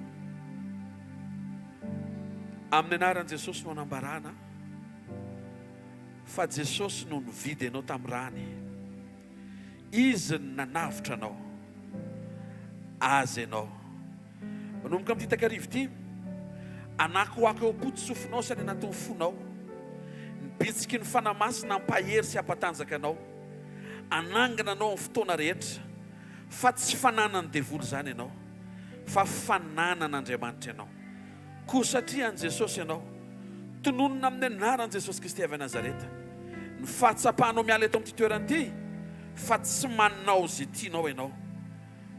amin'ny anaran'i Jesosy no anambarana fa Jesosy no nividy ianao tamin'ny rany izy nanavitra anao azy ianao manomboka amin'ity takarivo ity anakoako eo potsofinao sy any anatin'ny fonao nibitsiky ny fanamasina ampahery sy ampatanjaka anao anangana anao amin'ny fotoana rehetra fa tsy fananany devoly zany ianao fa fananan'Andriamanitra ianao koa satria an Jesosy ianao tononona amin'ny anaran Jesosy Kristy avy Nazareta ny fahatsapahanao miala eto amin'ity toerana ity fa tsy manao zay tianao ianao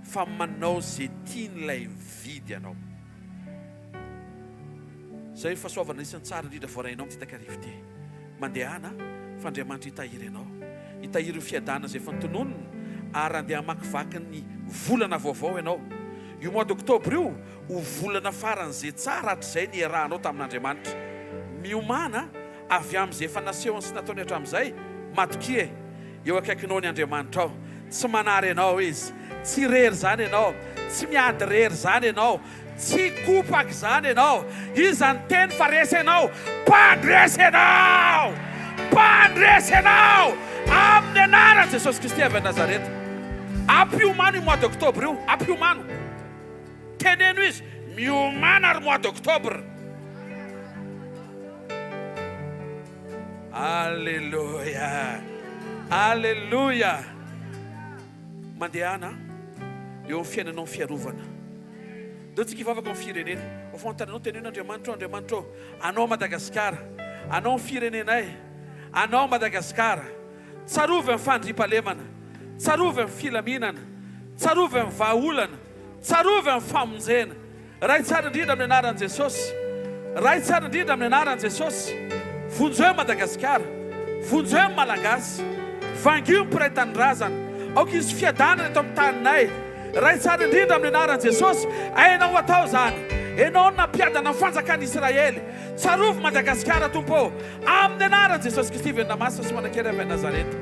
fa manao zay tian'ilay mividy ianao. Zay fahasoavana isan'ny tsara indrindra voarainao amin'ity takarivo ity mandehana fa Andriamanitra hitahiry ianao, hitahiry ny fiadana zay efa notononona ary andeha hamakivaky ny volana vaovao ianao. Io mois d'octobre io ho volana faran'izay tsara hatr'izay ny iarahanao tamin'Andriamanitra miomana avy amin'izay efa nasehony sy nataony hatramin'izay matoky eo akaikinao ny Andriamanitra ao. Tsy manary ianao izy, tsy rery zany ianao, tsy miady rery zany ianao, tsy kopaky zany ianao. Izy any teny fa resy ianao, mpandresy ianao, mpandresy ianao amin'ny anaran Jesosy Kristy avy Nazareta. Ampiomano io mois d'octobre io, ampiomano. Teneno izy, miomana ary mois d'octobre. Alléluia, alléluia. Mandehana eo amin'ny fiainanao fiarovana. Deo tsika hivavaka amin'ny firenena. Ao fantananao tenen'Andriamanitra, Andriamanitra, anao Madagasikara, anao firenenay, anao Madagasikara, tsarovy amin'ny fandriam-pahalemana, tsarovy amin'ny filaminana, tsarovy amin'ny vahaolana, tsarovy amin'ny famonjena. Ray tsara indrindra amin'ny anaran'i Jesosy, ray tsara indrindra amin'ny anaran'i Jesosy. Vonjeo Madagasikara, vonjeo Malagasy, vangio mpiray tanindrazana. Aoka izy fiadana eto amin'ny taninay. Ray tsara indrindra amin'ny anaran'i Jesosy. Ainao atao zany. Ianao nampiadana amin'ny fanjakan'Israely. Tsarovy Madagasikara tompo amin'ny anaran'i Jesosy Kristy Venamasina sy Manakely avy Nazareta.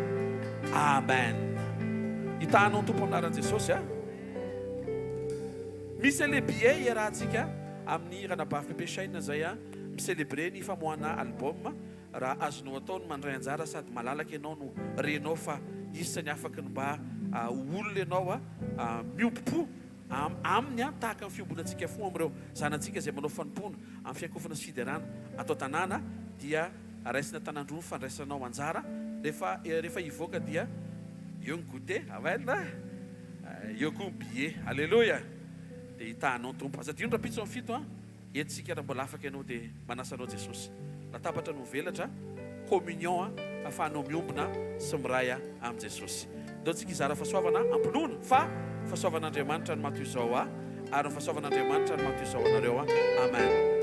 Amen. Hitanao tompo amin'ny anaran'i Jesosy a. Misy le billet iarahantsika amin'ny ranabafy pepeshaina zay a miselebre ny famoahana album raha azonao atao ny mandray anjara sady malalaka ianao no renao fa isany afaka ny mba olona ianao miompo aminy tahaka ny fiombonatsika fo amin'ireo zanantsika zay manao fanompona amin'ny fiankofana sy fiderana atao tanàna dia raisina tanandroa fandraisanao anjara rehefa hivoaka dia eo ny goûter avelna eo koa ny billet. Alléluia. Dia hitanao tompo aza diondra pitso amin'ny fito entsika raha mbola afaka ianao dia manasanao Jesosy latabatra no velatra communion ahafahanao miombona sy miray amin'ny Jesosy. Deo tsika izara fahasoavana ampinoana fa fahasoavan'Andriamanitra no matoy izao ary ny fahasoavan'Andriamanitra no matoy izao anareo. Amen.